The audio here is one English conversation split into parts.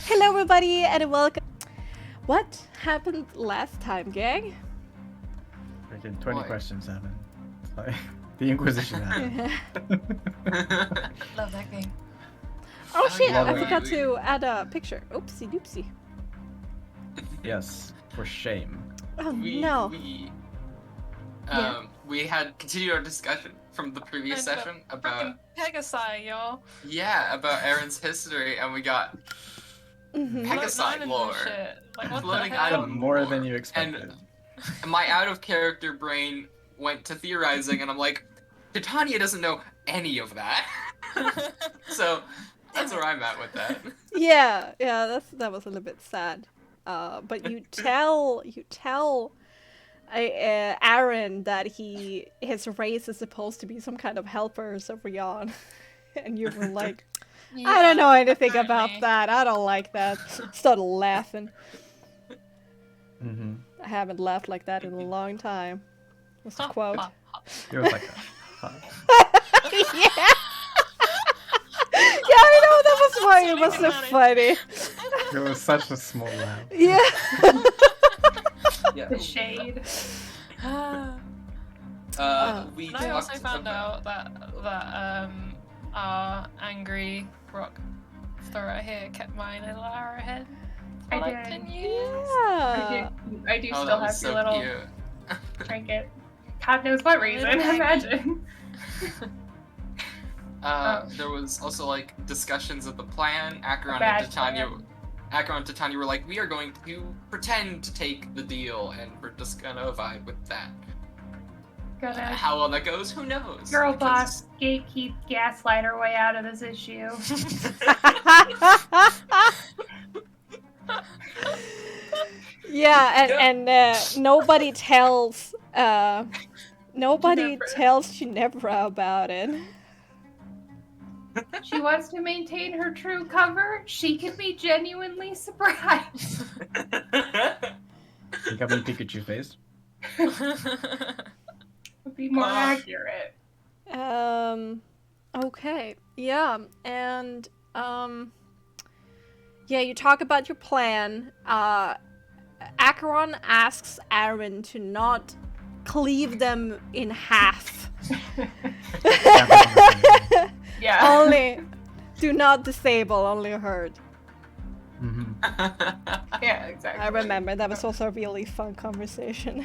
Hello everybody and welcome. What happened last time, gang? Freaking 20 questions happened. Sorry. The Inquisition happened. Love that game. Oh shit, yeah, I forgot to add a picture. Oopsie doopsie. Yes, for shame. Oh no. We had continued our discussion from the previous session about Pegasi, y'all. Yeah, about Aaron's history, and we got Pegasi lore. Like, what Floating the hell? item More lore. than you expected. And my out-of-character brain went to theorizing, and I'm like, Titania doesn't know any of that. So that's where I'm at with that. Yeah, that was a little bit sad. But you tell Aaron that his race is supposed to be some kind of helpers of Rion, and you were like, Yeah, I don't know anything about apparently. that. I don't like that. Started laughing. Mm-hmm. I haven't laughed like that in a long time. Was a quote. It was like a... Yeah. Yeah, I know, that was why it was so funny. It was such a small laugh. Yeah. Yeah. The shade. We And I also talked found about... out that our angry rock thrower here kept my little arrowhead for I like did. 10 years. Yeah. I do Oh, still that was have so your little cute. trinket. God knows what reason, Little imagine. There was also like discussions of the plan. Acheron Bad and Titania, plan. Acheron and Titania were like, we are going to pretend to take the deal, and we're just gonna vibe with that. Gonna How well that goes, who knows? girl Because- boss gatekeep gaslight her way out of this issue. Yeah, and nobody tells Ginevra. Ginevra about it. She wants to maintain her true cover. She can be genuinely surprised. You got me Pikachu face. Would be more accurate. Okay. Yeah, and yeah, you talk about your plan. Acheron asks Aaron to not cleave them in half. Yeah. Only do not disable, only hurt. Mm-hmm. Yeah, exactly. I remember that was also a really fun conversation.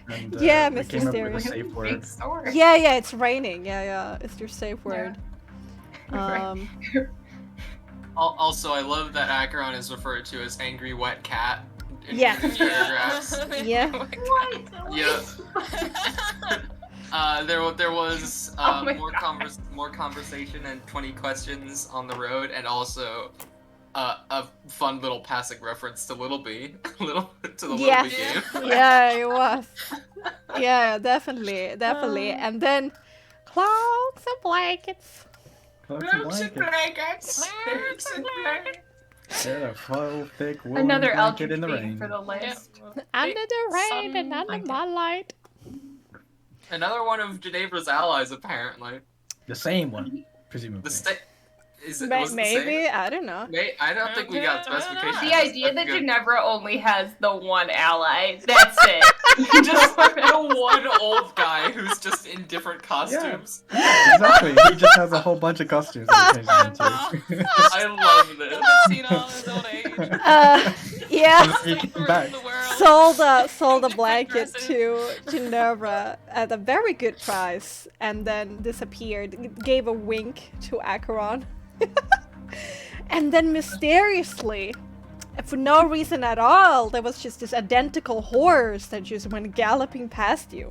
And, Yeah, we Mr. came up with a Mysterious. safe Big word. story. Yeah, it's raining. Yeah, it's your safe word. Right. Also, I love that Acheron is referred to as angry wet cat in Yeah. the paragraphs. Yeah. Yeah. There was Oh my more God. more conversation and 20 questions on the road, and also a fun little passing reference to Little B, to the Little Yeah. B game. Yeah, it was. Yeah, definitely. And then cloaks and blankets. Cloaks and blankets. Get a full, thick woolen Another blanket in the LGBT rain. for the list. Under the rain sun and under blanket. moonlight. Another one of Ginevra's allies, apparently. The same one, presumably. The state is it was it the same? Maybe, I don't know. I don't think we got I don't know. specifications. The idea that That's good. Ginevra only has the one ally, that's it. Just the one old guy who's just in different costumes. Exactly. He just has a whole bunch of costumes that he changes into. I love this. Seen all his old age. Yeah. He came back. The world. Sold a blanket to Ginevra at a very good price, and then disappeared. Gave a wink to Acheron, and then mysteriously, for no reason at all, there was just this identical horse that just went galloping past you.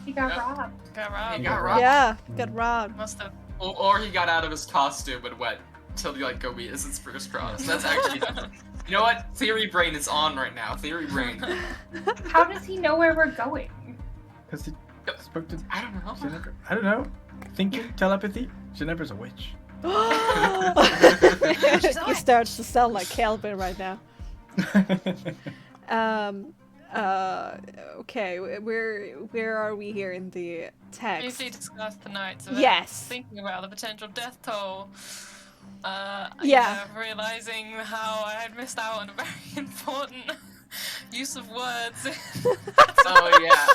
He got Yeah. robbed. Got robbed. He got robbed. Yeah, got robbed. Must have. Or he got out of his costume and went till he like go meet his first cross. That's actually. You know what? Theory brain is on right now. Theory brain. How does he know where we're going? Because he spoke to I don't know. Ginevra. I don't know. Thinking, telepathy. Ginevra's a witch. He starts to sound like Calvin right now. Okay, where are we here in the text? Briefly discussed the nights of Yes. thinking about the potential death toll. Yeah. Realizing how I had missed out on a very important use of words. Oh yeah.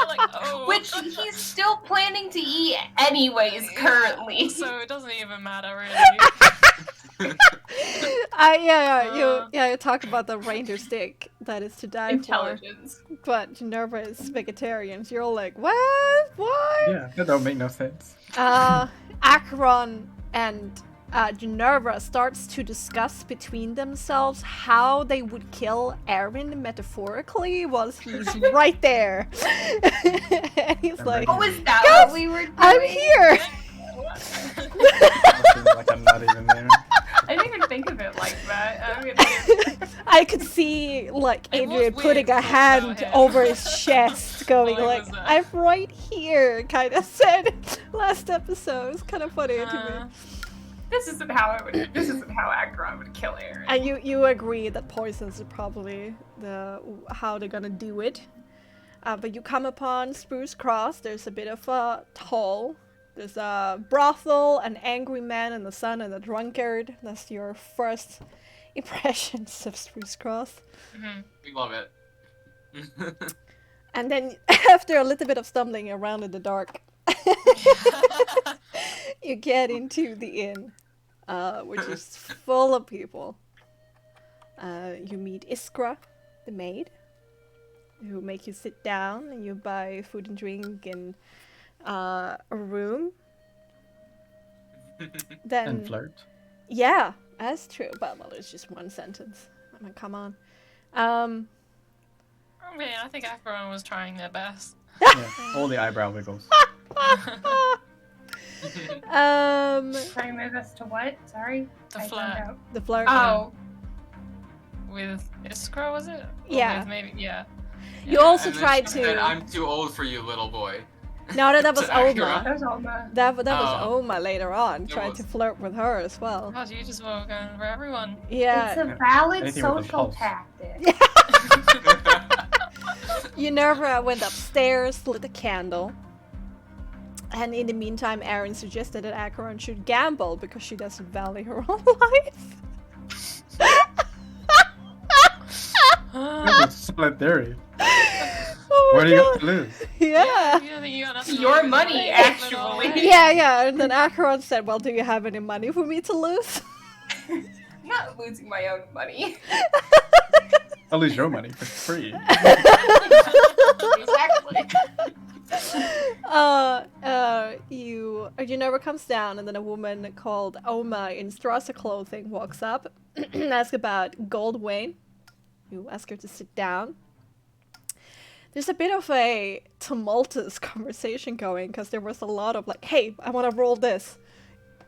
Like, oh. Which he's still planning to eat anyways, currently. So it doesn't even matter really. You talk about the reindeer stick that is to die Intelligence. for, but Ginevra is vegetarian. So you're all like, what? What? Yeah, that don't make no sense. Acheron and Ginevra starts to discuss between themselves how they would kill Aaron metaphorically while he's right there. And he's like, Oh, is that Guys, what we were doing? I'm here! It seems like I'm not even there. I didn't even think of it like that. I could see, like, It was Adrian weird putting a about hand him. over his chest, going Why like, was that? I'm right here, kind of said last episode. It's kind of funny to me. This isn't how Acheron would kill Aaron. And you agree that poisons are probably how they're gonna do it. But you come upon Spruce Cross. There's a bit of a hall. There's a brothel, an angry man in the sun, and a drunkard. That's your first impressions of Spruce Cross. We love it. And then after a little bit of stumbling around in the dark, you get into the inn, which is full of people. You meet Iskra, the maid, who make you sit down, and you buy food and drink and a room. Then And flirt. yeah, that's true. But well, it's just one sentence. I mean, come on. I mean, I think Acheron was trying their best. Yeah, all the eyebrow wiggles. Trying my best to what? Sorry? The I flirt. zoned out. The flirt. Oh. With Iskra, was it? Or Yeah. with maybe, yeah. You also And then tried she said, to. I'm too old for you, little boy. No, that was to Acheron. Oma. That was Alma. That was Oh. Oma later on, It trying was. to flirt with her as well. God, you just were going for everyone. Yeah, It's a valid Anything with a social pulse. tactic. Minerva went upstairs, lit a candle. And in the meantime, Aaron suggested that Acheron should gamble because she doesn't value her own life. That's a solid theory. Oh my What do you got God. to lose? Yeah. You got nothing to Your lose, money, right? actually. Yeah. And then Acheron said, well, do you have any money for me to lose? I'm not losing my own money. I'll lose your money for free. Exactly. You never comes down, and then a woman called Oma in Strasser clothing walks up, asks about Goldwain. You ask her to sit down. There's a bit of a tumultuous conversation going because there was a lot of like, "Hey, I want to roll this,"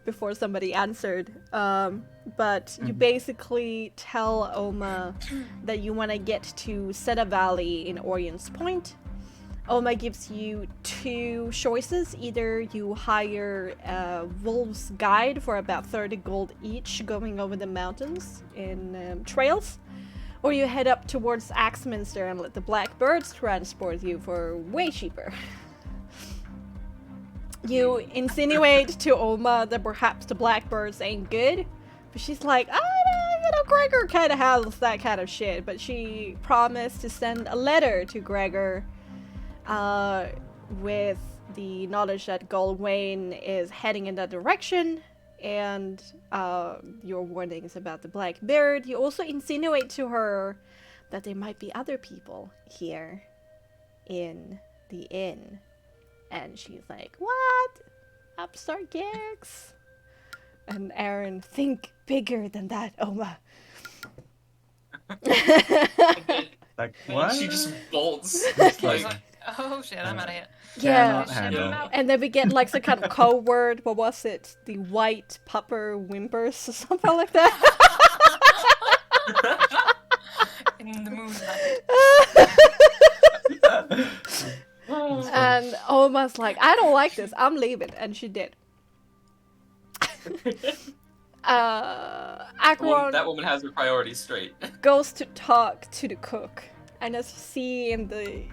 before somebody answered. But you basically tell Oma that you want to get to Seta Valley in Orion's Point. Oma gives you two choices. Either you hire a wolf's guide for about 30 gold each going over the mountains in trails, or you head up towards Axminster and let the black birds transport you for way cheaper. You insinuate to Oma that perhaps the blackbirds ain't good, but she's like, Gregor kind of handles that kind of shit, but she promised to send a letter to Gregor with the knowledge that Goldwain is heading in that direction, and your warnings about the black bird. You also insinuate to her that there might be other people here in the inn. And she's like, what? Upstart gigs? And Aaron, think bigger than that, Oma. Like, And what? she just bolts. It's like, like, Oh shit, I'm out of here. Yeah. cannot handle. And then we get like some kind of code word. What was it? The white pupper whimpers or something like that. In the moonlight. And Oma's like, I don't like this. I'm leaving. And she did. Acheron that woman has her priorities straight. goes to talk to the cook. And as you see in the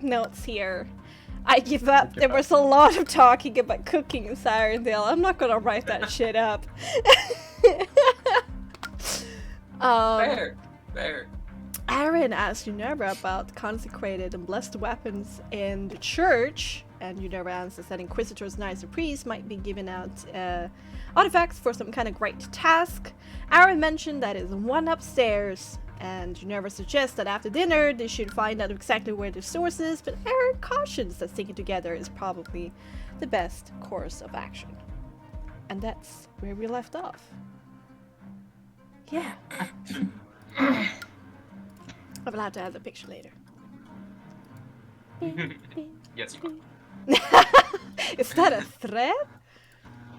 notes here, I give up. There was a lot of talking about cooking in Sirendale. I'm not gonna write that shit up. Fair. Aaron asked Unera about consecrated and blessed weapons in the church, and Unera answers that Inquisitors, Knights, or Priests might be giving out artifacts for some kind of great task. Aaron mentioned that is one upstairs, and Unera suggests that after dinner they should find out exactly where the source is, but Aaron cautions that sticking together is probably the best course of action. And that's where we left off. Yeah. I will have to add the picture later. Yes, you Is that a threat?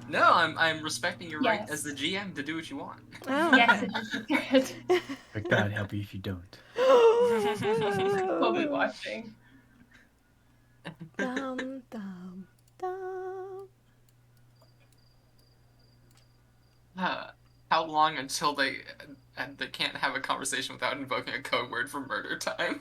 No, I'm respecting your right Yes. as the GM to do what you want. Oh, Yes, it is good. But God help you if you don't. We'll be watching. Dum, dum, dum. How long until they can't have a conversation without invoking a code word for murder time?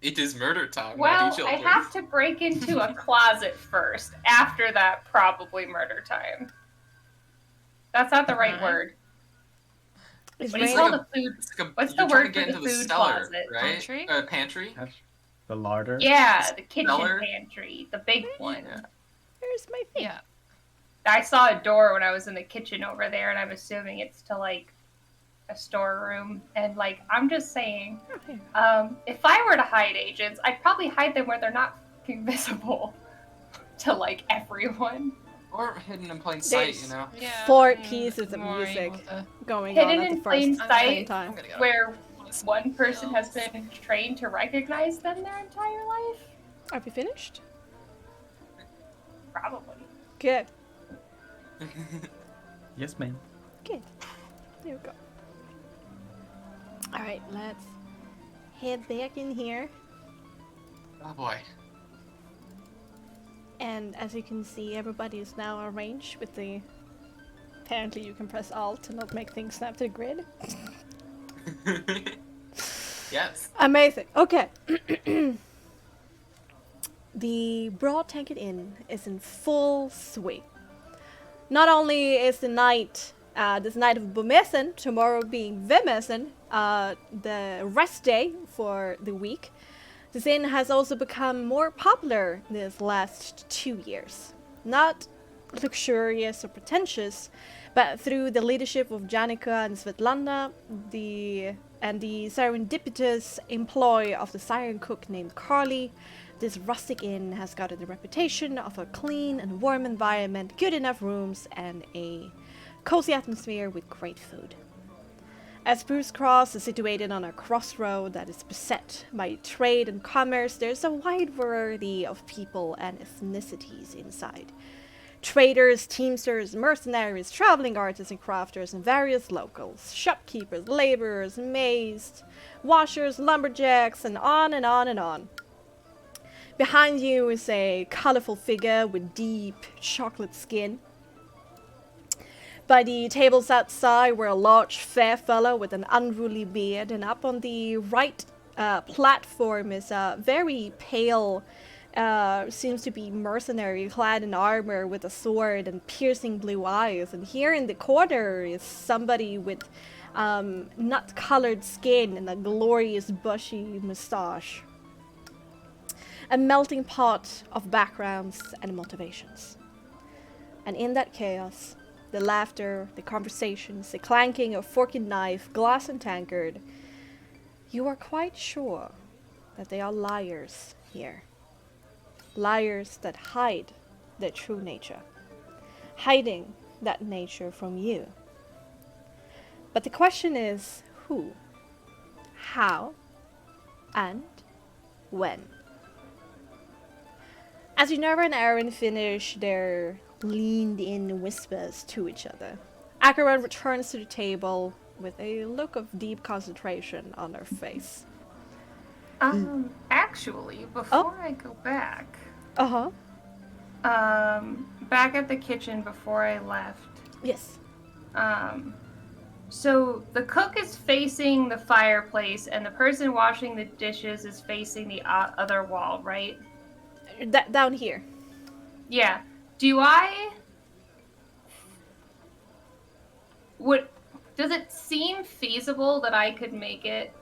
It is murder time. Well, naughty I children. have to break into a closet first. After that, probably murder time. That's not the right word. Is What do you Rain- call the food? It's like What's you're the trying word to get for the into the food cellar, closet? right? Pantry? Pantry? The larder. Yeah, the kitchen Cellar? pantry, the big one. Yeah. Where's my thing? Yeah. I saw a door when I was in the kitchen over there, and I'm assuming it's to like a storeroom. And like, I'm just saying, if I were to hide agents, I'd probably hide them where they're not fucking visible to like everyone. Or hidden in plain sight, There's- you know? Yeah. Four I'm pieces of more music able to- going Hidden on at in the plain first sight. same time. I'm gonna go. Where one person has been trained to recognize them their entire life? Are we finished? Probably. Good. Yes, ma'am. Good. There we go. Alright, let's head back in here. Oh boy. And as you can see, everybody is now arranged with the... Apparently you can press Alt to not make things snap to the grid. Yes. Amazing. Okay. The Broad Tankard Inn is in full swing. Not only is the night, this night of Bomesen, tomorrow being Vemesen, the rest day for the week, this inn has also become more popular this last 2 years. Not luxurious or pretentious, but through the leadership of Janica and Svetlana, the serendipitous employ of the siren cook named Carly, this rustic inn has gotten the reputation of a clean and warm environment, good enough rooms, and a cozy atmosphere with great food. As Spruce Cross is situated on a crossroad that is beset by trade and commerce, there's a wide variety of people and ethnicities inside. Traders, teamsters, mercenaries, traveling artists and crafters, and various locals, shopkeepers, laborers, maids, washers, lumberjacks, and on and on and on. Behind you is a colorful figure with deep chocolate skin. By the tables outside were a large fair fellow with an unruly beard, and up on the right platform is a very pale, seems to be mercenary, clad in armor with a sword and piercing blue eyes. And here in the corner is somebody with nut-colored skin and a glorious bushy mustache. A melting pot of backgrounds and motivations. And in that chaos, the laughter, the conversations, the clanking of fork and knife, glass and tankard, you are quite sure that they are liars here. Liars that hide their true nature. Hiding that nature from you. But the question is, who? How? And when? As Unera and Aaron finish their leaned-in whispers to each other, Acheron returns to the table with a look of deep concentration on her face. Actually, before I go back, Uh-huh. back at the kitchen before I left, Yes. So the cook is facing the fireplace, and the person washing the dishes is facing the other wall, right? Down here. Yeah. Does it seem feasible that I could make it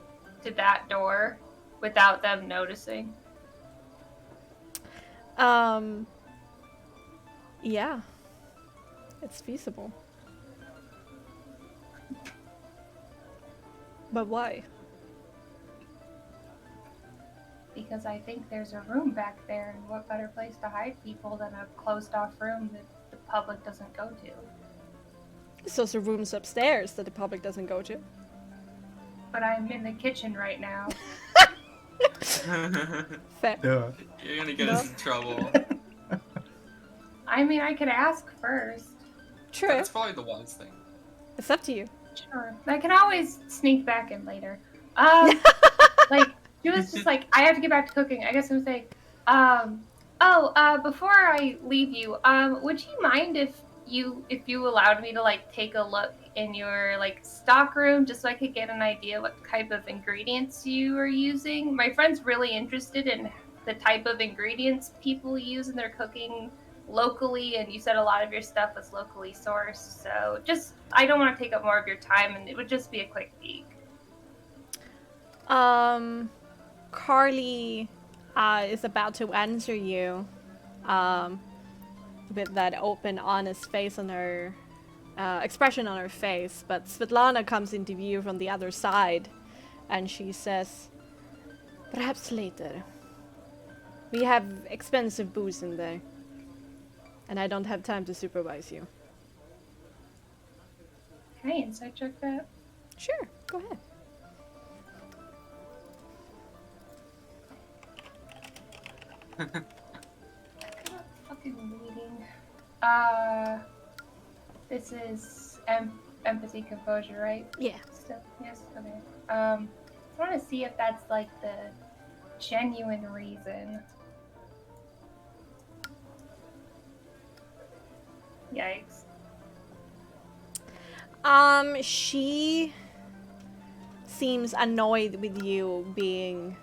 to that door without them noticing? Yeah. It's feasible. But why? Because I think there's a room back there, and what better place to hide people than a closed-off room that the public doesn't go to? So the rooms upstairs that the public doesn't go to. But I'm in the kitchen right now. Fair. Duh. You're gonna get us in trouble. I mean, I could ask first. True. That's probably the wise thing. It's up to you. Sure. I can always sneak back in later. Like, she was just like, I have to get back to cooking. I guess I'm saying, before I leave you, would you mind if you allowed me to, like, take a look in your, like, stock room just so I could get an idea what type of ingredients you are using? My friend's really interested in the type of ingredients people use in their cooking locally, and you said a lot of your stuff was locally sourced, so just, I don't want to take up more of your time, and it would just be a quick peek. Carly is about to answer you with that open, honest face on her expression on her face, but Svetlana comes into view from the other side, and she says, "Perhaps later. We have expensive booze in there, and I don't have time to supervise you." Can I insight check that? Sure, go ahead. Fucking reading. This is empathy, composure, right? Yeah. Still, yes. Okay. I want to see if that's like the genuine reason. Yikes. She seems annoyed with you being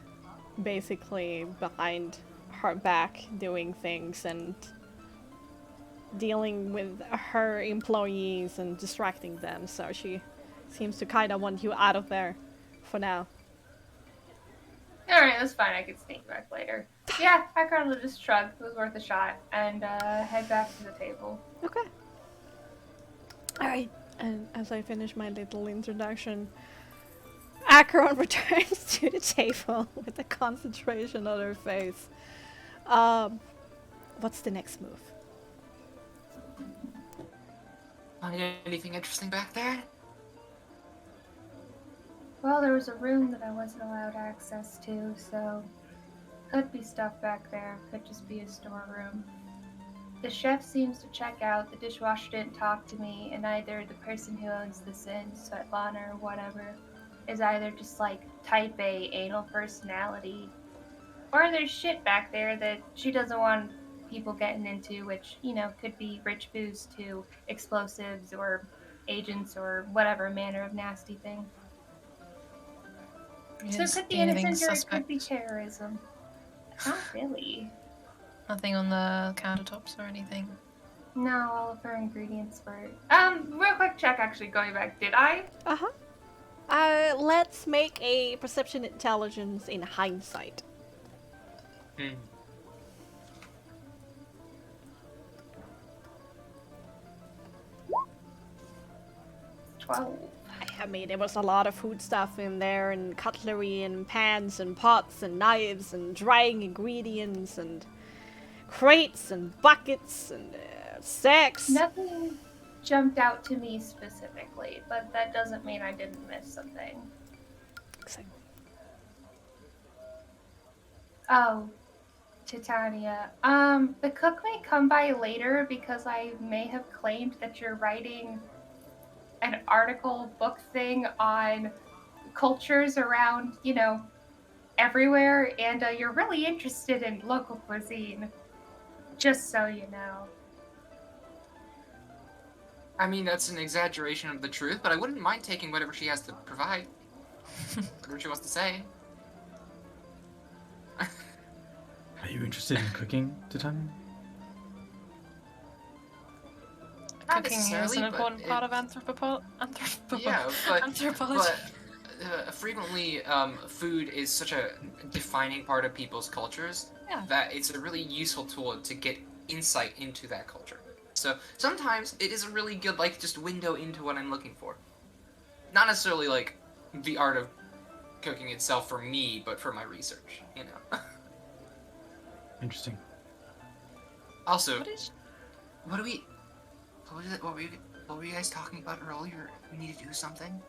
basically behind her back doing things and dealing with her employees and distracting them, so she seems to kind of want you out of there for now. Alright, that's fine. I can sneak back later. Yeah, I kind of just shrugged. It was worth a shot. And head back to the table. Okay. Alright, and as I finish my little introduction, Acheron returns to the table with a concentration on her face. What's the next move? Anything interesting back there? Well, there was a room that I wasn't allowed access to, so could be stuff back there. Could just be a storeroom. The chef seems to check out. The dishwasher didn't talk to me, and either the person who owns this inn, Svetlana or whatever, is either just like type A anal personality, or there's shit back there that she doesn't want people getting into, which, you know, could be rich booze to explosives or agents or whatever manner of nasty thing. So it could be innocent or it could be terrorism. Not really. Nothing on the countertops or anything. No, all of her ingredients were... real quick check, actually, going back. Did I? Uh-huh. Let's make a perception intelligence in hindsight. 12. I mean, there was a lot of food stuff in there, and cutlery, and pans, and pots, and knives, and drying ingredients, and crates, and buckets, and sacks. Nothing jumped out to me specifically, but that doesn't mean I didn't miss something. Exactly. Oh, Titania. The cook may come by later because I may have claimed that you're writing an article book thing on cultures around, you know, everywhere, and you're really interested in local cuisine. Just so you know. I mean, that's an exaggeration of the truth, but I wouldn't mind taking whatever she has to provide. Whatever she wants to say. Are you interested in cooking, Titania? Not Cooking is necessarily, an but important part of anthropology. Yeah, but Anthropology. frequently, food is such a defining part of people's cultures that it's a really useful tool to get insight into that culture. So sometimes it is a really good, like, just window into what I'm looking for. Not necessarily, like, the art of cooking itself for me, but for my research, you know. Interesting. Also, What is... what were you guys talking about earlier? We need to do something?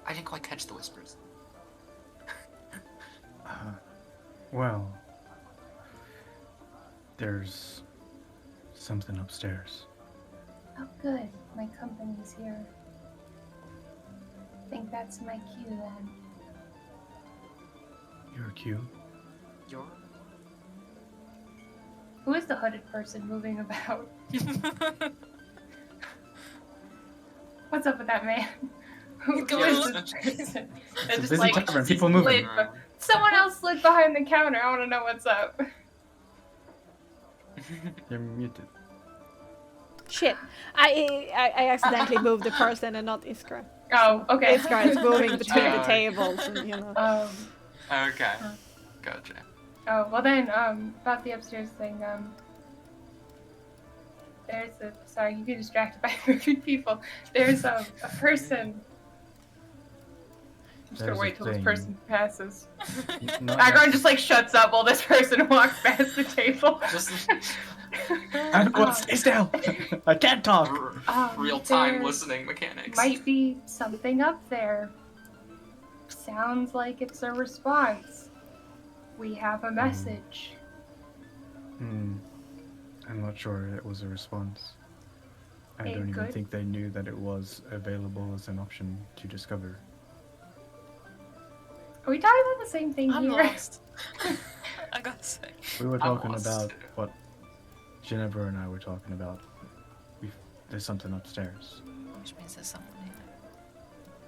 I didn't quite catch the whispers. Well, there's something upstairs. Oh, good. My company's here. I think that's my cue then. Your cue? Your? Who is the hooded person moving about? What's up with that man? Who Go is on. this person? It's a busy tavern, people moving. Someone else slid behind the counter. I want to know what's up. You're muted. Shit. I accidentally moved the person and not Iskra. Oh, okay. Iskra is moving between the Oh. tables, and, you know. Okay. Gotcha. Oh, well then, about the upstairs thing, there's a, sorry, you get distracted by moving people. There's a person. I'm just gonna There's a wait till this thing. person passes. Not Agron just like shuts up while this person walks past the table. Just Everyone, stay still! I can't talk! real-time there listening mechanics. Might be something up there. Sounds like it's a response. We have a message. I'm not sure it was a response. I Hey, don't even good. think they knew that it was available as an option to discover. Are we talking about the same thing I'm here? lost. I gotta say. We were I'm talking lost. about what Ginevra and I were talking about. There's something upstairs. Which means there's someone here.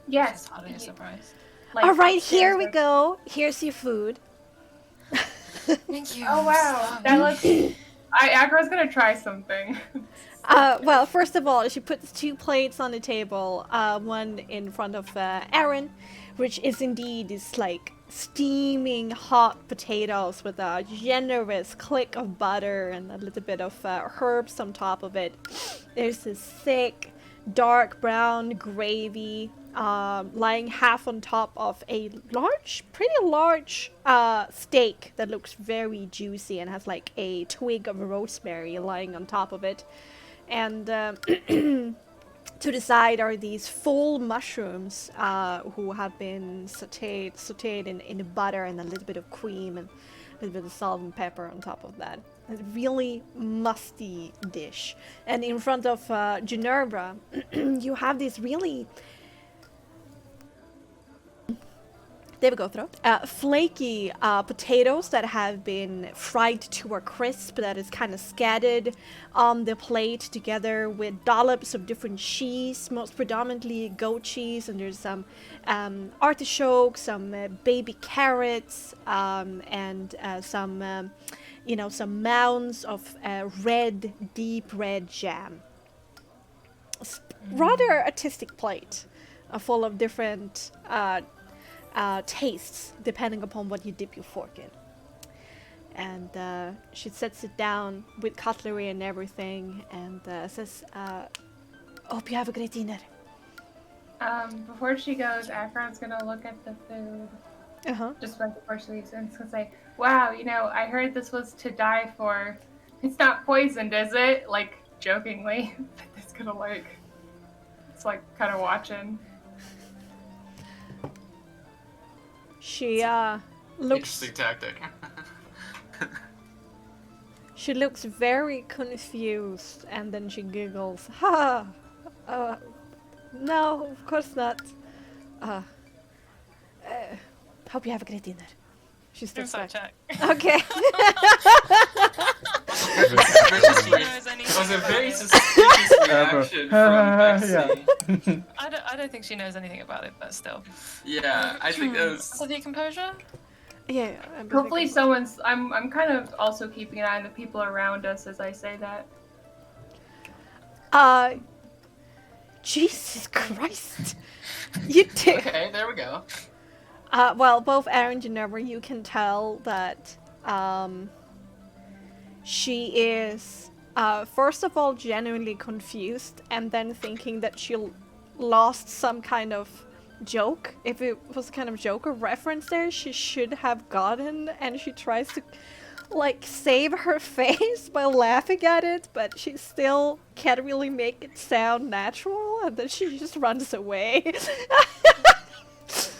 Yes. It's hardly a surprise. like All right, here upstairs we or- go. Here's your food. Thank you. Oh wow, that looks. Agron's gonna try something. Well, first of all, she puts 2 plates on the table, one in front of Aaron, which is indeed this like steaming hot potatoes with a generous click of butter and a little bit of herbs on top of it. There's this thick, dark brown gravy lying half on top of a pretty large steak that looks very juicy and has like a twig of rosemary lying on top of it. And to the side are these full mushrooms who have been sauteed in butter and a little bit of cream and a little bit of salt and pepper on top of that. A really musty dish. And in front of Ginevra, you have this really... There we go, throat. Flaky potatoes that have been fried to a crisp that is kind of scattered on the plate together with dollops of different cheese, most predominantly goat cheese, and there's some artichokes, some baby carrots, and some mounds of deep red jam. Rather artistic plate, full of different tastes depending upon what you dip your fork in. And she sets it down with cutlery and everything and says, hope you have a great dinner. Before she goes, Akron's gonna look at the food. Uh-huh. Just right before she leaves, and it's gonna say, "Wow, I heard this was to die for. It's not poisoned, is it?" Like jokingly. It's gonna it's like kind of watching. She looks. Interesting tactic. She looks very confused, and then she giggles. Ha! No, of course not. Hope you have a great dinner. She steps Inside back. check. Okay. It was a very suspicious reaction from Bexxy. Yeah. I don't think she knows anything about it, but still. Yeah, I think that was. So the composure? Yeah, I'm Hopefully someone's. I'm kind of also keeping an eye on the people around us as I say that. Jesus Christ. You two. Okay, there we go. Well, both Aaron and Ginevra, you can tell that she is, first of all, genuinely confused, and then thinking that she lost some kind of joke. If it was a kind of joke or reference there, she should have gotten, and she tries to, like, save her face by laughing at it, but she still can't really make it sound natural, and then she just runs away.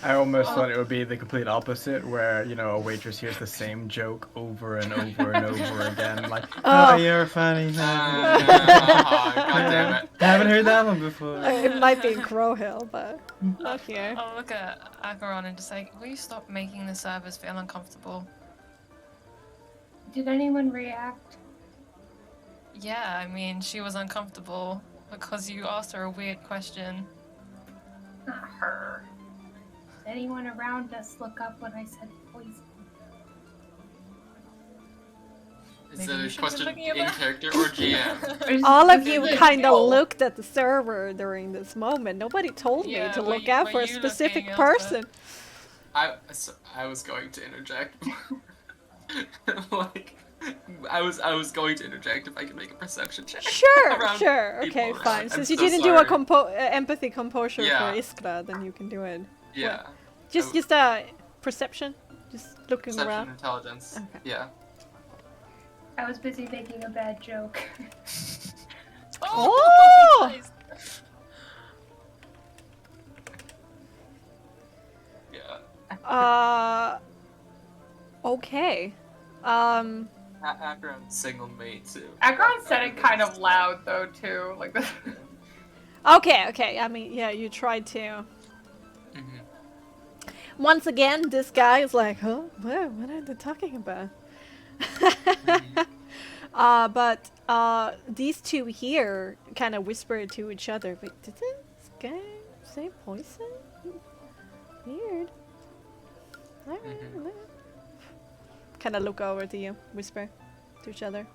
I almost thought it would be the complete opposite, where, you know, a waitress hears the same joke over and over and over again, like, oh, you're funny. God damn it. I haven't heard that one before. It might be in Crow Hill, but okay. I'll look at Acheron and just say, will you stop making the servers feel uncomfortable? Did anyone react? Yeah, I mean, she was uncomfortable because you asked her a weird question. Not her. Did anyone around us look up when I said poison? Is Maybe that you a should be question looking at in that. character or GM? Or is- All of is you it kind of Nicole? looked at the server during this moment. Nobody told me Yeah, to were look you- out were for a you specific looking elsewhere? person. I was going to interject. Like, I was going to interject if I could make a perception check. Sure, around sure. people Okay, around. fine. I'm Since you so didn't do a sorry. empathy composure Yeah. for Iskra, then you can do it. Yeah. Just a perception. Just looking Perception, around. intelligence. Okay. Yeah. I was busy making a bad joke. Oh! Nice. Yeah. Okay. Akron signaled me to. Akron said it kind of loud though too, like the. Okay. I mean, yeah, you tried to. Mhm. Once again, this guy is like, huh? What are they talking about? But these two here kind of whisper to each other. Wait, did this guy say poison? Weird. Alright. Kind of look over to you, whisper to each other.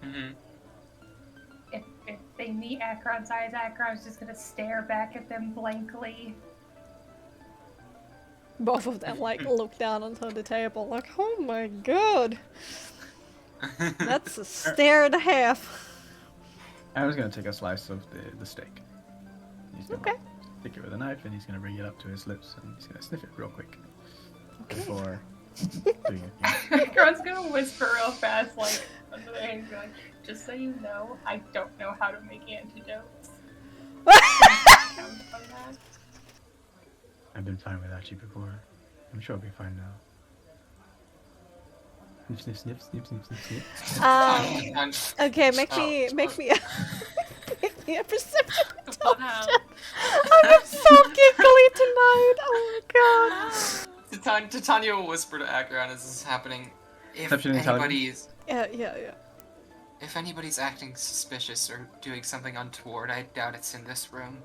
Mhm. If they meet Akron's eyes, Akron's just gonna stare back at them blankly. Both of them like look down onto the table, like, oh my god, that's a stare and a half. I was gonna take a slice of the steak. He's gonna Okay. stick it with a knife, and he's gonna bring it up to his lips, and he's gonna sniff it real quick Okay. before doing it. Akron's gonna whisper real fast, like under their hands, be like, "Just so you know, I don't know how to make antidotes." Count on that. I've been fine without you before. I'm sure I'll be fine now. Sniff, sniff, sniff, sniff, sniff, sniff, sniff. Okay, make Oh, me make me a perception. Wow. I'm so giggly tonight. Oh my god. Titania will whisper to Akron as this is happening. If Perception, anybody's Yeah. if anybody's acting suspicious or doing something untoward, I doubt it's in this room.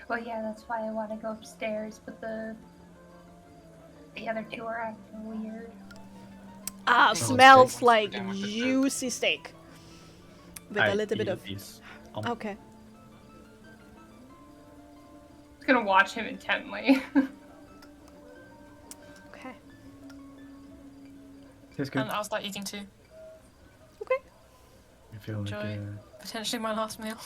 Well, yeah, that's why I want to go upstairs, but the other two are acting weird. Ah, Oh, smells steak. like Damn with the food. juicy steak. With I a little bit eat of. these. Okay. Just gonna watch him intently. Okay. Tastes good. And I'll start eating too. Okay. I feel like Enjoy. Potentially my last meal.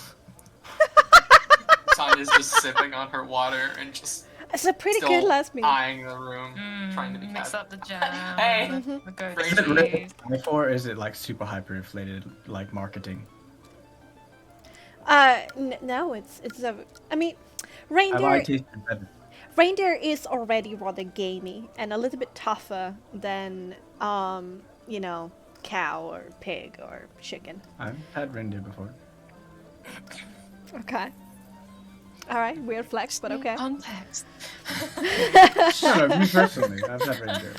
Tanya's just sipping on her water and just It's a pretty still good last meal. eyeing the room, trying to be Mix casual. up the jam. Hey. The goat Is is it cheese. real or is it like super hyperinflated, like marketing? No, it's a. I mean, Have I reindeer. tasted better? Reindeer is already rather gamey and a little bit tougher than cow or pig or chicken. I've had reindeer before. Okay. All right, weird flex, but okay. Context. No, me personally, I've had reindeer.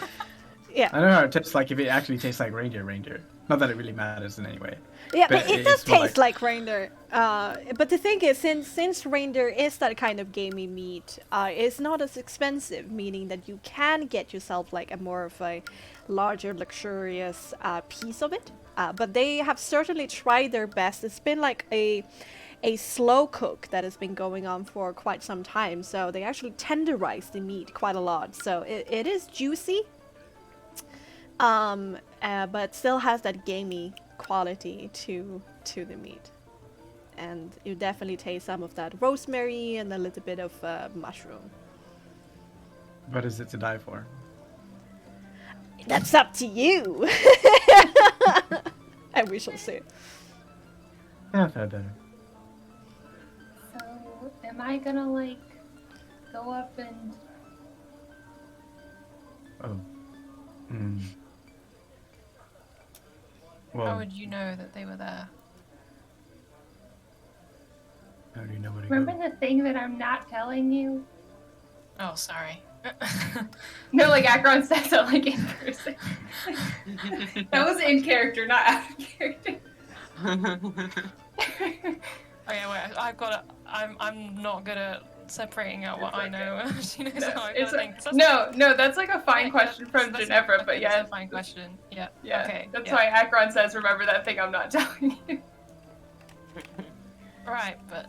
Yeah. I know how it tastes like if it actually tastes like reindeer. Not that it really matters in any way. Yeah, but it does it's more taste like reindeer. But the thing is, since reindeer is that kind of gamey meat, it's not as expensive, meaning that you can get yourself like a more of a larger, luxurious piece of it. But they have certainly tried their best. It's been like a slow cook that has been going on for quite some time. So they actually tenderize the meat quite a lot. So it is juicy. But still has that gamey quality to the meat, and you definitely taste some of that rosemary and a little bit of mushroom. But is it to die for? That's up to you. And we shall see. Yeah, fair better. So, am I gonna like go up and? Oh. Hmm. Well, How would you know that they were there? how do you know where to Remember go? the thing that I'm not telling you? Oh, sorry. No, like Akron says it like in person. That was in character, not out of character. Okay, wait. I'm not good at separating out what I know. She knows how I gotta think. No, that's like a fine question from Ginevra, but That's yeah. a fine question. Yeah. Yeah, Okay. that's yeah. why Akron says, remember that thing I'm not telling you. Right, but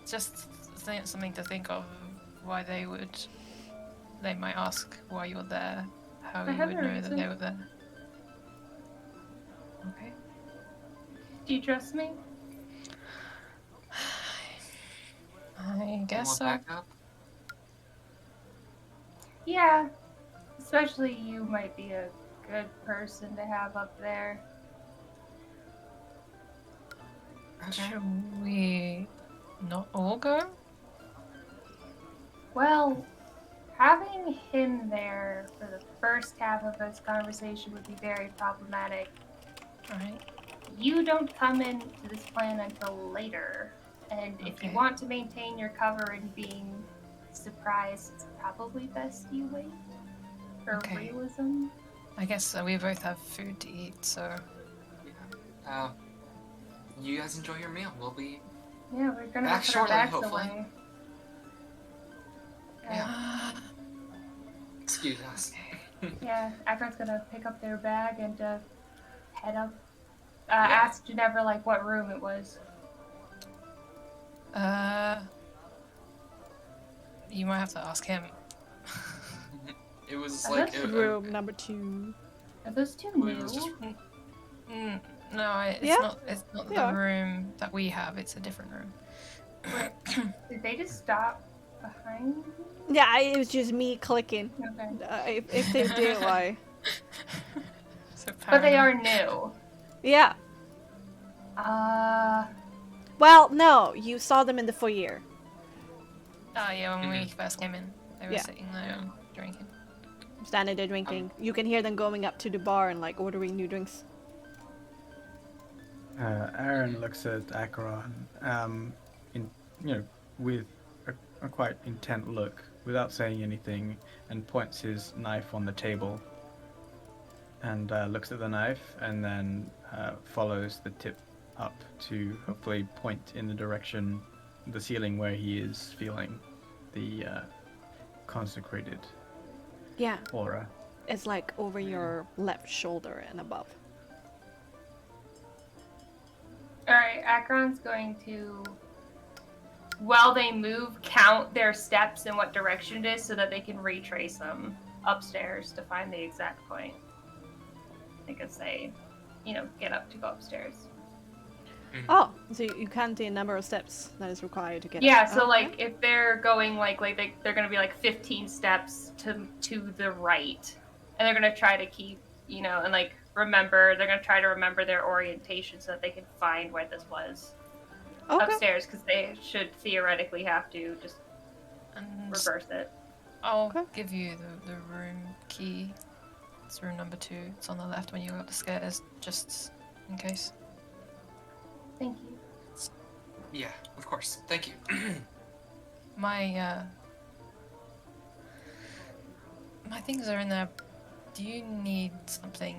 just something to think of. Why they might ask why you're there. How I you have would a know that reason. they were there. Okay. Do you trust me? I guess so. Back up? Yeah. Especially you might be a good person to have up there. Okay. Should we not all go? Well, having him there for the first half of this conversation would be very problematic. Right. You don't come into this plan until later. And if you Okay. want to maintain your cover and being surprised, it's probably best you wait for Okay. realism. I guess we both have food to eat, so You guys enjoy your meal. We'll be. Yeah, we're gonna Back put our shortly, bags hopefully. away. Yeah. Excuse us. Yeah, Akron's gonna pick up their bag and head up. Ask Ginevra like what room it was. you might have to ask him. It was Are like those Room number 2. Are those two it new? was just No, it's Yeah. not. It's not They the are. room that we have. It's a different room. Did they just stop behind you? Yeah, it was just me clicking. Okay. If they do, why? So But they paranoid. are new. Yeah. Well, no, you saw them in the foyer. Oh yeah, when we first came in, they were Yeah. sitting there and drinking. Standing there drinking. You can hear them going up to the bar and like ordering new drinks. Aaron looks at Acheron, with a quite intent look, without saying anything, and points his knife on the table. And looks at the knife, and then follows the tip up to hopefully point in the direction, the ceiling where he is feeling the consecrated Yeah, aura. it's like over your left shoulder and above. Alright, Akron's going to, while they move, count their steps and what direction it is so that they can retrace them upstairs to find the exact point. They could say, get up to go upstairs. Oh, so you count the number of steps that is required to get Yeah, up. so Okay. like if they're going they're gonna be like 15 steps to the right, and they're gonna try to keep and like remember. They're gonna try to remember their orientation so that they can find where this was Okay. upstairs, because they should theoretically have to just And reverse it. I'll Okay. give you the room key. It's room number 2. It's on the left when you go up the stairs, just in case. Thank you. Yeah, of course. Thank My things are in there. Do you need something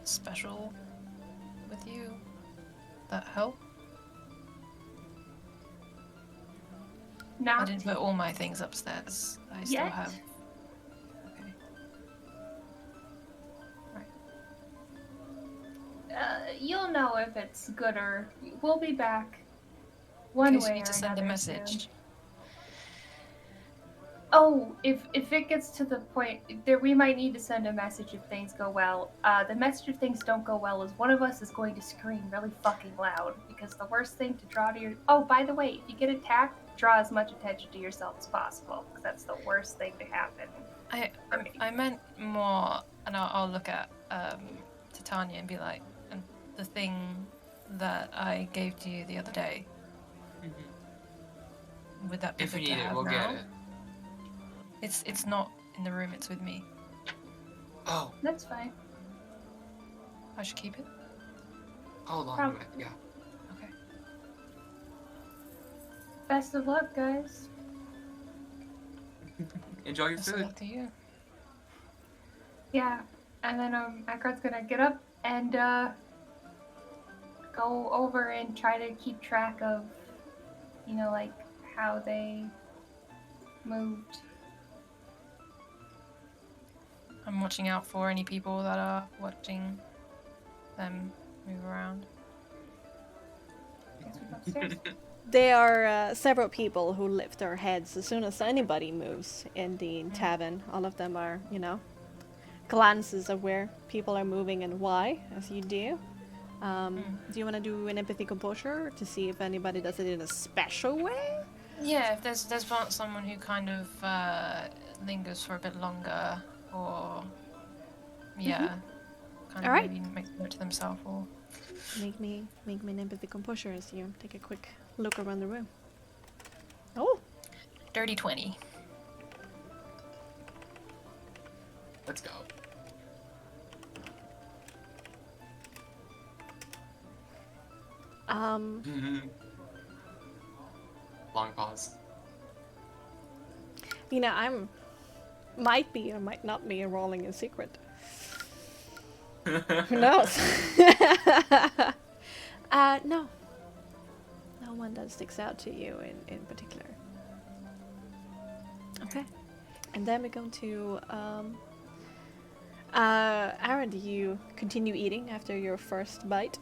special with you that help? I didn't put all my things upstairs. I still have. Okay. Right. You'll know if it's good or we'll be back. In One case you way need to or send a another message. soon. Oh, if it gets to the point there, we might need to send a message if things go well. The message if things don't go well is one of us is going to scream really fucking loud because the worst thing to draw to your. Oh, by the way, if you get attacked, draw as much attention to yourself as possible because that's the worst thing to happen. I meant more, and I'll look at Titania and be like, and the thing that I gave to you the other day. Would that be If good we to need it, have we'll now? get it. It's not in the room. It's with me. Oh, That's fine. I should keep it. hold on. Probably. Yeah. Okay. Best of luck, guys. Enjoy your Best of food. luck to you. Yeah, and then Akron's gonna get up and go over and try to keep track of, like how they moved. I'm watching out for any people that are watching them move around. Guess we go upstairs. There are several people who lift their heads as soon as anybody moves in the tavern. All of them are, glances of where people are moving and why, as you do. Do you want to do an empathy composure to see if anybody does it in a special way? Yeah, if there's someone who kind of lingers for a bit longer, or kind of Alright. maybe make a note to themselves, or Make me an empathy composure as you take a quick look around the room. Oh, dirty 20. Let's go. Long pause. I'm might be or might not be rolling in secret. Who knows? No. No one that sticks out to you in particular. Okay. And then we're going to Aaron, do you continue eating after your first bite?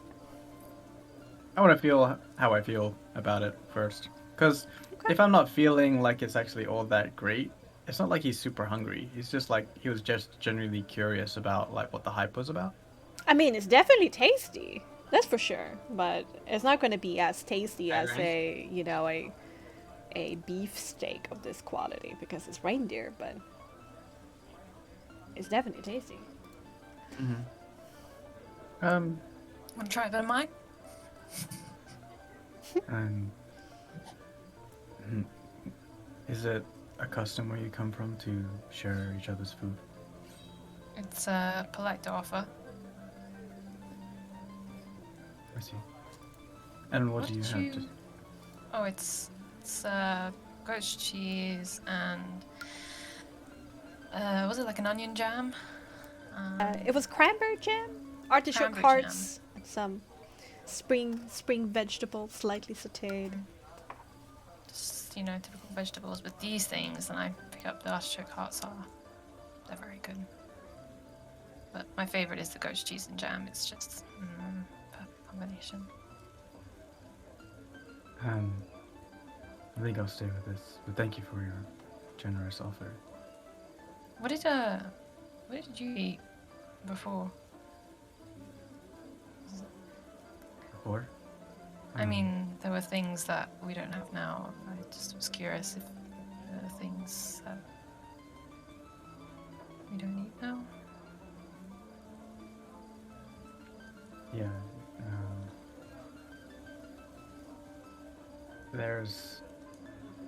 I want to feel how I feel about it first. Because if I'm not feeling like it's actually all that great, it's not like he's super hungry. He's just like, he was just genuinely curious about like what the hype was about. I mean, it's definitely tasty. That's for sure. But it's not going to be as tasty as a beef steak of this quality because it's reindeer, but it's definitely tasty. Want to try a bit of mine? Is it a custom where you come from to share each other's food? It's polite to offer. I see. And what do you have to... Oh, it's goat's cheese and was it like an onion jam? It was cranberry jam, artichoke Cranberry hearts, and some spring vegetables, slightly sautéed. Just typical vegetables. But these things, and I pick up the artichoke hearts they're very good. But my favorite is the goat's cheese and jam. It's just perfect combination. I think I'll stay with this, but thank you for your generous offer. What did you eat before? Before? I mean, there were things that we don't have now. I just was curious if there are things that we don't eat now. Yeah. There's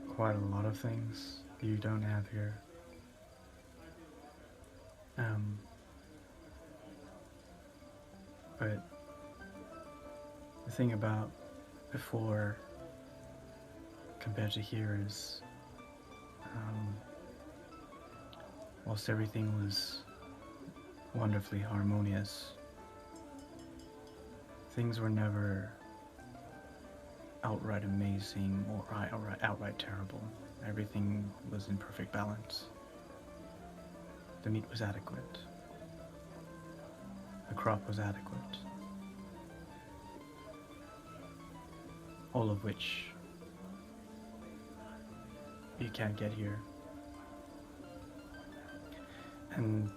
quite a lot of things you don't have here. But the thing about before compared to here is whilst everything was wonderfully harmonious, things were never outright amazing or outright terrible. Everything was in perfect balance. The meat was adequate. The crop was adequate. All of which you can't get here. And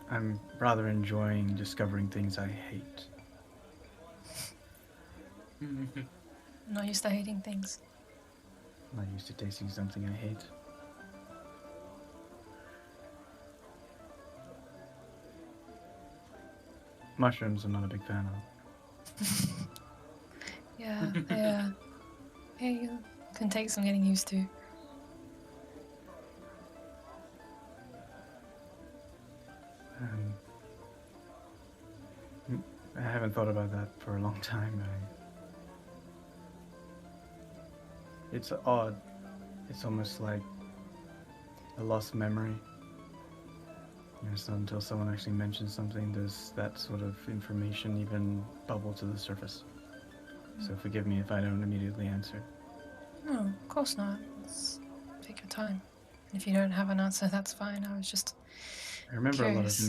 I'm rather enjoying discovering things I hate. I'm not used to hating things. I'm not used to tasting something I hate. Mushrooms I'm not a big fan of. Yeah, yeah. It can take some getting used to. I haven't thought about that for a long time. It's odd. It's almost like a lost memory. So until someone actually mentions something, does that sort of information even bubble to the surface. So forgive me if I don't immediately answer. No, of course not. Take your time. If you don't have an answer, that's fine. I was just I remember curious. a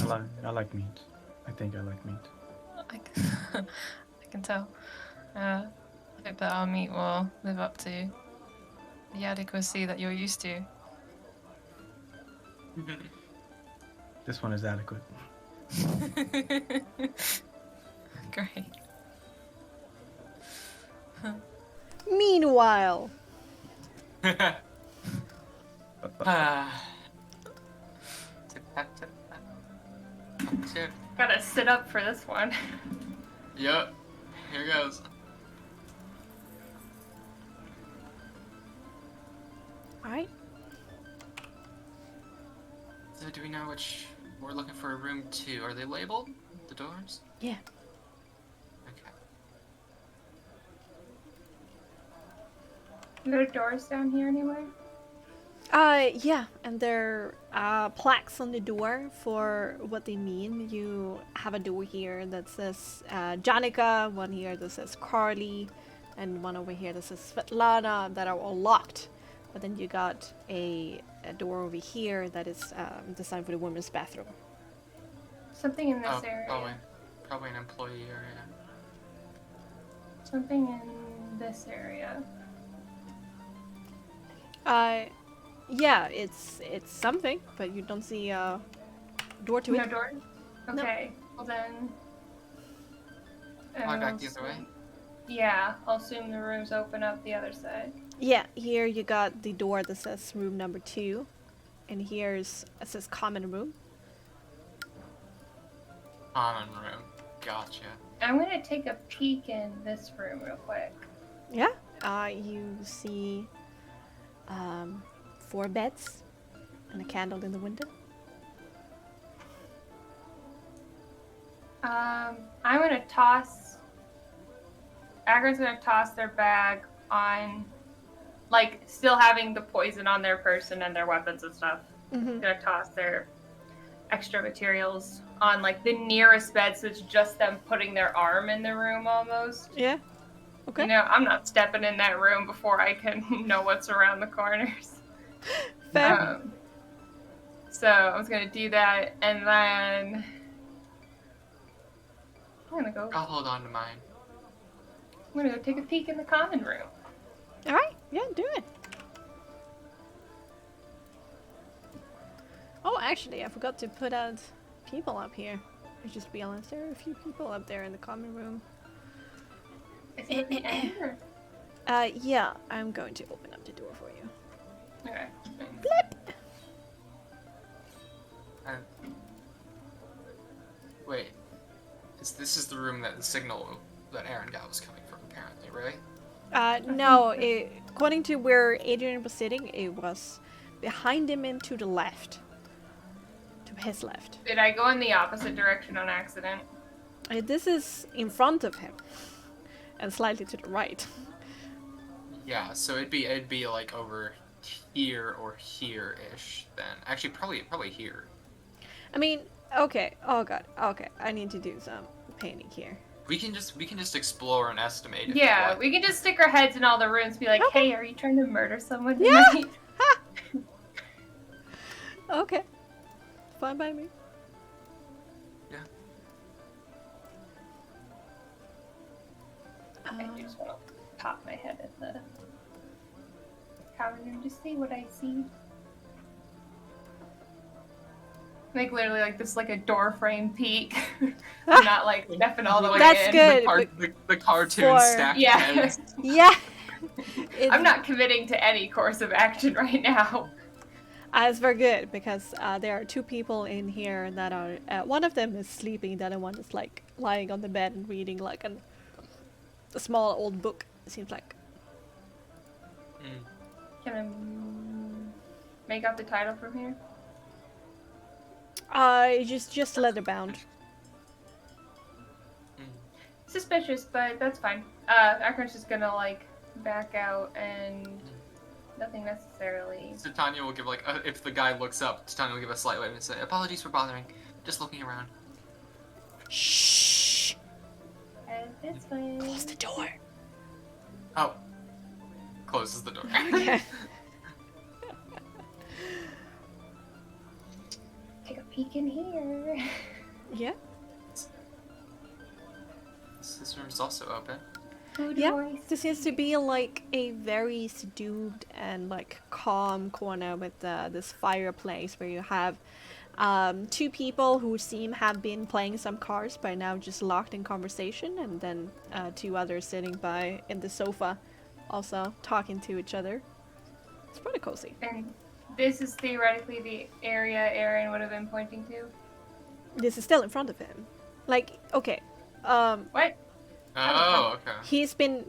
lot of meat. I like meat. I think I like meat. I can tell. I hope that our meat will live up to the adequacy that you're used to. This one is adequate. Great. Meanwhile, Gotta sit up for this one. Yep. Here goes. alright. So do we know which... We're looking for a room 2. Are they labeled? The doors? Yeah. Okay. Are there doors down here anywhere? Yeah, and there are plaques on the door for what they mean. You have a door here that says Janica, one here that says Carly, and one over here that says Svetlana, that are all locked. But then you got a door over here that is designed for the women's bathroom. Something in this area. Probably an employee area. Something in this area. Yeah, it's something, but you don't see a door to No it. door? Okay, well then... Am I back the other way? Yeah, I'll assume the rooms open up the other side. Yeah, here you got the door that says room number 2, and it says common room. Common room. Gotcha. I'm gonna take a peek in this room real quick. Yeah, you see 4 beds and a candle in the window. I'm gonna toss... Agron's gonna toss their bag on, like, still having the poison on their person and their weapons and stuff. Mm-hmm. Gonna toss their extra materials on, like, the nearest bed, so it's just them putting their arm in the room almost. Yeah. Okay. You know, I'm not stepping in that room before I can know what's around the corners. Fair. So I was gonna do that, and then I'm gonna go hold on to mine. take a peek in the common room. All right. Yeah, do it. Oh, actually, I forgot to put out people up here. I just realized there are a few people up there in the common room. Is it the end or... Yeah, I'm going to open up the door for you. Okay. Blip. Wait. This is the room that the signal that Aaron got was coming from, apparently, right? No, according to where Adrian was sitting, it was behind him and to the left. To his left. Did I go in the opposite direction on accident? This is in front of him. And slightly to the right. Yeah, so it'd be like over here or here-ish then. Actually, probably here. I mean, okay. Oh god. Okay, I need to do some painting here. We can just explore and estimate. If Yeah, you want. we can just stick our heads in all the rooms and be like, Okay. hey, are you trying to murder someone Yeah. tonight? Okay. Fine by me. Yeah. I just want to pop my head at the counter and just see what I see. Like literally, like this, is like a door frame peek. I'm not like stepping all the way That's in. good. The cartoon For- stacked Yeah. heads. Yeah. I'm not committing to any course of action right now. It's very good because there are two people in here that are. One of them is sleeping. The other one is like lying on the bed and reading like a small old book. It seems like. Mm. Can I make out the title from here? Just leather-bound. Mm. Suspicious, but that's fine. Akron's just gonna like back out and nothing necessarily. So Tanya will give like if the guy looks up, Tanya will give a slight wave and say, "Apologies for bothering. Just looking around." Shh. It's fine. Close the door. Oh. Closes the door. Okay. Take a peek in here. Yeah. This room's also open. Who do Yeah. I This seems to be like a very subdued and like calm corner with this fireplace where you have two people who seem have been playing some cards but now just locked in conversation, and then two others sitting by in the sofa also talking to each other. It's pretty cozy. And this is theoretically the area Aaron would have been pointing to. This is still in front of him. Like, okay. What? Oh, okay. He's been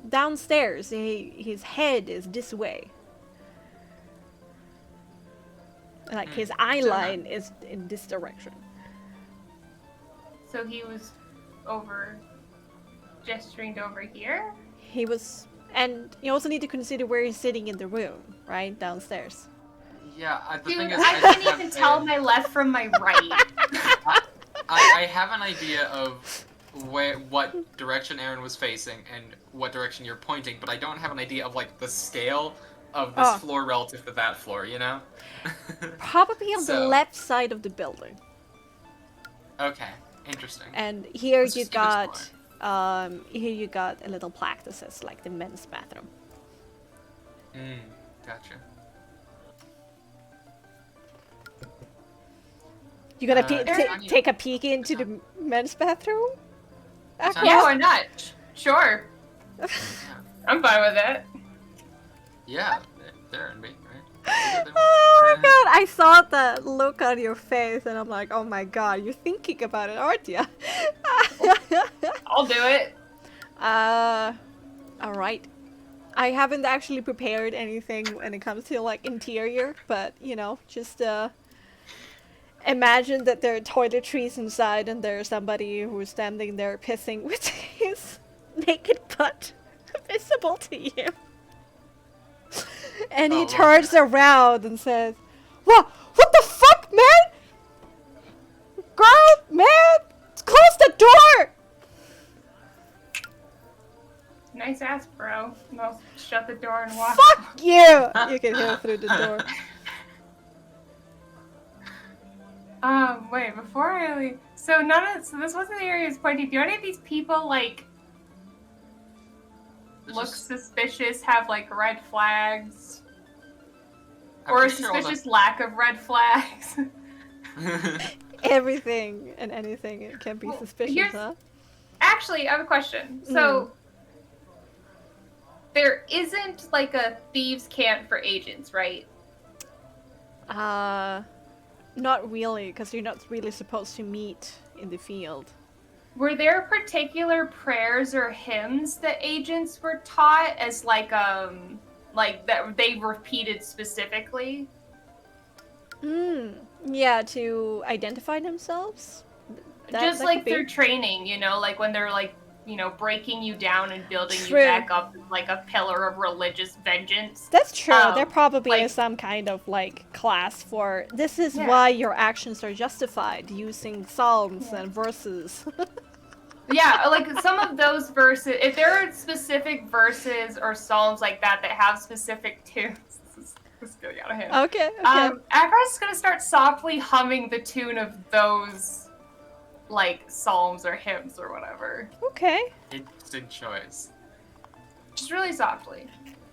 downstairs. His head is this way. Like his eye line is in this direction. So he was gesturing to over here? He was, and you also need to consider where he's sitting in the room, right? Downstairs. Yeah, the Dude, thing is, I just can't have even tell my left from my right. I have an idea of what direction Aaron was facing and what direction you're pointing, but I don't have an idea of like the scale of this floor relative to that floor, you know? Probably on the So- left side of the building. Okay, interesting. And here Let's you just keep got, here you got a little plaque that says like the men's bathroom. Gotcha. You gonna Tanya- take a peek into the men's bathroom? Tanya- Yeah, why not? Sure. I'm fine with that. Yeah, there and me, right? Oh my god, I saw that look on your face and I'm like, oh my god, you're thinking about it, aren't you? I'll do it. Alright. I haven't actually prepared anything when it comes to like interior, but you know, just imagine that there are toiletries inside and there's somebody who's standing there pissing with his naked butt visible to you. And he Oh, turns around and says, What the fuck, man? Girl, man, close the door! Nice ass, bro. And I'll shut the door and walk. Fuck you! You can hear through the door. Wait, before I leave. So this wasn't the area I was pointing to. Do any of these people like look suspicious, have like red flags? Or a suspicious lack of red flags? Everything and anything it can be Well, suspicious, here's- huh? Actually, I have a question. So there isn't like a thieves' cant for agents, right? Not really, because you're not really supposed to meet in the field. Were there particular prayers or hymns that agents were taught as like that they repeated specifically? Yeah, to identify themselves? Just like through training, you know, like when they're like breaking you down and building True. you back up like a pillar of religious vengeance. That's true. There probably like- is some kind of like class for this is Yeah. why your actions are justified using psalms Yeah. and verses. Yeah, like some of those verses, if there are specific verses or psalms like that have specific tunes, this is getting out of hand. Okay. Akron's gonna start softly humming the tune of those, like, psalms or hymns or whatever. Okay. Interesting choice. Just really softly.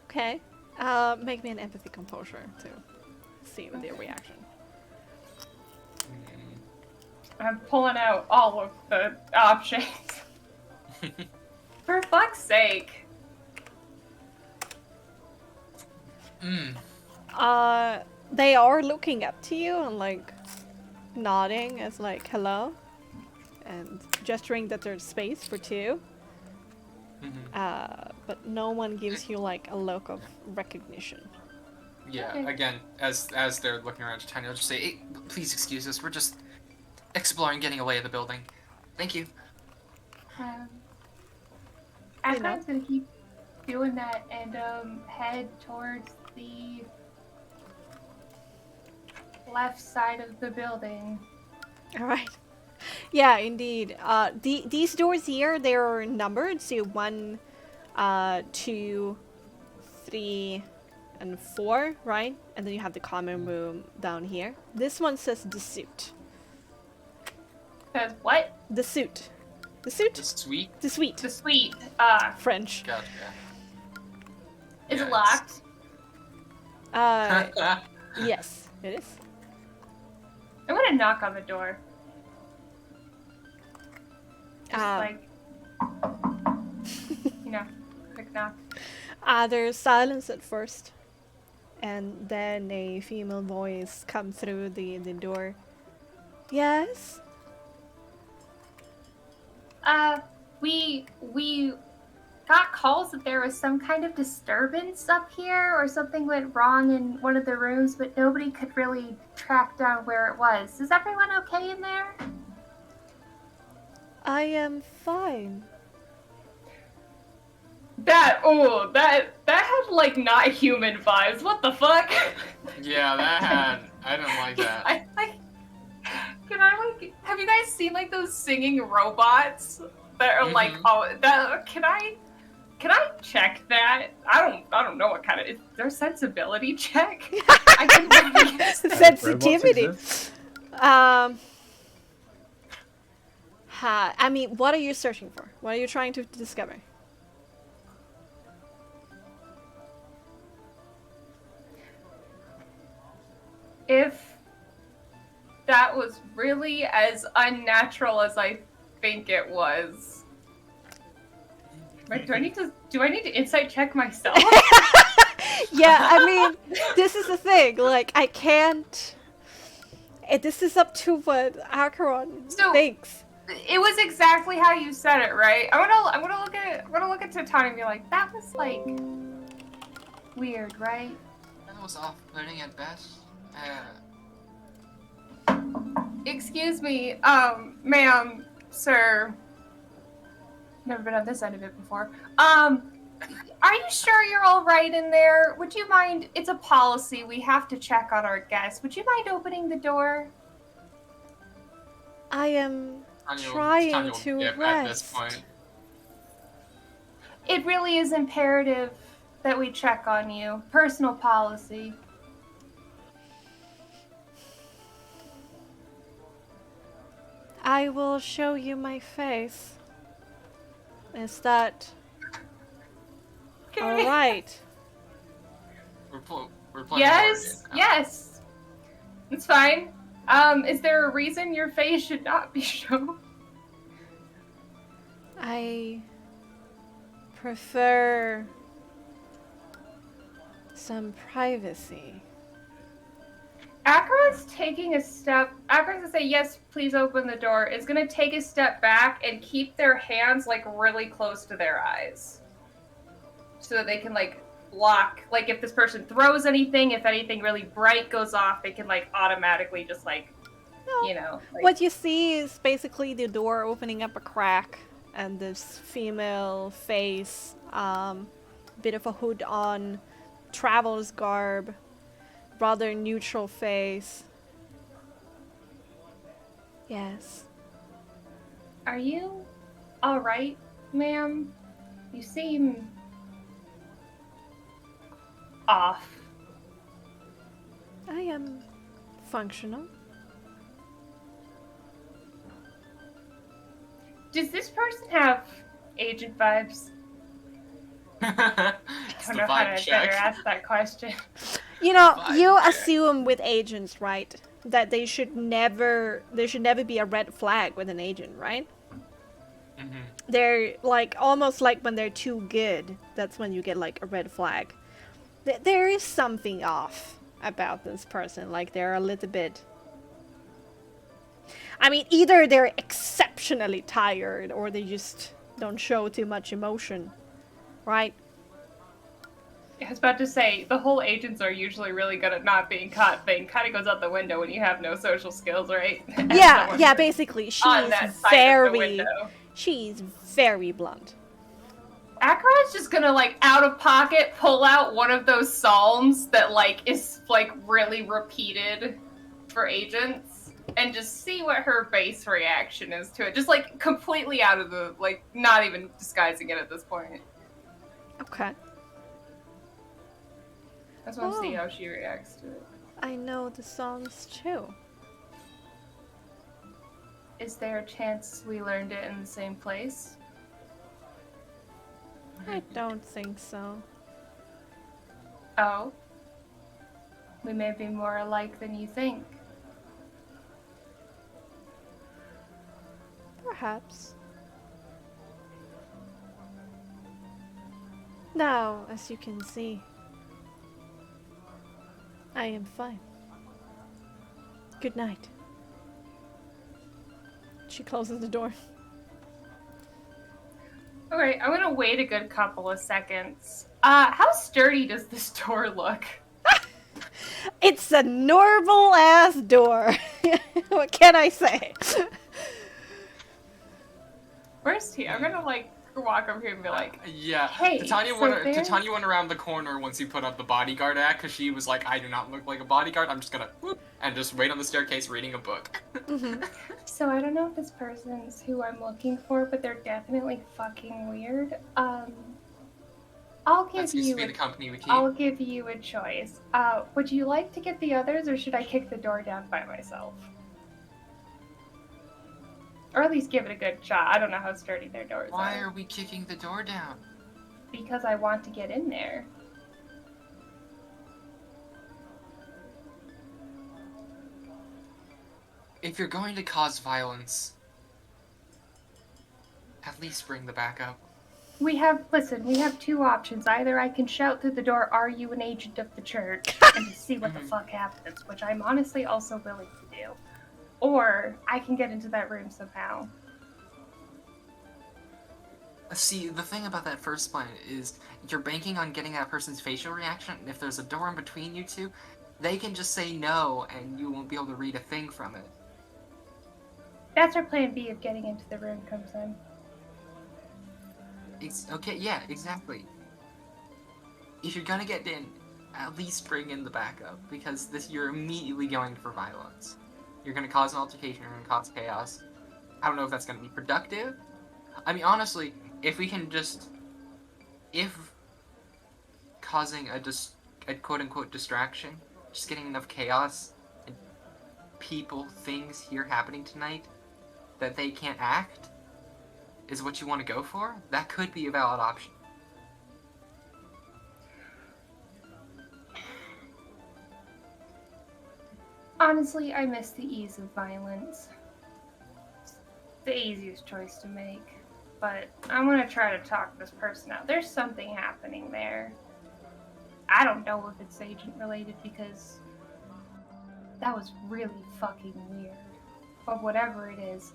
Okay. Make me an empathy composure to see with your reaction. I'm pulling out all of the options. For fuck's sake. They are looking up to you and like nodding as like hello, and gesturing that there's space for two. But no one gives you like a look of recognition. Yeah, Okay. again, as they're looking around, Tiny will just say, hey, please excuse us, we're just exploring, getting away of the building. Thank you. Akron's gonna keep doing that and head towards the left side of the building. All right. Yeah, indeed. These doors here, they're numbered. So 1, 2, 3, and 4, right? And then you have the common room down here. This one says the suite. Says what? The suite. The suite? The suite? The suite. The suite. French. Gotcha. Is Yeah, it locked? Yes, it is. I'm gonna knock on the door. Just like, quick knock. There's silence at first. And then a female voice comes through the door. Yes? We got calls that there was some kind of disturbance up here or something went wrong in one of the rooms, but nobody could really track down where it was. Is everyone okay in there? I am fine. That had like not human vibes. What the fuck? Yeah, I don't like that. Have you guys seen like those singing robots that are like, can I check that? I don't know what kind of, is there a sensibility check? I can really guess that. Sensitivity. I mean, what are you searching for? What are you trying to discover? If that was really as unnatural as I think it was. Wait, do I need to insight check myself? Yeah, I mean, this is the thing. Like, I can't. This is up to what Acheron thinks. It was exactly how you said it, right? I'm gonna look at Titania and be like, that was like weird, right? That was off-putting at best. Excuse me, ma'am, sir. Never been on this end of it before. Are you sure you're all right in there? Would you mind? It's a policy. We have to check on our guests. Would you mind opening the door? I am trying to rest. At this point. It really is imperative that we check on you. Personal policy. I will show you my face. Is that all right? We're playing Yes, Guardian now. yes. It's fine. Is there a reason your face should not be shown? I prefer some privacy. Akron's taking a step. Akron's gonna say, yes, please open the door. Is gonna take a step back and keep their hands like really close to their eyes. So that they can like block, like if this person throws anything, if anything really bright goes off, they can like automatically just like, No. you know. Like, What you see is basically the door opening up a crack and this female face, bit of a hood on, traveler's garb, rather neutral face. Yes. Are you alright, ma'am? You seem off. I am functional. Does this person have agent vibes? I It's don't the know how vibe to check. better ask that question. You know, Vibe you check. assume with agents, right, that there should never be a red flag with an agent, right? Mhm. They're like almost like when they're too good, that's when you get like a red flag. There is something off about this person, like they're a little bit, I mean, either they're exceptionally tired or they just don't show too much emotion, right? I was about to say, the whole agents are usually really good at not being caught thing kind of goes out the window when you have no social skills, right? And Yeah, someone's yeah, basically on she's that side of the window. she's very blunt. Akaron's just gonna, like, out of pocket pull out one of those psalms that, like, is, like, really repeated for agents and just see what her base reaction is to it. Just, like, completely out of the, like, not even disguising it at this point. Okay. I just want to see Oh. how she reacts to it. I know the songs too. Is there a chance we learned it in the same place? I don't think so. Oh? We may be more alike than you think. Perhaps. Now, as you can see, I am fine. Good night. She closes the door. Okay, I'm gonna wait a good couple of seconds. How sturdy does this door look? It's a normal ass door. What can I say? Where's he? I'm gonna, like, walk over here and be like, Yeah. Hey, Titania so went. there's- Titania went around the corner once you put up the bodyguard act because she was like, "I do not look like a bodyguard. I'm just gonna whoop and just wait on the staircase reading a book." So I don't know if this person's who I'm looking for, but they're definitely fucking weird. I'll That give seems to you be a the company we keep. I'll give you a choice. Would you like to get the others, or should I kick the door down by myself? Or at least give it a good shot. I don't know how sturdy their doors Why are. are we kicking the door down? Because I want to get in there. If you're going to cause violence, at least bring the backup. We have two options. Either I can shout through the door, "Are you an agent of the church?" and just see what the fuck happens, which I'm honestly also willing to do. Or I can get into that room somehow. See, the thing about that first plan is you're banking on getting that person's facial reaction, and if there's a door in between you two, they can just say no, and you won't be able to read a thing from it. That's where plan B of getting into the room comes in. Okay, yeah, exactly. If you're gonna get in, at least bring in the backup, because you're immediately going for violence. You're gonna cause an altercation, you're gonna cause chaos. I don't know if that's gonna be productive. I mean, honestly, if causing a quote-unquote distraction, just getting enough chaos and people, things here happening tonight that they can't act is what you want to go for, that could be a valid option. Honestly, I miss the ease of violence. It's the easiest choice to make. But I'm gonna try to talk this person out. There's something happening there. I don't know if it's agent related because that was really fucking weird. But whatever it is,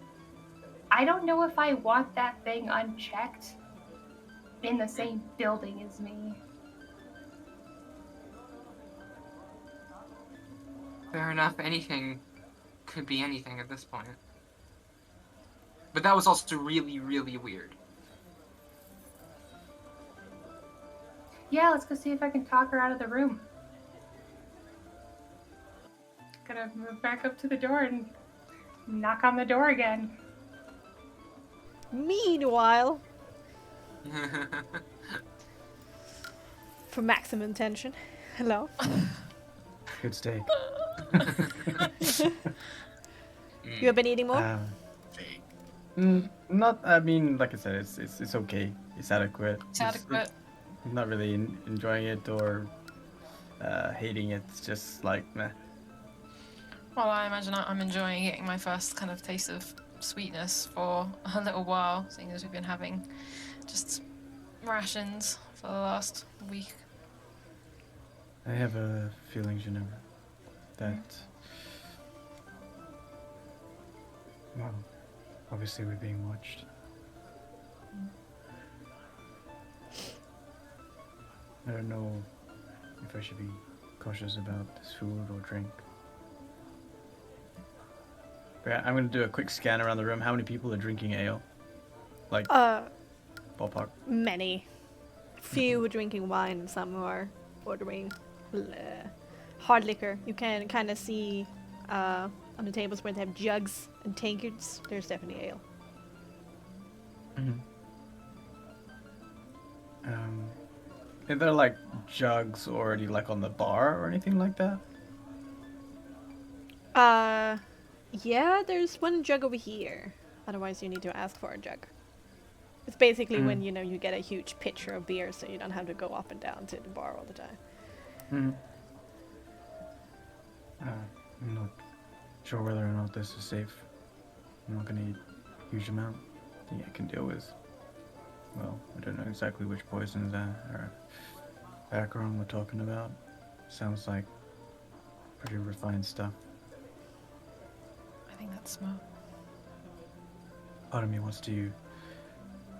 I don't know if I want that thing unchecked in the same building as me. Fair enough, anything could be anything at this point. But that was also really, really weird. Yeah, let's go see if I can talk her out of the room. Gonna move back up to the door and knock on the door again. Meanwhile, for maximum tension. Hello. Good steak. You have been eating more? Not. I mean, like I said, it's okay. It's adequate. It's adequate. I'm not really enjoying it or hating it. It's just like meh. Well, I imagine I'm enjoying getting my first kind of taste of sweetness for a little while, seeing as we've been having just rations for the last week. I have a feeling, Geneva, that well, obviously we're being watched. I don't know if I should be cautious about this food or drink. But I'm gonna do a quick scan around the room. How many people are drinking ale? Like ballpark. Many. Few were drinking wine and some are ordering hard liquor. You can kind of see on the tables where they have jugs and tankards, there's definitely ale. Mm-hmm. Are there like jugs already like on the bar or anything like that? Yeah, there's one jug over here. Otherwise you need to ask for a jug. It's basically when, you know, you get a huge pitcher of beer so you don't have to go up and down to the bar all the time. I'm not sure whether or not this is safe. I'm not gonna eat a huge amount. I think I can deal with. Well, I don't know exactly which poisons or Patron we're talking about. Sounds like pretty refined stuff. I think that's smart. Part of me wants to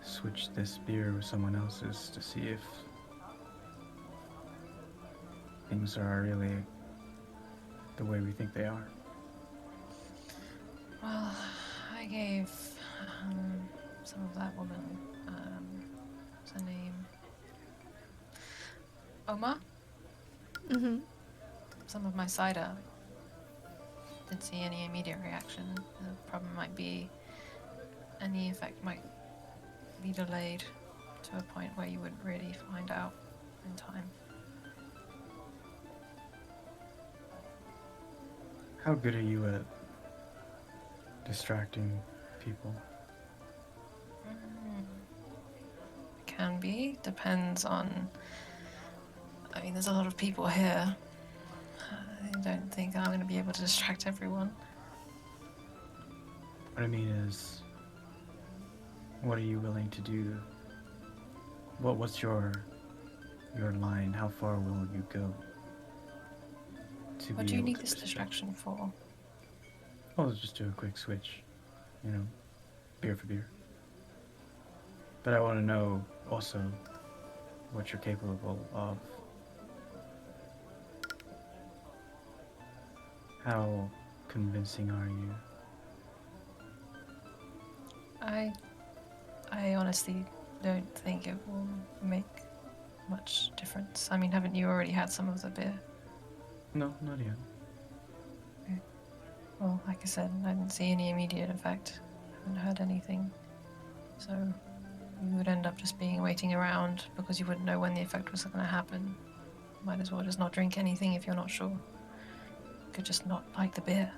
switch this beer with someone else's to see if things are really the way we think they are. Well, I gave some of that woman, what's her name? Omar? Mm-hmm. Some of my cider. Didn't see any immediate reaction. The problem might be any effect might be delayed to a point where you wouldn't really find out in time. How good are you at distracting people? Can be. Depends on... I mean, there's a lot of people here. I don't think I'm going to be able to distract everyone. What I mean is, what are you willing to do? What's your line? How far will you go? What do you need this distraction for? I'll just do a quick switch. You know, beer for beer. But I want to know also what you're capable of. How convincing are you? I honestly don't think it will make much difference. I mean, haven't you already had some of the beer? No, not yet. Okay. Well, like I said, I didn't see any immediate effect. Haven't heard anything. So you would end up just waiting around because you wouldn't know when the effect was going to happen. Might as well just not drink anything if you're not sure. You could just not like the beer.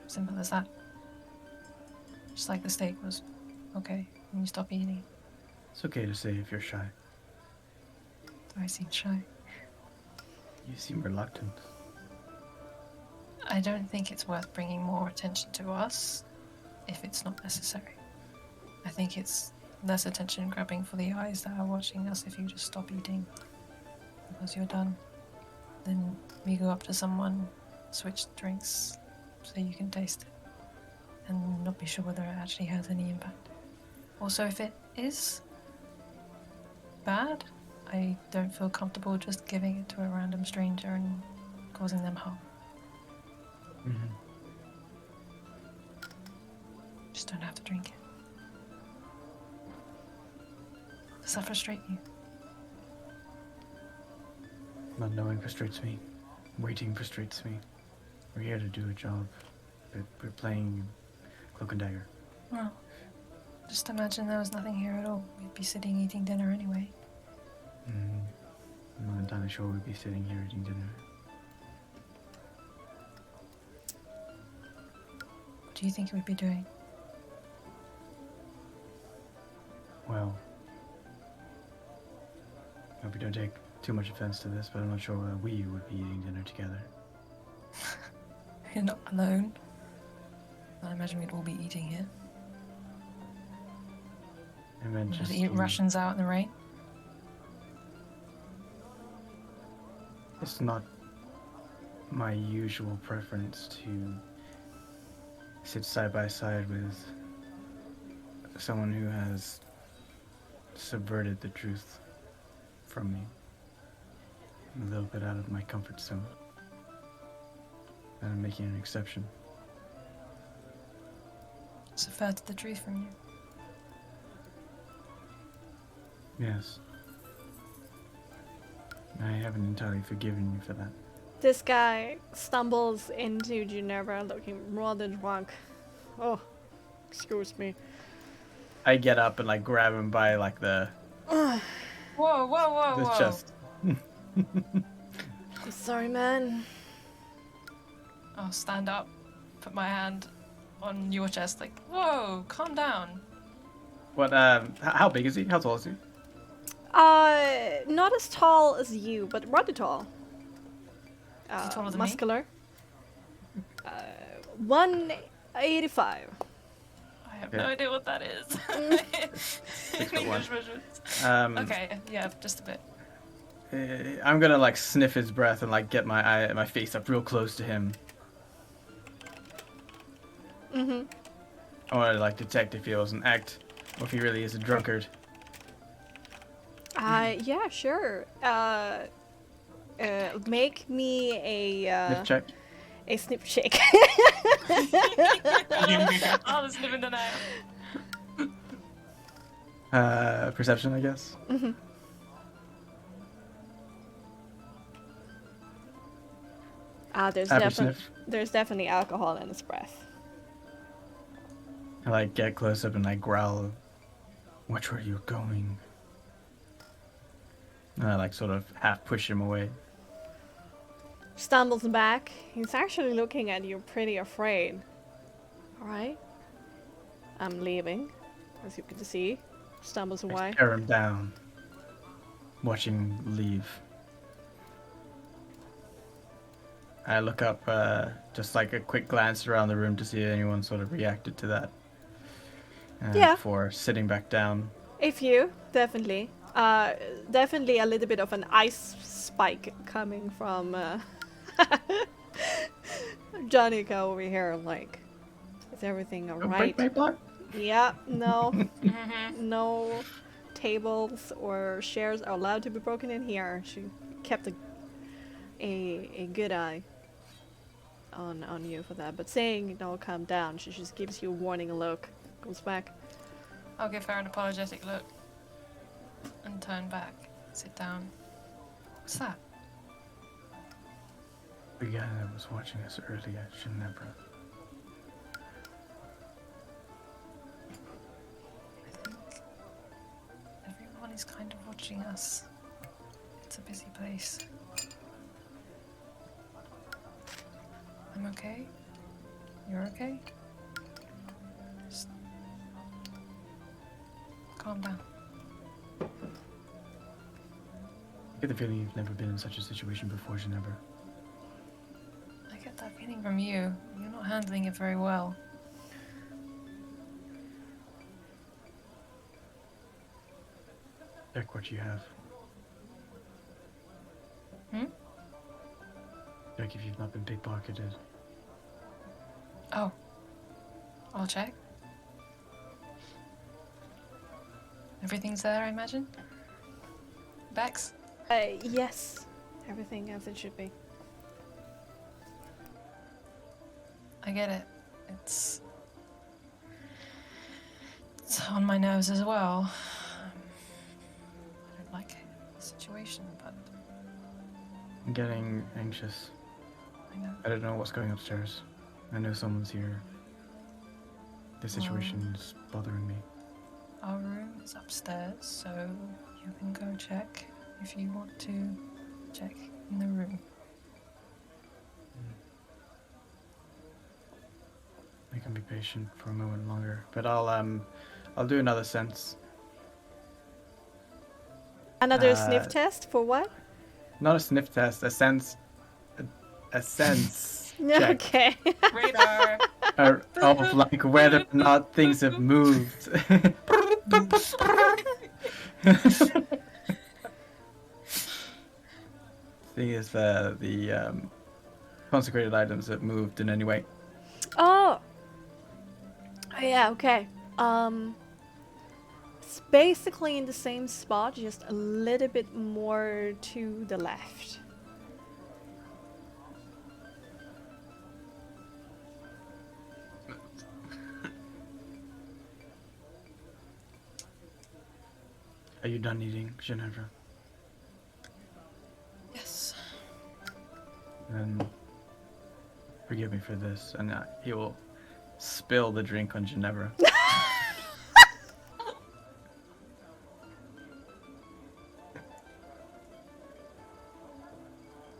Simple as that. Just like the steak was okay when you stop eating. It's okay to say if you're shy. Do I seem shy? You seem reluctant. I don't think it's worth bringing more attention to us if it's not necessary. I think it's less attention grabbing for the eyes that are watching us if you just stop eating because you're done. Then we go up to someone, switch drinks so you can taste it and not be sure whether it actually has any impact. Also, if it is bad, I don't feel comfortable just giving it to a random stranger and causing them harm. don't have to drink it. Does that frustrate you? Not knowing frustrates me. Waiting frustrates me. We're here to do a job. We're playing Cloak and Dagger. Well, just imagine there was nothing here at all. We'd be sitting eating dinner anyway. I'm not entirely sure we'd be sitting here eating dinner. What do you think we'd be doing? Well, I hope you don't take too much offense to this, but I'm not sure we would be eating dinner together. You're not alone. I imagine we'd all be eating here. I meant Just just eat rations out in the rain. It's not my usual preference to sit side by side with someone who has subverted the truth from me. I'm a little bit out of my comfort zone. And I'm making an exception. Subverted the truth from you. Yes. I haven't entirely forgiven you for that. This guy stumbles into Ginevra looking rather drunk. Oh, excuse me. I get up and like grab him by like the Whoa, whoa, whoa, the whoa. chest. I'm sorry, man. I'll stand up, put my hand on your chest, like, whoa, calm down. What? How big is he? How tall is he? Not as tall as you, but rather tall. Is he taller than me? muscular. 185. I have Yeah. no idea what that is. 6'1". English measurements. Okay, yeah, just a bit. I'm gonna like sniff his breath and like get my face up real close to him. Mm-hmm. I want to like detect if he was an act or if he really is a drunkard. Yeah, sure. Make me Sniff check. a snip check. I'll just live in the now. Perception, I guess. Mm-hmm. Average sniff. There's definitely alcohol in his breath. I like get close up and like growl. Watch where you're going. And I like sort of half push him away. Stumbles back. He's actually looking at you pretty afraid. Alright. I'm leaving, as you can see. Stumbles I away. stare him down. Watch him leave. I look up, just like a quick glance around the room to see if anyone sort of reacted to that. Yeah. Before sitting back down. A few, definitely. Definitely a little bit of an ice spike coming from Jonica over here. Like, is everything alright? Break block? Yeah, no. No tables or chairs are allowed to be broken in here. She kept a good eye on you for that. But saying, no, calm down, she just gives you a warning look. Goes back. I'll give her an apologetic look and turn back. Sit down. What's that? The guy that was watching us earlier, Ginevra. I think everyone is kind of watching us. It's a busy place. I'm okay. You're okay? Just calm down. I get the feeling you've never been in such a situation before, Ginevra. I get that feeling from you. You're not handling it very well. Check what you have. Hmm? Check if you've not been pickpocketed. Oh. I'll check. Everything's there, I imagine? Bex? Yes. Everything as it should be. I get it. It's It's on my nerves as well. I don't like the situation, but I'm getting anxious. I know. I don't know what's going upstairs. I know someone's here. The situation's bothering me. Our room is upstairs, so you can go check if you want to check in the room. I can be patient for a moment longer, but I'll do another sense. Another sniff test for what? Not a sniff test, a sense. A sense check. Okay. Radar! Of like whether or not things have moved. Thing is, the consecrated items have moved in any way. Oh. Yeah, okay. It's basically in the same spot, just a little bit more to the left. Are you done eating, Ginevra? Yes. Then forgive me for this, and he will spill the drink on Ginevra.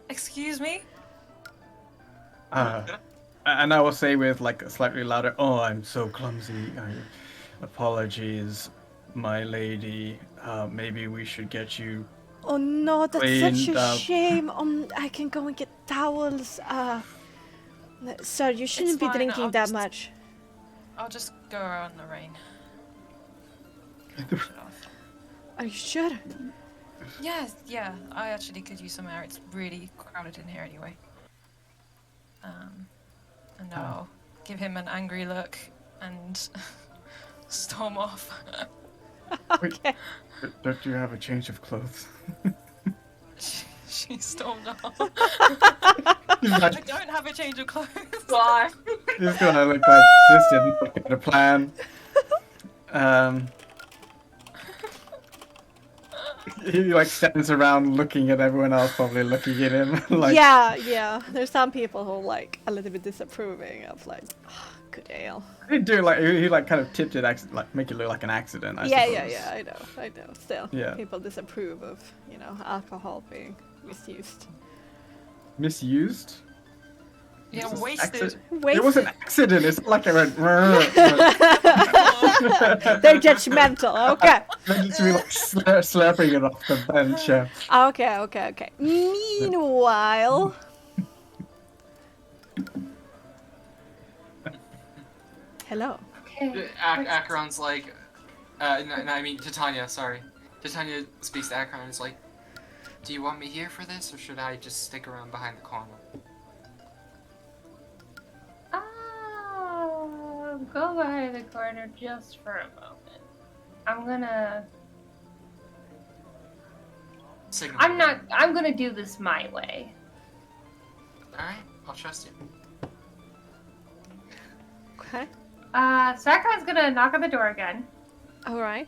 Excuse me? And I will say with like a slightly louder, "Oh, I'm so clumsy. Apologies, my lady. Maybe we should get you." Oh no, that's such Cleaned a up. shame. I can go and get towels. Sir, you shouldn't be fine, drinking I'll that just- much. I'll just go around the rain. Wash it off. Are you sure? Yeah, I actually could use some air. It's really crowded in here anyway. And now I'll give him an angry look and storm off. Okay. Don't you have a change of clothes? She stormed off. He's I like, don't have a change of clothes. Why? he's gonna look like this didn't look at the plan. He like stands around looking at everyone else, probably looking at him. Like, Yeah. There's some people who like a little bit disapproving of like, good ale. he do like he like kind of tipped it, like make it look like an accident. I Yeah, suppose. I know. Still, Yeah. people disapprove of alcohol being misused. Misused? Yeah, It's wasted. It was an accident. It's not like I went. They're judgmental. Okay. Just be like slurping it off the bench. Okay. Meanwhile. Hello. Okay. Acheron's like, no, I mean Titania. Sorry, Titania speaks to Acheron. It's like, do you want me here for this, or should I just stick around behind the corner? Go behind the corner just for a moment. I'm gonna do this my way. All right, I'll trust you. Okay. So Acheron's gonna knock on the door again. All right.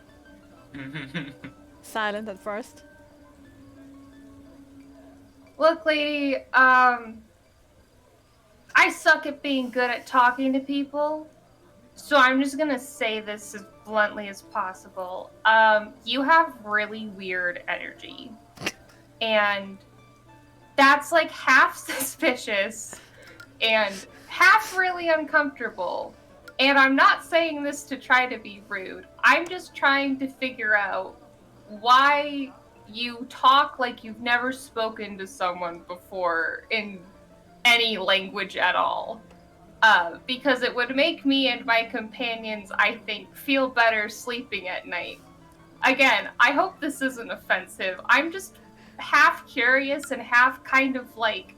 Silent at first. Look, lady, I suck at being good at talking to people, so I'm just gonna say this as bluntly as possible. You have really weird energy, and that's like half suspicious and half really uncomfortable. And I'm not saying this to try to be rude. I'm just trying to figure out why you talk like you've never spoken to someone before in any language at all. Because it would make me and my companions, I think, feel better sleeping at night. Again, I hope this isn't offensive. I'm just half curious and half kind of like...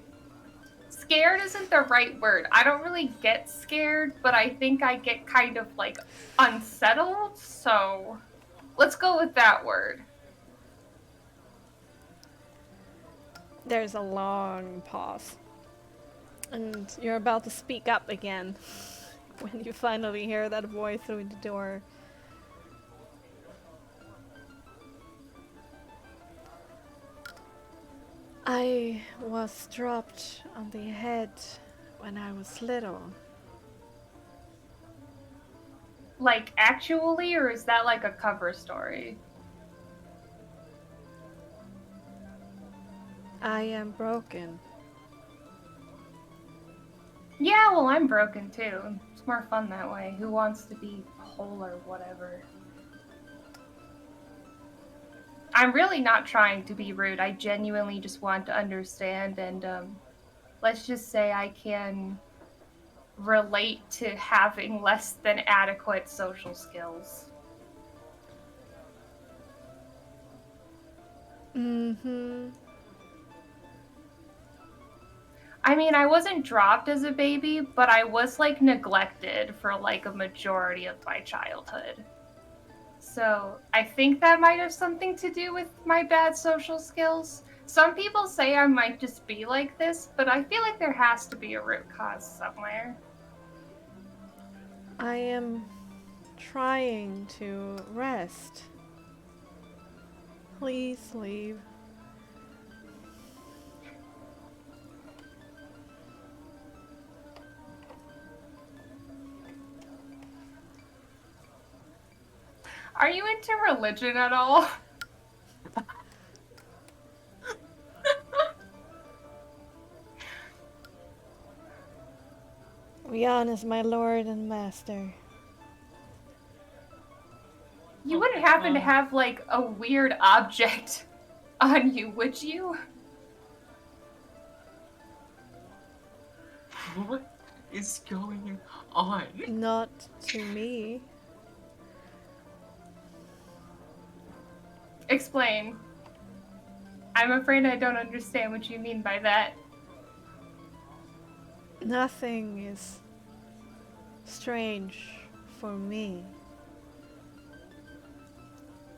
Scared isn't the right word. I don't really get scared, but I think I get kind of like unsettled, so let's go with that word. There's a long pause. And you're about to speak up again when you finally hear that voice through the door. I was dropped on the head when I was little. Like, actually, or is that like a cover story? I am broken. Yeah, well, I'm broken too. It's more fun that way. Who wants to be whole or whatever? I'm really not trying to be rude. I genuinely just want to understand, and let's just say I can relate to having less than adequate social skills. Mm-hmm. I mean, I wasn't dropped as a baby, but I was like neglected for like a majority of my childhood. So I think that might have something to do with my bad social skills. Some people say I might just be like this, but I feel like there has to be a root cause somewhere. I am trying to rest. Please leave. Are you into religion at all? Rian is my lord and master. You wouldn't happen to have like a weird object on you, would you? What is going on? Not to me. Explain. I'm afraid I don't understand what you mean by that. Nothing is strange for me.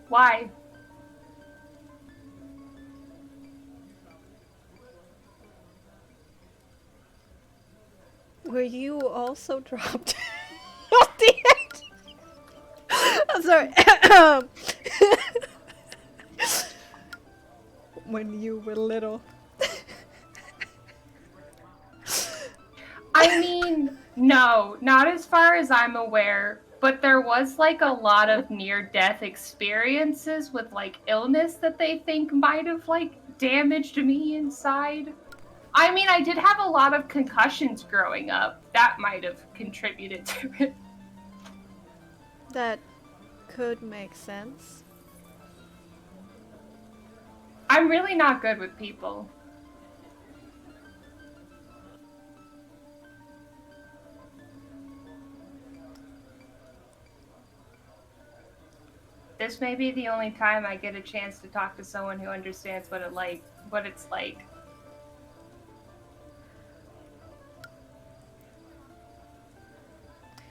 Why? Were you also dropped off the edge? I'm sorry. When you were little. I mean, no, not as far as I'm aware, but there was like a lot of near-death experiences with like illness that they think might have like damaged me inside. I mean, I did have a lot of concussions growing up. That might have contributed to it. That could make sense. I'm really not good with people. This may be the only time I get a chance to talk to someone who understands what it's like.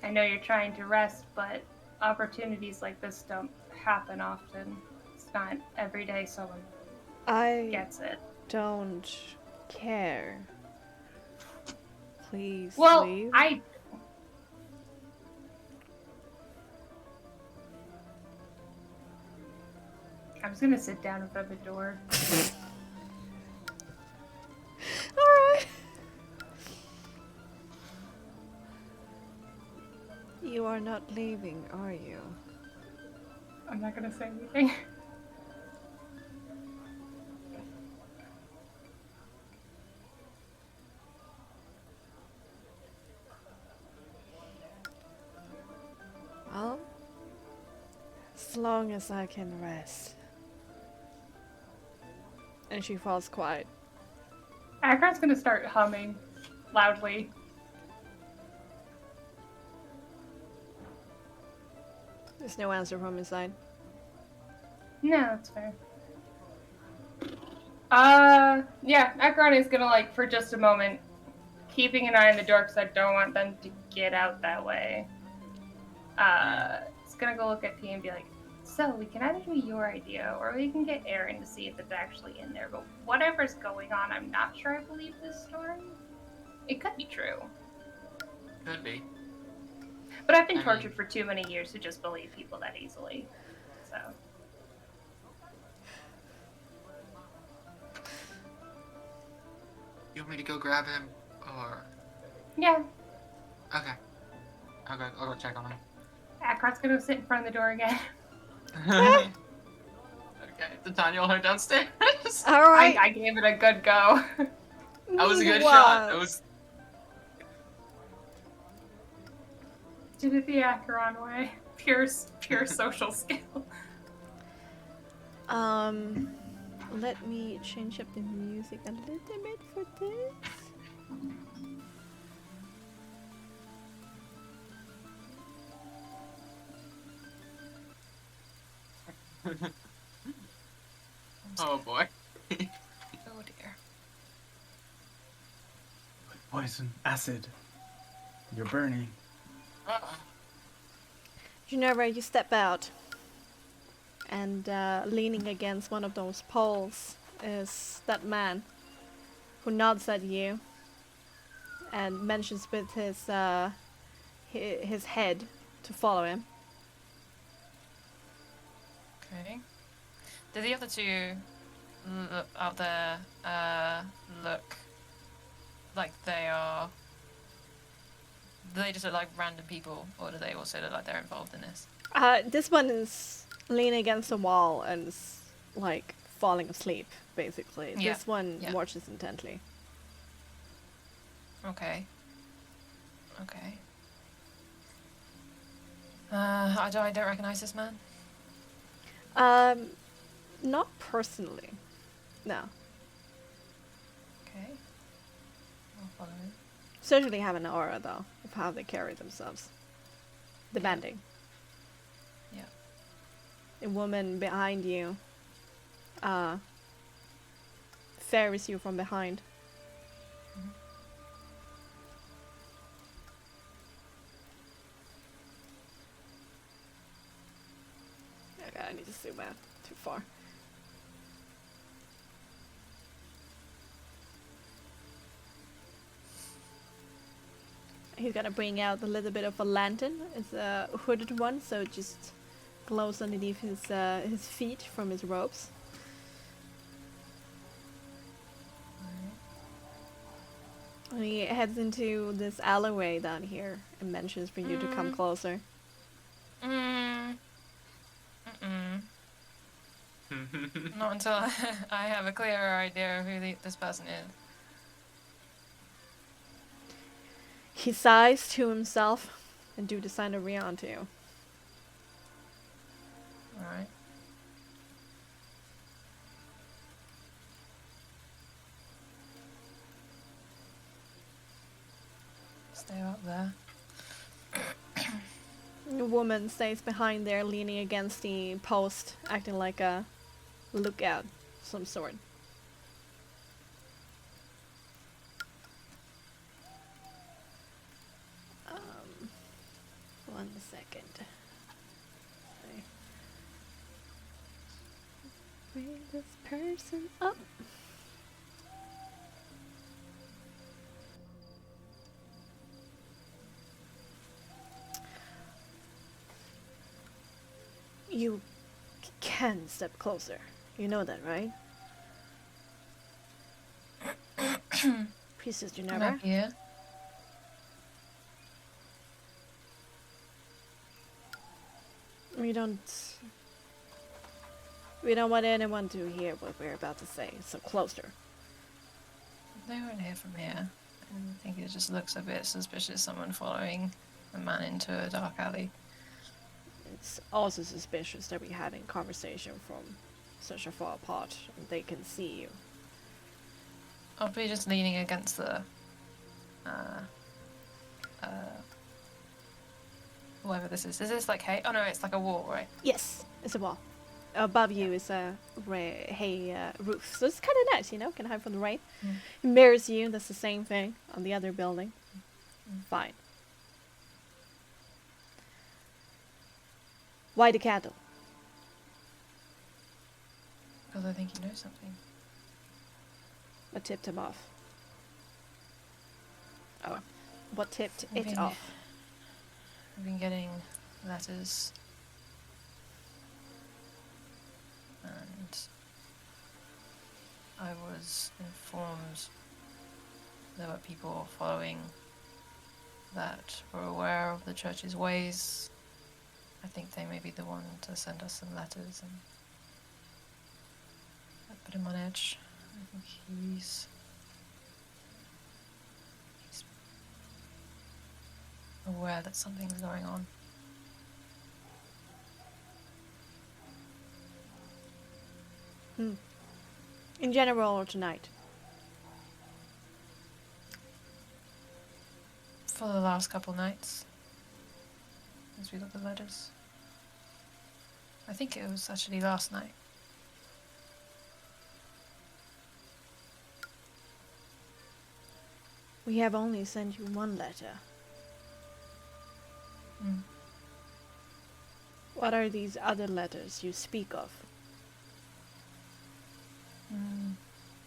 I know you're trying to rest, but opportunities like this don't happen often. It's not every day someone gets it. Don't care. Please leave. I was gonna sit down in front of the door. Alright. You are not leaving, are you? I'm not gonna say anything. Well, as long as I can rest. And she falls quiet. Akron's gonna start humming loudly. There's no answer from his side. No, that's fair. Yeah, Akron is gonna, like, for just a moment, keeping an eye on the door because I don't want them to get out that way. It's gonna go look at T and be like, so we can either do your idea or we can get Aaron to see if it's actually in there. But whatever's going on, I'm not sure I believe this story. It could be true. Could be. But I've been tortured for too many years to just believe people that easily. So. You want me to go grab him, or? Yeah. Okay. I'll go check on him. Akron's gonna go sit in front of the door again. Okay. Titania will head downstairs. All right. I gave it a good go. That was a good Meanwhile- shot. That was. Did it the Akron way. Pure social skill. Let me change up the music a little bit for this. Oh boy. Oh dear. Poison, acid. You're burning. Ginevra, you step out, and leaning against one of those poles is that man who nods at you and mentions with his head to follow him. Okay. Do the other two out there look like they are? Do they just look like random people, or do they also look like they're involved in this? This one is leaning against the wall and is like falling asleep, basically. Yeah, This one yeah. watches intently. Okay. Okay. I don't recognize this man. Not personally. No. Okay. I'll follow him. Certainly have an aura, though, of how they carry themselves. Demanding. Yeah. A woman behind you ferries you from behind. Mhm. Okay, I need to zoom out. Too far. He's gonna bring out a little bit of a lantern. It's a hooded one, so it just glows underneath his feet from his robes. And he heads into this alleyway down here and mentions for you to come closer. Not until I have a clearer idea of who this person is. He sighs to himself and do the sign of Rion to you. Alright. Stay up there. The woman stays behind there, leaning against the post, acting like a lookout of some sort. One second. Okay. Bring this person up. You can step closer. You know that, right? Priestess I'm Ginevra. up here. We don't want anyone to hear what we're about to say, so closer. They won't hear from here. I think it just looks a bit suspicious, someone following a man into a dark alley. It's also suspicious that we're having conversation from such a far apart and they can see you. I'll be just leaning against the whatever this is. Is this like hay? Oh no, it's like a wall, right? Yes, it's a wall. Above you is a hay roof, so it's kind of nice, you know, can hide from the rain. It mirrors you, that's the same thing on the other building. Fine. Why the candle? Because I think you know something. What tipped him off? Oh, what tipped Maybe. it off? I've been getting letters. And I was informed there were people following that were aware of the church's ways. I think they may be the one to send us some letters, and that put him on edge. I think he's aware that something's going on. In general or tonight? For the last couple nights, as we got the letters. I think it was actually last night. We have only sent you one letter. What are these other letters you speak of?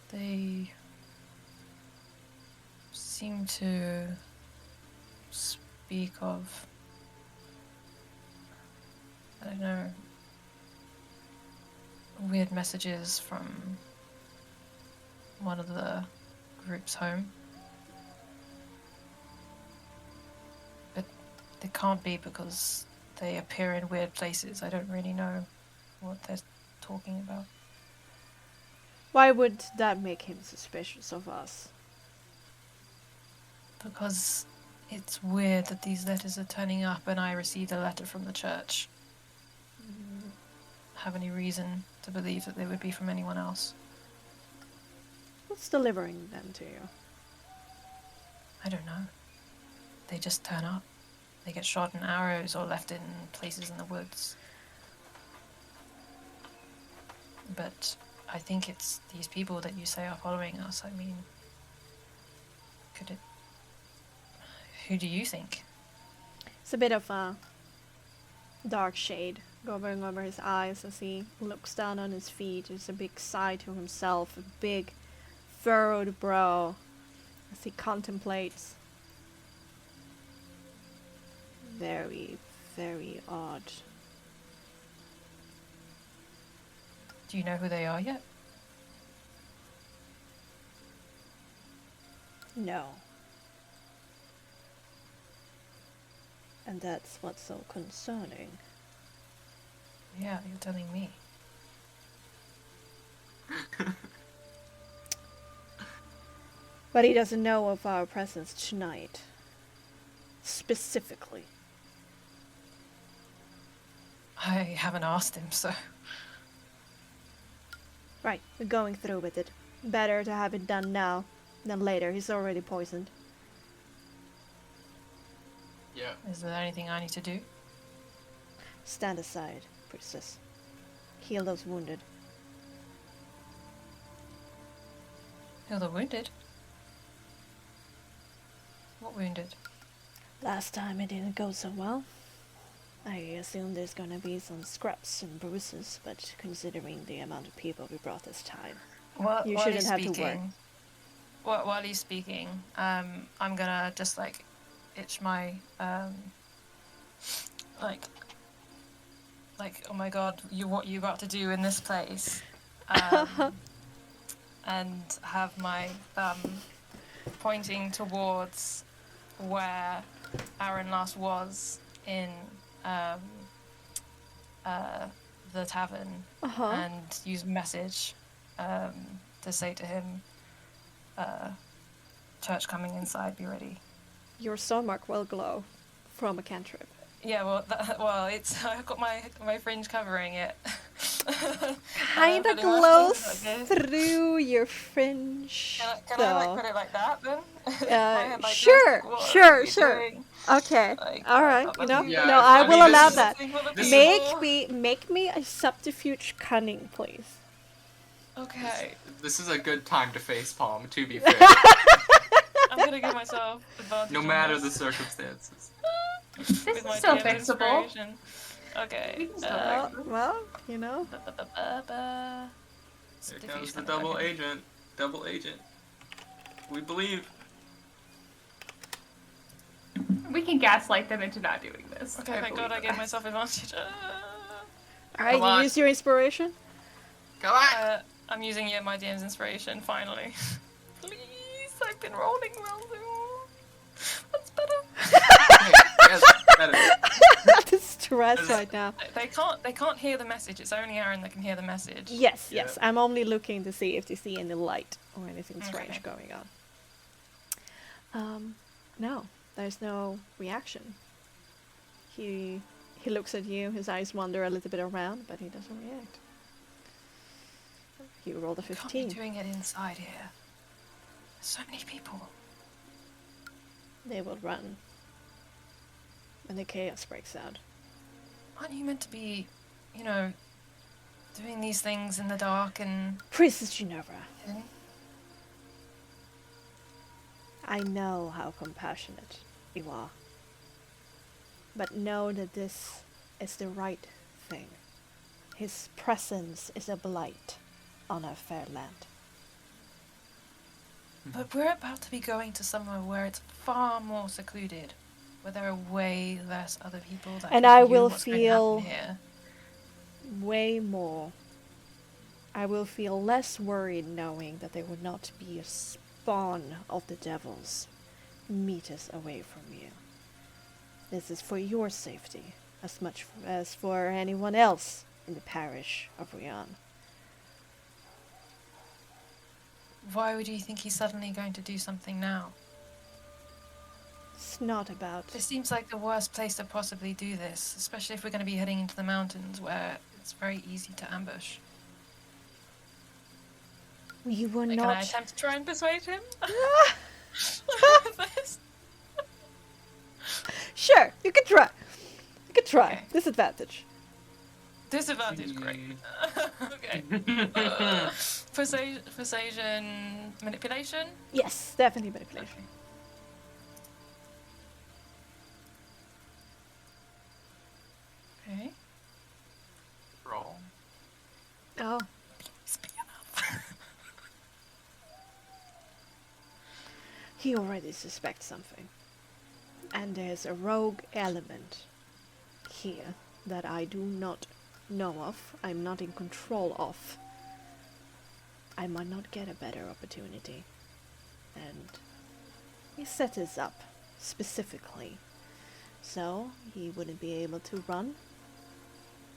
They seem to speak of, I don't know, weird messages from one of the groups home. But they can't be because they appear in weird places. I don't really know what they're talking about. Why would that make him suspicious of us? Because it's weird that these letters are turning up and I received a letter from the church. Have any reason to believe that they would be from anyone else? What's delivering them to you? I don't know. They just turn up. They get shot in arrows or left in places in the woods. But I think it's these people that you say are following us. I mean, could it... Who do you think? It's a bit of a dark shade going over his eyes as he looks down on his feet. There's a big sigh to himself, a big furrowed brow as he contemplates. Very, very odd. Do you know who they are yet? No. And that's what's so concerning. Yeah, you're telling me. But he doesn't know of our presence tonight. Specifically. I haven't asked him, so... Right, we're going through with it. Better to have it done now than later. He's already poisoned. Yeah. Is there anything I need to do? Stand aside, priestess. Heal those wounded. Heal the wounded? What wounded? Last time it didn't go so well. I assume there's gonna be some scraps and bruises, but considering the amount of people we brought this time, you shouldn't have to worry. While he's speaking, I'm gonna just like itch my like oh my god, what you got to do in this place, and have my thumb pointing towards where Aaron last was in the tavern, and use message to say to him, church coming inside, be ready. Your Frostmark will glow from a cantrip. Yeah, well, it's I've got my fringe covering it. Kinda glows through your fringe. Can I like put it like that then? Sure. Okay. All right. I will allow that. Make me a subterfuge cunning, please. Okay. This is a good time to facepalm, to be fair. I'm gonna give myself advantage. No matter the circumstances. This is still fixable. Okay. Well, you know. Here comes the double agent. Double agent. We believe. We can gaslight them into not doing this. Okay, thank God I gave myself advantage. Alright, you use your inspiration? Come on! I'm using my DM's inspiration, finally. Please, I been rolling well. That's better. Okay, yes, better. The stress right now. They can't hear the message. It's only Aaron that can hear the message. Yes, Yeah. yes. I'm only looking to see if they see any light or anything strange Okay. going on. No, there's no reaction. He looks at you. His eyes wander a little bit around, but he doesn't react. You rolled a Can't 15. be doing it inside here. There's so many people. They will run when the chaos breaks out. Aren't you meant to be, you know, doing these things in the dark and... Princess Ginevra, and I know how compassionate you are. But know that this is the right thing. His presence is a blight on our fair land. But we're about to be going to somewhere where it's far more secluded, where there are way less other people that And can I view will what's going to happen feel here. way more. I will feel less worried knowing that there would not be a spawn of the devils meters away from you. This is for your safety as much as for anyone else in the parish of Rian. Why would you think he's suddenly going to do something now? It's not about... This seems like the worst place to possibly do this, especially if we're going to be heading into the mountains where it's very easy to ambush. We were Can I not... attempt to try and persuade him? This? Sure, you can try. You can try. Okay. Disadvantage. Disadvantage, great. Okay. Persuasion, manipulation? Yes, definitely manipulation. Okay. Roll. Oh. Please be enough. He already suspects something. And there's a rogue element here that I do not know of. I'm not in control of. I might not get a better opportunity. And he set this up specifically so he wouldn't be able to run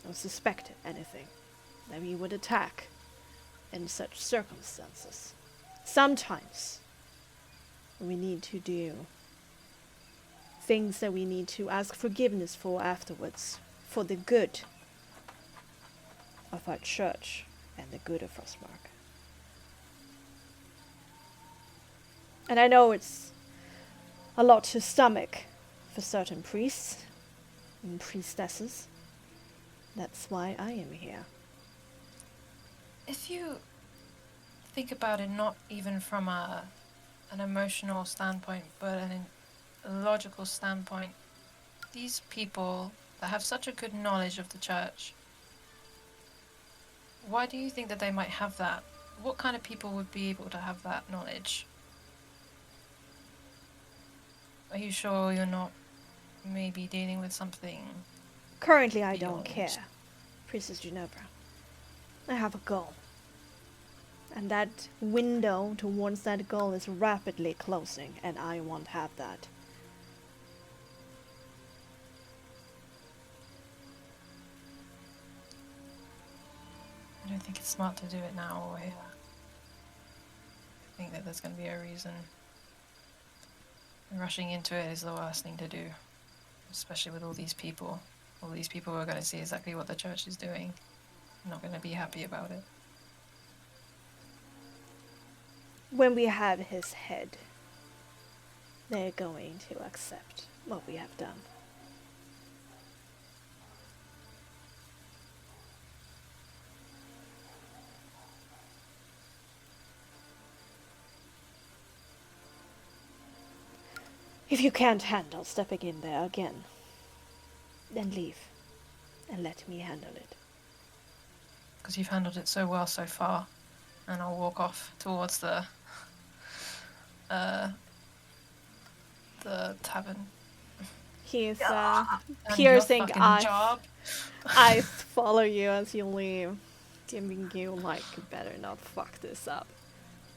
or suspect anything. That he would attack in such circumstances. Sometimes we need to do things that we need to ask forgiveness for afterwards, for the good of our church and the good of Frostmark. And I know it's a lot to stomach for certain priests and priestesses. That's why I am here. If you think about it, not even from an emotional standpoint, but a logical standpoint, these people that have such a good knowledge of the church, why do you think that they might have that? What kind of people would be able to have that knowledge? Are you sure you're not maybe dealing with something? Currently, I don't Beyond. care, Princess Ginevra. I have a goal. And that window towards that goal is rapidly closing, and I won't have that. I don't think it's smart to do it now or here. I think that there's going to be a reason. And rushing into it is the worst thing to do, especially with all these people. All these people who are going to see exactly what the church is doing. Not going to be happy about it. When we have his head, they're going to accept what we have done. If you can't handle stepping in there again, then leave and let me handle it. Because you've handled it so well so far. And I'll walk off towards the tavern. His And your piercing fucking eyes, job. eyes follow you as you leave, giving you like, you better not fuck this up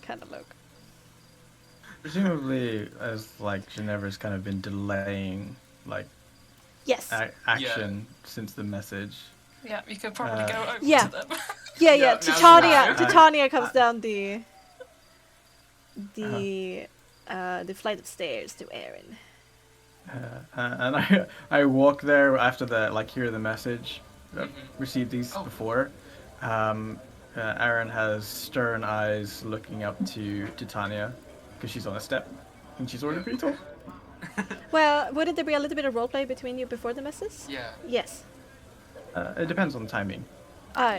kind of look. Presumably, as like Ginevra's kind of been delaying like Yes. action since the message. Yeah, you could probably go over Yeah. to them. Yeah, Yeah, Titania. now- Titania comes down the flight of stairs to Aaron. And I walk there after hear the message. I've Mhm. received these Oh. before. Aaron has stern eyes looking up to Titania because she's on a step and she's already pretty tall. Well, wouldn't there be a little bit of roleplay between you before the message? Yeah. Yes. It depends on the timing. Yeah.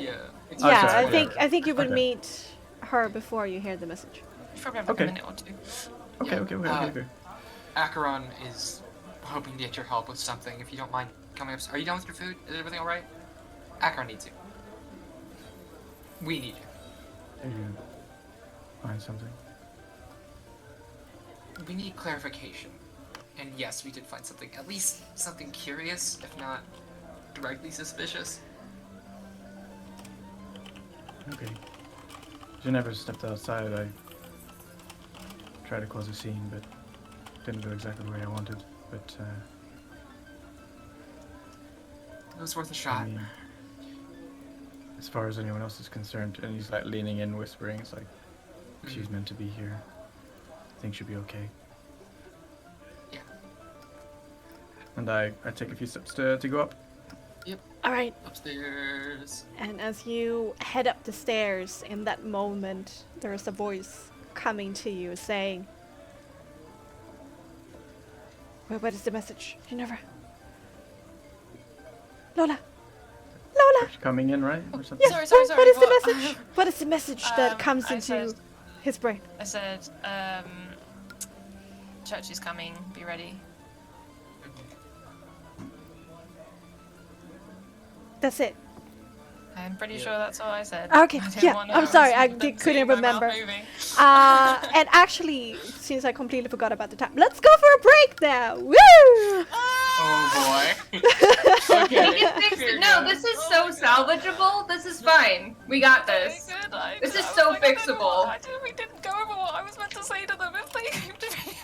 It's Yeah, sorry, I think you would Okay. meet her before you hear the message. You probably have Okay. a minute or two. Okay, Yeah. okay. Acheron is hoping to get your help with something. If you don't mind coming up, are you done with your food? Is everything all right? Acheron needs you. We need you. Maybe find something. We need clarification. And yes, we did find something. At least something curious, if not directly suspicious. Okay. Ginevra stepped outside. I tried to cause a scene, but didn't go exactly the way I wanted. But It was worth a I shot. mean, as far as anyone else is concerned, and he's like leaning in, whispering, it's like she's meant to be here. Things should be okay. Yeah. And I take a few steps to go up. All right. Upstairs. And as you head up the stairs, in that moment, there is a voice coming to you saying, "Well, what is the message, Ginevra? Lola! Lola! She's coming in, right? Or something? Yeah, Sorry, what is the what? message? What is the message that comes I into said- his brain?" I said, church is coming, be ready. That's it. I'm pretty Yeah. sure that's all I said. Okay, I didn't yeah, wanna I'm sorry, I didn't couldn't see my mouth remember. moving. And actually, since I completely forgot about the time, let's go for a break now! Woo! Oh boy. We Okay. can fix it. No, this is so salvageable. This is fine. We got this. This is so fixable. We didn't go over what I was meant to say to them if they came to me.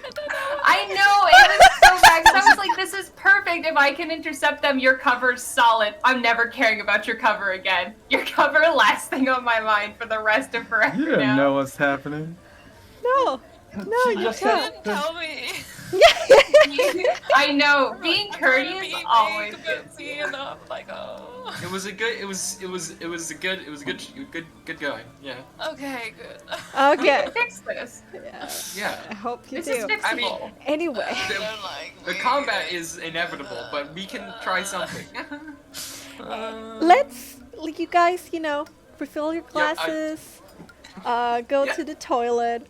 I don't know. I know, it was so bad 'cause I was like, this is perfect. If I can intercept them, your cover's solid. I'm never caring about your cover again. Your cover, last thing on my mind for the rest of forever You don't now. know what's happening. No! No, you just You don't! didn't tell me. I know, being I'm trying to courteous be always big, gets but being up, like, oh. It was a good going. Yeah. Okay, good. We Okay. can fix this. Yeah, Yeah. I hope you This is do. fixable. I mean- Anyway. I don't like The me. combat is inevitable, but we can try something. Let's, you guys, refill your Yeah, I- glasses, go Yeah. to the toilet,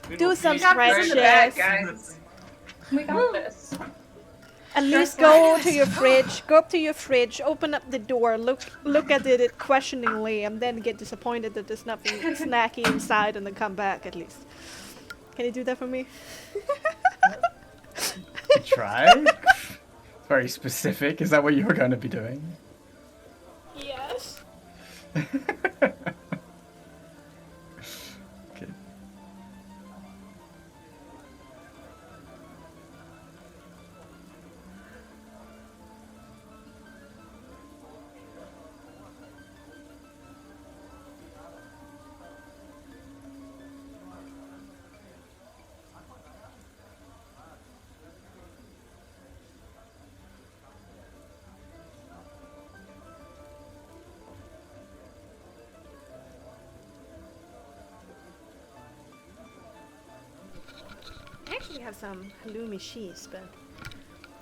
We do will some We got this in the bag, stretches, guys. We got this. at least Stress go less. to your fridge, go up to your fridge, open up the door, look at it questioningly, and then get disappointed that there's nothing snacky inside, and then come back at least. Can you do that for me? Try. Very specific. Is that what you were going to be doing? Yes. Okay. I actually have some halloumi cheese, but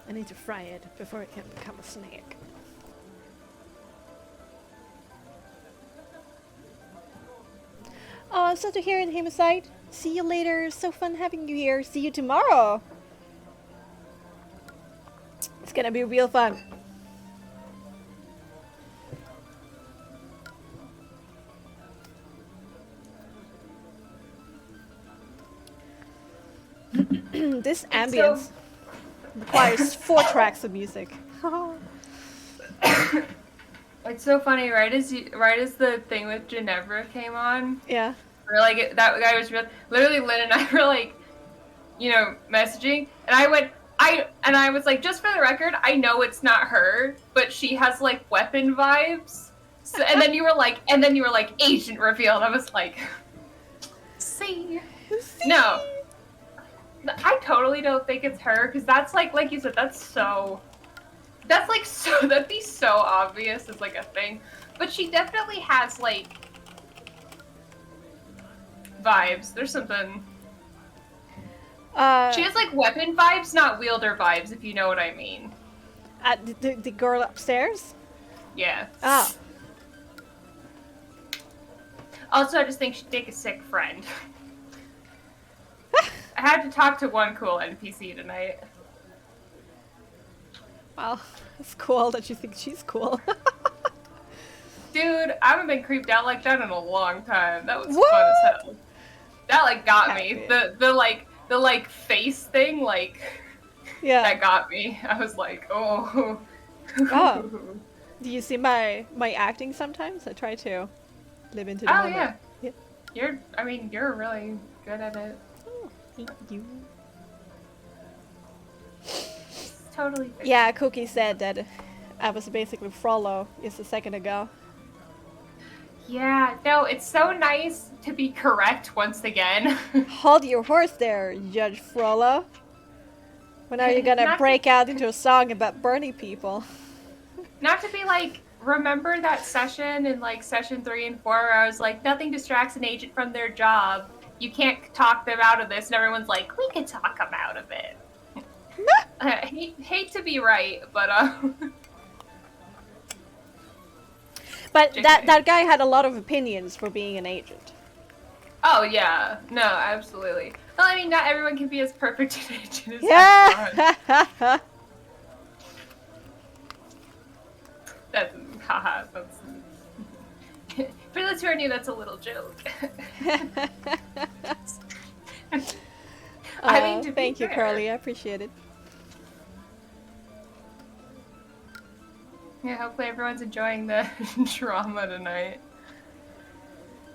I need to fry it before it can become a snack. Oh, so to hear it, Homicide. See you later. So fun having you here. See you tomorrow. It's gonna be real fun. This ambience requires 4 tracks of music. It's so funny, right as the thing with Ginevra came on, Yeah. We're like, that guy was real. Literally, Lynn and I were like, you know, messaging, and I was like, just for the record, I know it's not her, but she has like weapon vibes. So, and then you were like, agent reveal, and I was like, see. No, I totally don't think it's her, because that's like you said, that'd be so obvious as like a thing. But she definitely has like vibes. There's something. She has like weapon vibes, not wielder vibes, if you know what I mean. The girl upstairs? Yeah. Ah. Also, I just think she'd make a sick friend. I had to talk to one cool NPC tonight. Well, it's cool that you think she's cool. Dude, I haven't been creeped out like that in a long time. That was fun as hell. That like got me. The like face thing, like yeah, that got me. I was like, oh. Oh. Do you see my acting sometimes? I try to live into the moment. Yeah. Yeah. You're really good at it. Oh, thank you. It's totally good. Yeah, Cookie said that I was basically Frollo just a second ago. Yeah, no, it's so nice to be correct once again. Hold your horse there, Judge Frollo. When are you gonna break out into a song about burning people? Not to be like, remember that session in like session 3 and 4 where I was like, nothing distracts an agent from their job. You can't talk them out of this, and everyone's like, we can talk them out of it. Hate to be right, but But that guy had a lot of opinions for being an agent. Oh yeah, no, absolutely. Well, I mean, not everyone can be as perfect an agent as Yeah. That's haha. That's for those who are new, that's a little joke. I mean, to thank be you, fair. Carly. I appreciate it. Yeah, hopefully everyone's enjoying the drama tonight.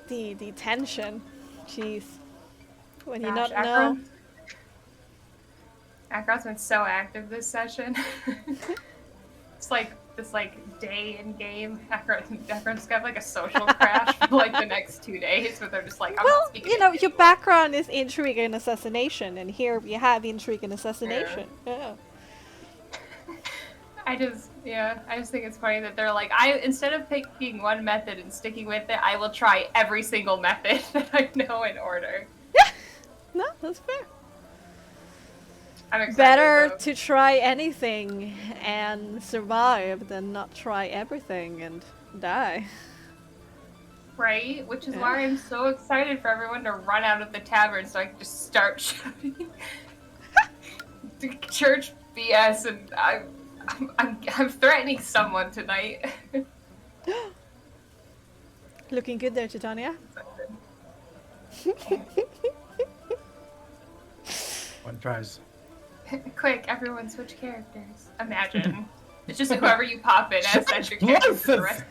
The tension. Jeez. When you Gosh, not know. Akron's been so active this session. It's like this day in game. Akron's got like a social crash for like the next 2 days, but they're just like, I'm not Well, speaking you know, your background is intrigue and assassination, and here we have intrigue and assassination. Yeah. I just think it's funny that they're like, instead of picking one method and sticking with it, I will try every single method that I know in order. Yeah. No, that's fair. I'm excited. Better though. to try anything and survive than not try everything and die. Right? Which is why I'm so excited for everyone to run out of the tavern so I can just start shouting church BS, and I'm threatening someone tonight. Looking good there, Titania. One tries. Quick, everyone switch characters. Imagine. It's just whoever you pop in as that's your character for the rest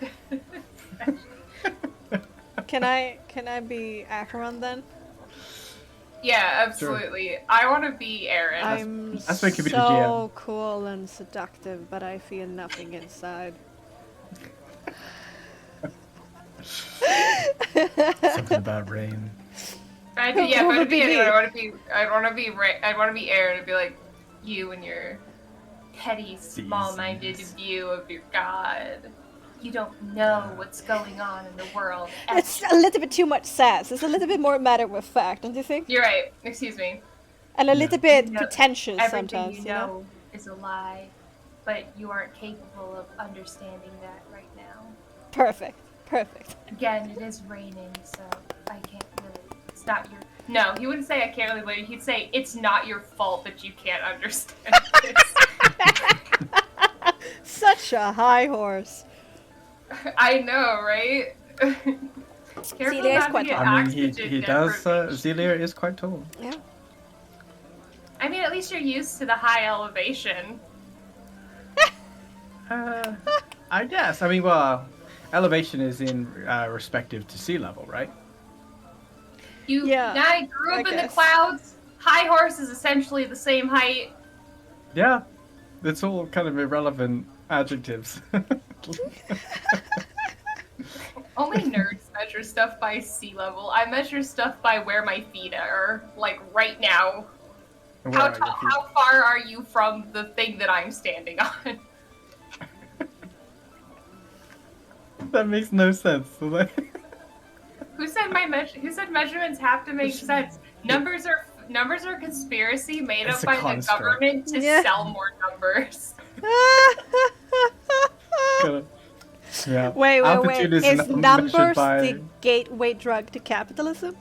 of Can I be Acheron then? Yeah, absolutely. Sure. I want to be Aaron. I'm That's so so cool and seductive, but I feel nothing inside. Something about rain. I want to be anyone. I want to be Aaron and be like, you and your petty, small-minded view of your god. You don't know what's going on in the world. It's a little bit too much sass. It's a little bit more matter of fact, don't you think? You're right. Excuse me. And a little bit pretentious everything sometimes. You know is a lie, but you aren't capable of understanding that right now. Perfect. Again, it is raining, so I can't really. It's not your. No, he wouldn't say I can't really believe. He'd say it's not your fault that you can't understand this. Such a high horse. I know, right? Zelia is quite tall. I mean, he does. Zelia is quite tall. Yeah. I mean, at least you're used to the high elevation. I guess. I mean, well, elevation is in respective to sea level, right? I grew up in the guess. clouds. High horse is essentially the same height. Yeah, it's all kind of irrelevant adjectives. Only nerds measure stuff by sea level. I measure stuff by where my feet are, like right now. Where How are your feet? how far are you from the thing that I'm standing on? That makes no sense. Who said measurements have to make sense? Numbers are conspiracy made It's up a by the construct. government to Yeah. sell more numbers. Yeah. Wait. Altitude Is measured numbers by... the gateway drug to capitalism?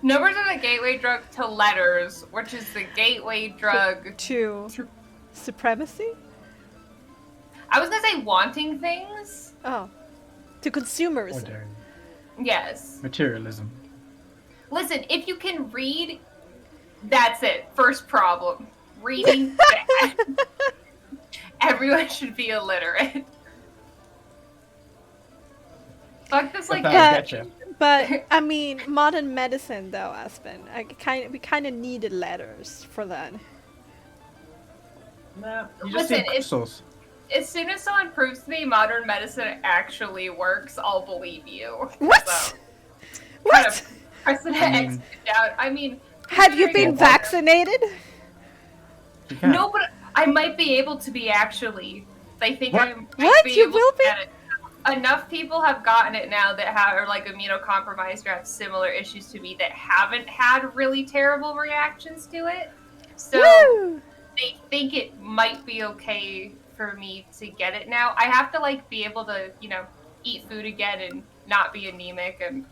Numbers are the gateway drug to letters, which is the gateway drug To supremacy? I was gonna say wanting things. Oh. To consumerism. Order. Yes. Materialism. Listen, if you can read, that's it. First problem. Reading bad. Everyone should be illiterate. Fuck this like Gotcha. But I mean, modern medicine though, Aspen. We kind of needed letters for that. Nah, you just Listen, need crystals. as soon as someone proves to me modern medicine actually works, I'll believe you. What? So, What? kind of precedent I mean- out. I mean, Have you considering- been vaccinated? You can. No, but I might be able to be actually. They think What? I might What? be You able will to be? get it. Enough people have gotten it now that are like immunocompromised or have similar issues to me that haven't had really terrible reactions to it. So Woo! they think it might be okay for me to get it now. I have to like be able to, eat food again and not be anemic and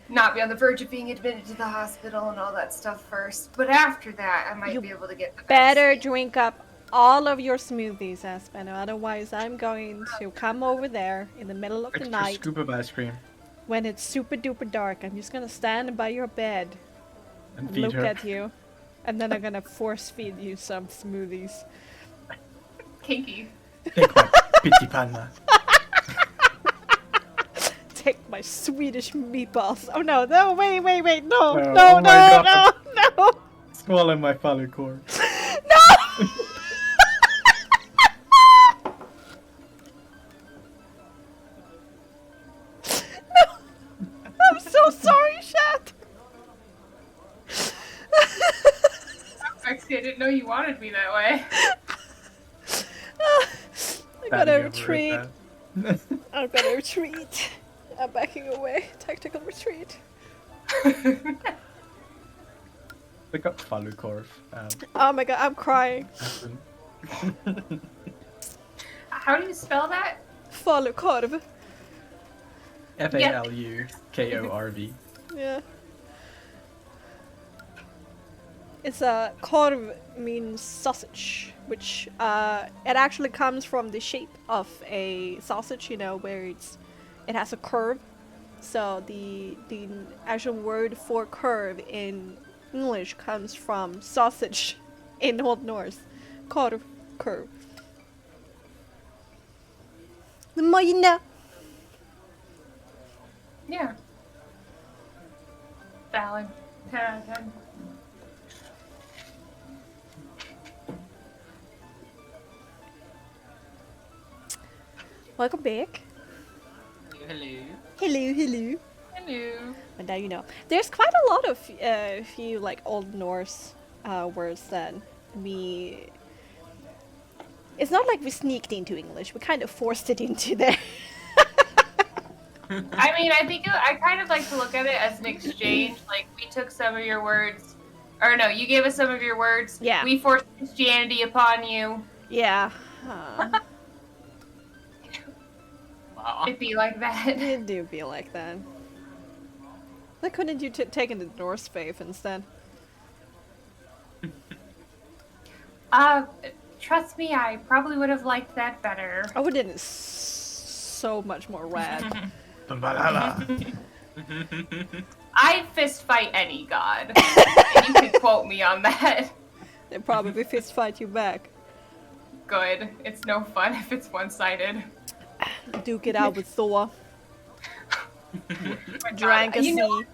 not be on the verge of being admitted to the hospital and all that stuff first. But after that, I might You be able to get the Better vaccine. drink up all of your smoothies, Aspen. Otherwise, I'm going to come over there in the middle of the Extra night scoop of ice cream when it's super duper dark. I'm just gonna stand by your bed and and feed look her. at you, and then I'm gonna force feed you some smoothies. Kinky. Take my pity panna. Take my Swedish meatballs. Oh no, wait, no, Oh, no, oh my God. no. Swallow my phallicore. No! No! I'm so sorry, Shat. Actually, I didn't know you wanted me that way. I gotta Standing over retreat. it there. I gotta retreat. I'm backing away. Tactical retreat. Look up phallicore. Oh my god, I'm crying. How do you spell that? Falukorv. Falukorv. Yeah. It's a korv means sausage, which it actually comes from the shape of a sausage, where it has a curve. So the actual word for curve in English comes from sausage in Old Norse. Korv, curve. Mine. Yeah. Valid. 10 out of 10. Welcome back. Hello. Hello. Hello. And now you know. There's quite a lot of few like Old Norse words that we. It's not like we sneaked into English. We kind of forced it into there. I mean, I kind of like to look at it as an exchange. Like, we took some of your words. Or no, you gave us some of your words. Yeah. We forced Christianity upon you. Yeah. Wow. It'd be like that. It do be like that. Why couldn't you taken the Norse faith instead? Trust me, I probably would have liked that better. I would have so much more rad. I'd fist fight any god. And you can quote me on that. They'd probably fist fight you back. Good. It's no fun if it's one-sided. Duke it out with Thor. Oh my God. Drank a You know, sea.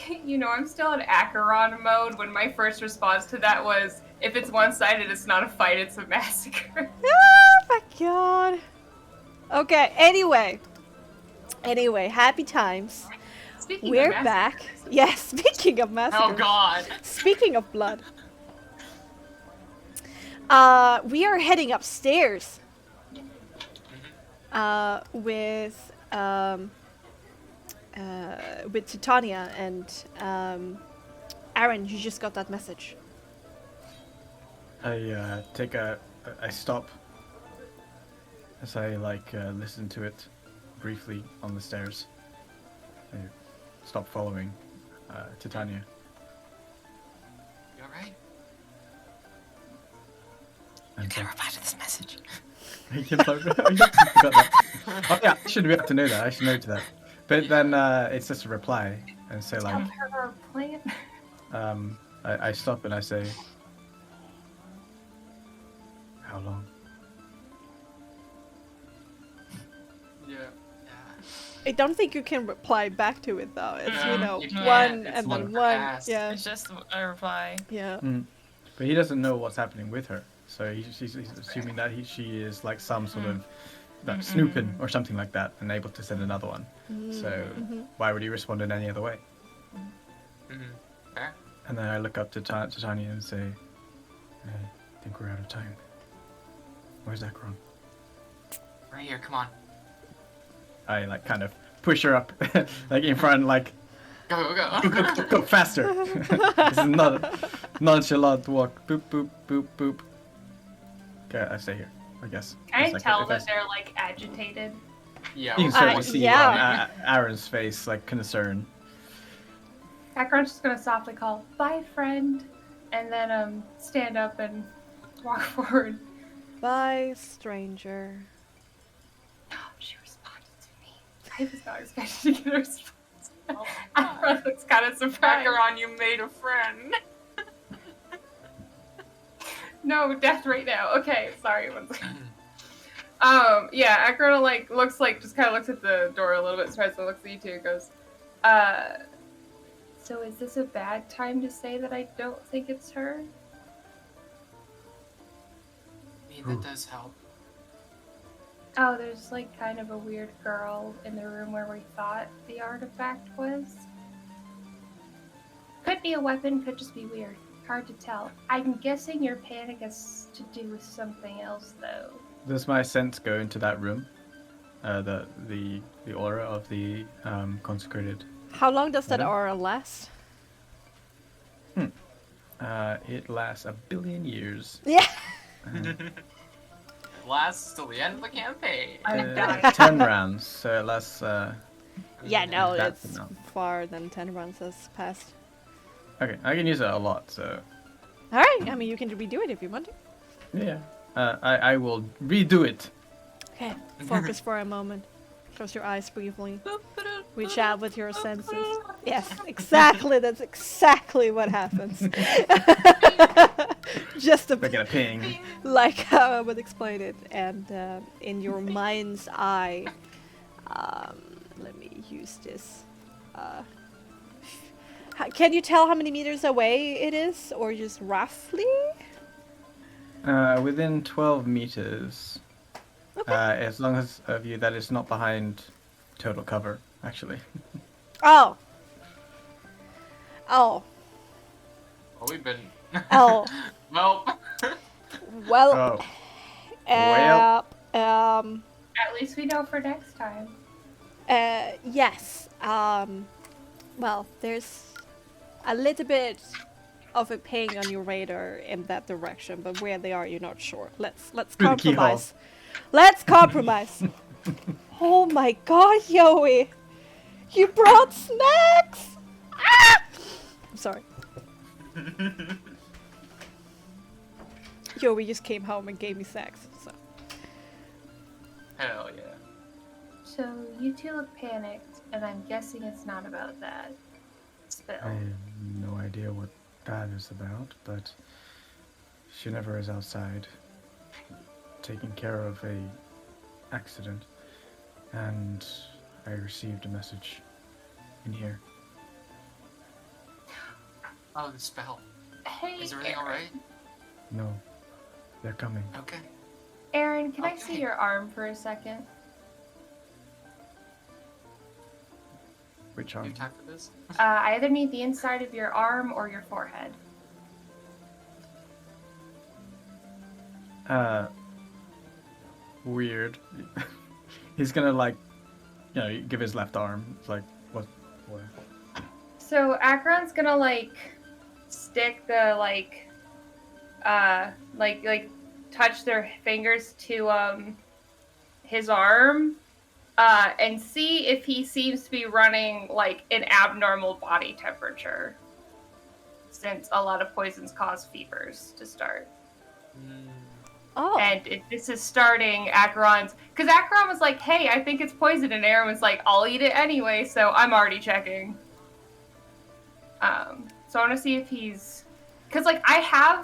I'm still in Acheron mode when my first response to that was, if it's one-sided, it's not a fight, it's a massacre. Oh my god. Okay, anyway, happy times. Speaking We're of back. massacres. Yes, speaking of massacres. Oh God. Speaking of blood. We are heading upstairs. With Titania and Aaron, you just got that message. I I stop as I listen to it briefly on the stairs. I stop following Titania. You alright? And Can I reply to this message? I forgot that. Oh yeah, I should be able to know that. I should know to that. But then it's just a reply and say Tell like, her our plan. I stop and I say, how long? Yeah. I don't think you can reply back to it though. It's No, you can't. one It's and then one one. fast. Yeah, It's just a reply. yeah. But he doesn't know what's happening with her, so he's assuming that she is like some sort of snooping or something like that, and able to send another one. So why would he respond in any other way? Fair. And then I look up to Tanya and say, I think we're out of time. Where's Akron? Right here, come on. I like kind of push her up like in front, like Go, go, go. go faster. This is not a nonchalant walk. Boop boop boop boop. Okay, I stay here, I guess. Can I It's like tell if that they're like agitated? Yeah. You can certainly see yeah. on Aaron's face like concern. Akron's just gonna softly call, "Bye, friend," and then stand up and walk forward. Bye, stranger. She responded to me. I was not expecting to get a response. Oh, Akron looks kind of surprised. Macaron, you made a friend. No, death right now. Okay, sorry. One second. Yeah, Akron looks just kind of looks at the door a little bit, surprised, and looks at you two and goes, so is this a bad time to say that I don't think it's her? I mean, that does help. Oh, there's like kind of a weird girl in the room where we thought the artifact was. Could be a weapon, could just be weird. Hard to tell. I'm guessing your panic has to do with something else, though. Does my sense go into that room? The aura of the consecrated. How long does that Madam? aura last? It lasts 1 billion years. Yeah. It lasts till the end of the campaign. I'm dying. 10 rounds, so it lasts. Yeah, no, That's it's enough. far than 10 rounds has passed. Okay, I can use it a lot, so Alright, I mean, you can redo it if you want to. yeah. I will redo it. Okay, focus for a moment. Close your eyes briefly. Reach out with your senses. Yes, exactly. That's exactly what happens. Just I get a ping. like how I would explain it. And in your mind's eye, let me use this. Can you tell how many meters away it is, or just roughly? Within 12 meters. Okay. As long as of you that is not behind total cover, actually. Oh. Oh. Well, we've been. Oh. Well. Well. Oh. At least we know for next time. Yes. Well, there's a little bit of a ping on your radar in that direction, but where they are, you're not sure. Let's Through the keyhole. compromise. Let's compromise. Oh my god, Yoey! You brought snacks! Ah! I'm sorry. Yoey just came home and gave me snacks, so. Hell yeah. So you two look panicked, and I'm guessing it's not about that spill. I have no idea what that is about, but she never is outside taking care of a accident, and I received a message in here. Oh, the spell. Hey, Is everything Aaron. alright? No, they're coming. Okay. Aaron, can I see Okay. your arm for a second? Which You arm? have time for this? I either need the inside of your arm or your forehead. Weird. He's gonna like, give his left arm. It's like, what? So Akron's gonna like stick the like touch their fingers to his arm and see if he seems to be running like an abnormal body temperature, since a lot of poisons cause fevers to start. Oh. And if this is starting Acheron's, because Acheron was like, hey, I think it's poison, and Aaron was like, I'll eat it anyway, so I'm already checking. So I want to see if he's, because like Acheron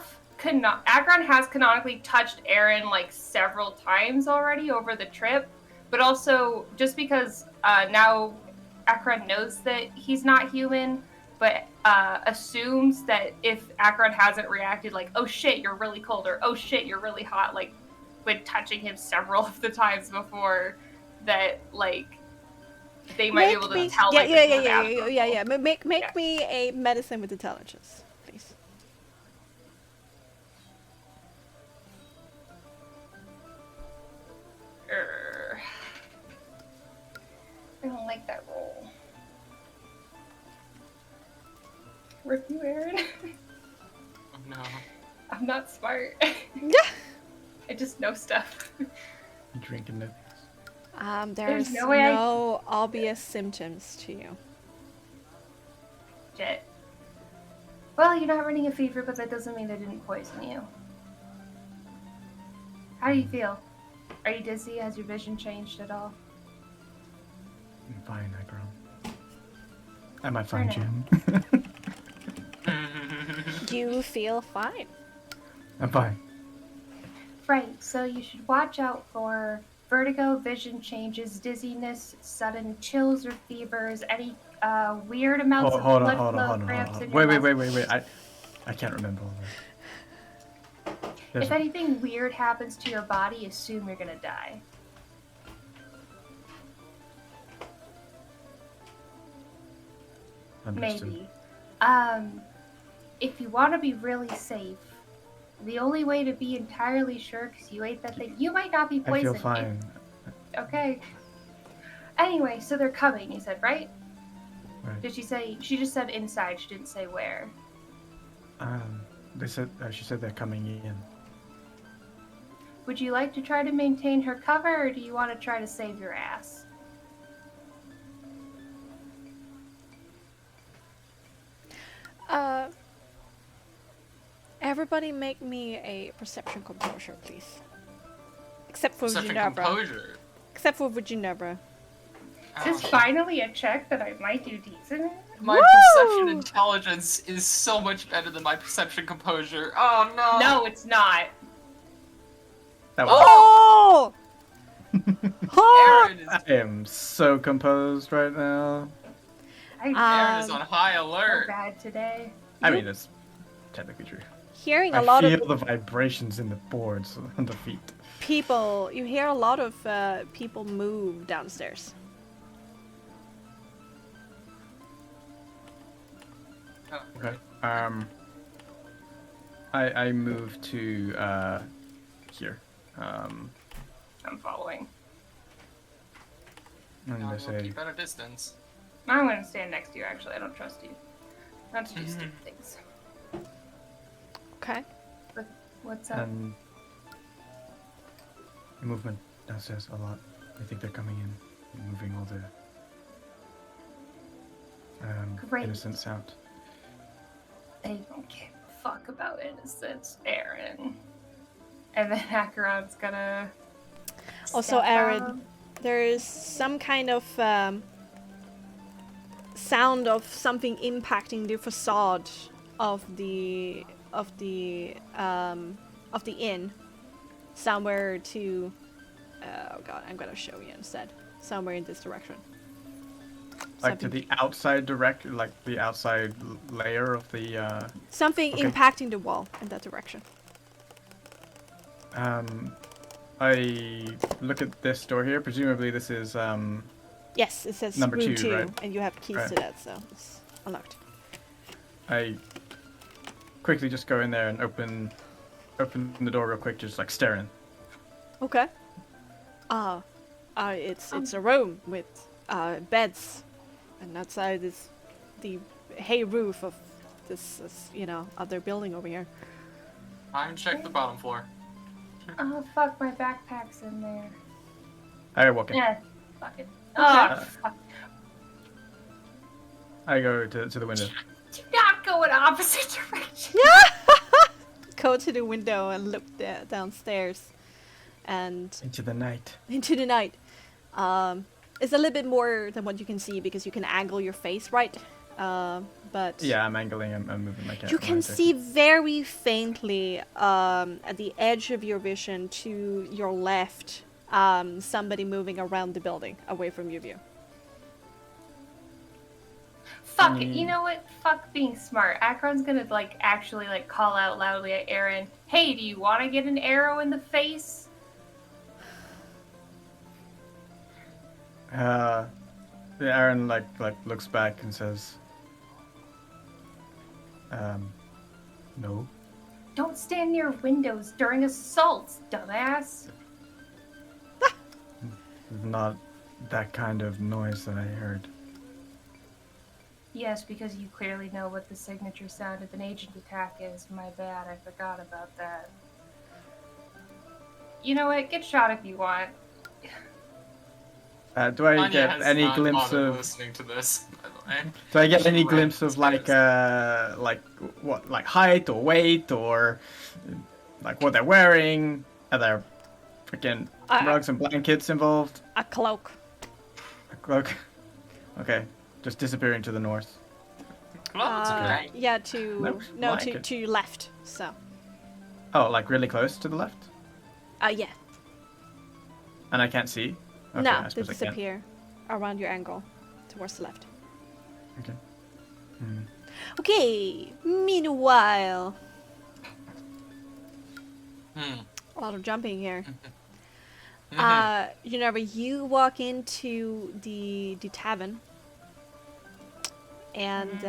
has canonically touched Aaron like several times already over the trip, but also just because now Acheron knows that he's not human, but assumes that if Acheron hasn't reacted like, oh shit, you're really cold, or oh shit, you're really hot, like when touching him several of the times before, that like they might be able to tell. Yeah, like, yeah, this yeah, is yeah, abnormal. yeah, yeah. Make Yeah. me a medicine with intelligence, please. I don't like that roll. Rip you, Aaron. Oh no. I'm not smart. Yeah. I just know stuff. You drinking it? There's no way no obvious symptoms to you. Jet. Well, you're not running a fever, but that doesn't mean they didn't poison you. How do you feel? Are you dizzy? Has your vision changed at all? I'm fine, Akron. Am I fine, now. Jim? You feel fine. I'm fine. Right, so you should watch out for vertigo, vision changes, dizziness, sudden chills or fevers, any weird amounts of blood flow, cramps in your muscles. Wait. I can't remember all that. If anything weird happens to your body, assume you're gonna die. Understood. Maybe. If you want to be really safe, the only way to be entirely sure, because you ate that thing, you might not be I poisoned. feel fine. Okay. Anyway, so they're coming, you said, right? Right. Did she say? She just said inside. She didn't say where. They said she said they're coming in. Would you like to try to maintain her cover, or do you want to try to save your ass? Everybody make me a perception composure, please. Except for Perception Ginevra. composure. Except for Ginevra. Is this finally a check that I might do decent? My perception intelligence is so much better than my perception composure. Oh no. No, it's not. That was Oh! Oh! Aaron is, I am so composed right now. I'm Aaron is on high so alert. bad today. I mean, it's technically true. Hearing I a lot feel of the vibrations in the boards on the feet. people, you hear a lot of people move downstairs. Oh, Okay. I move to here. I'm following. And now I we'll say, keep at a distance. I'm going to stand next to you, actually. I don't trust you. Not to do stupid things. Okay. What's up? and movement downstairs a lot. I think they're coming in, moving all the Great. innocents out. They don't give a fuck about innocence, Aaron. And then Acheron's gonna... Also, step Aaron, out. there is some kind of sound of something impacting the facade of the inn. Somewhere to, oh god, I'm gonna show you instead. Somewhere in this direction. Like to the outside like the outside layer of the. Something Okay. impacting the wall in that direction. I look at this door here. Presumably, this is Yes, it says Number room 2, 2, right? and you have keys Right. to that, so it's unlocked. I quickly just go in there and open the door real quick, just like staring. Okay. It's a room with beds, and outside is the hay roof of this other building over here. I can check the bottom floor. Oh fuck, my backpack's in there. I walk in. Yeah, fuck it. Oh, fuck. I go to the window. Do not go in opposite direction. Go to the window and look downstairs, and Into the night. into the night. It's a little bit more than what you can see because you can angle your face right, but Yeah, I'm angling. I'm moving my camera. you can see very faintly at the edge of your vision to your left somebody moving around the building away from your view. Fuck it. You know what? Fuck being smart. Akron's gonna actually call out loudly at Aaron. Hey, do you want to get an arrow in the face? Aaron looks back and says, no. Don't stand near windows during assaults, dumbass. Not that kind of noise that I heard. Yes, because you clearly know what the signature sound of an agent attack is. My bad, I forgot about that. You know what? Get shot if you want. Do I Anya get has any not glimpse bothered of? listening to this, by the way. Do I get any Right. glimpse of like height or weight or like what they're wearing? Are there freaking rugs and blankets involved? A cloak. A cloak. Okay, just disappearing to the north. Well, it's okay. Yeah, Looks no, like it. to your left. So, Oh, like really close to the left, yeah. and I can't see. Okay, No, I they suppose I can. disappear around your angle towards the left. Okay. Okay. Meanwhile, a lot of jumping here. Whenever you walk into the tavern, and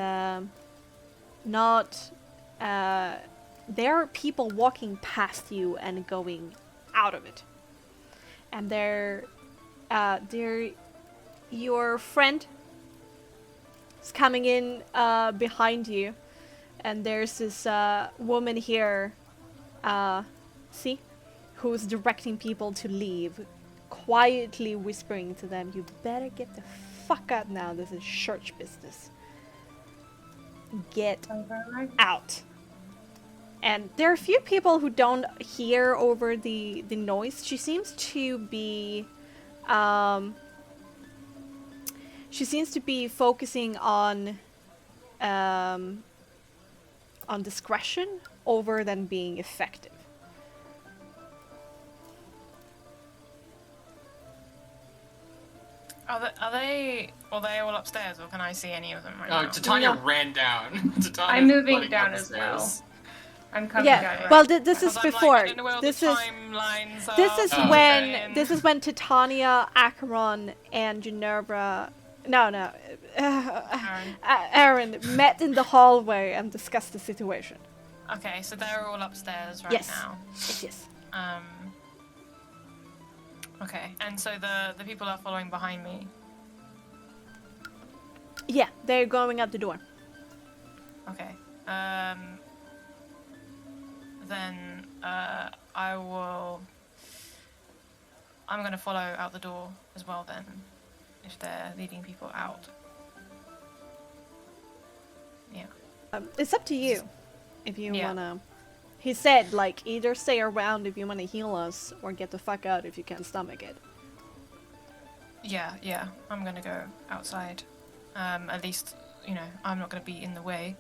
there are people walking past you and going out of it, and they're your friend is coming in behind you, and there's this woman here, see, who's directing people to leave, quietly whispering to them, "You better get the fuck out now. This is church business. Get out." And there are a few people who don't hear over the noise. She seems to be focusing on discretion over than being effective. Are they all upstairs, or can I see any of them right Oh, now? Titania No. ran down. I'm moving down as well. I'm coming down. Yeah, Right. well, this is Because I'm before. Like, I don't know where all This the is timelines are. this is Oh, when okay. this is when Titania, Acheron, and Ginevra, Aaron met in the hallway and discussed the situation. Okay, so they're all upstairs right Yes. now. Yes. Okay, and so the people are following behind me. Yeah, they're going out the door. Okay. Then I'm gonna follow out the door as well then, if they're leading people out. Yeah. It's up to you if you Yeah. wanna. He said, like, either stay around if you wanna heal us, or get the fuck out if you can't stomach it. Yeah. I'm gonna go outside. At least, I'm not gonna be in the way.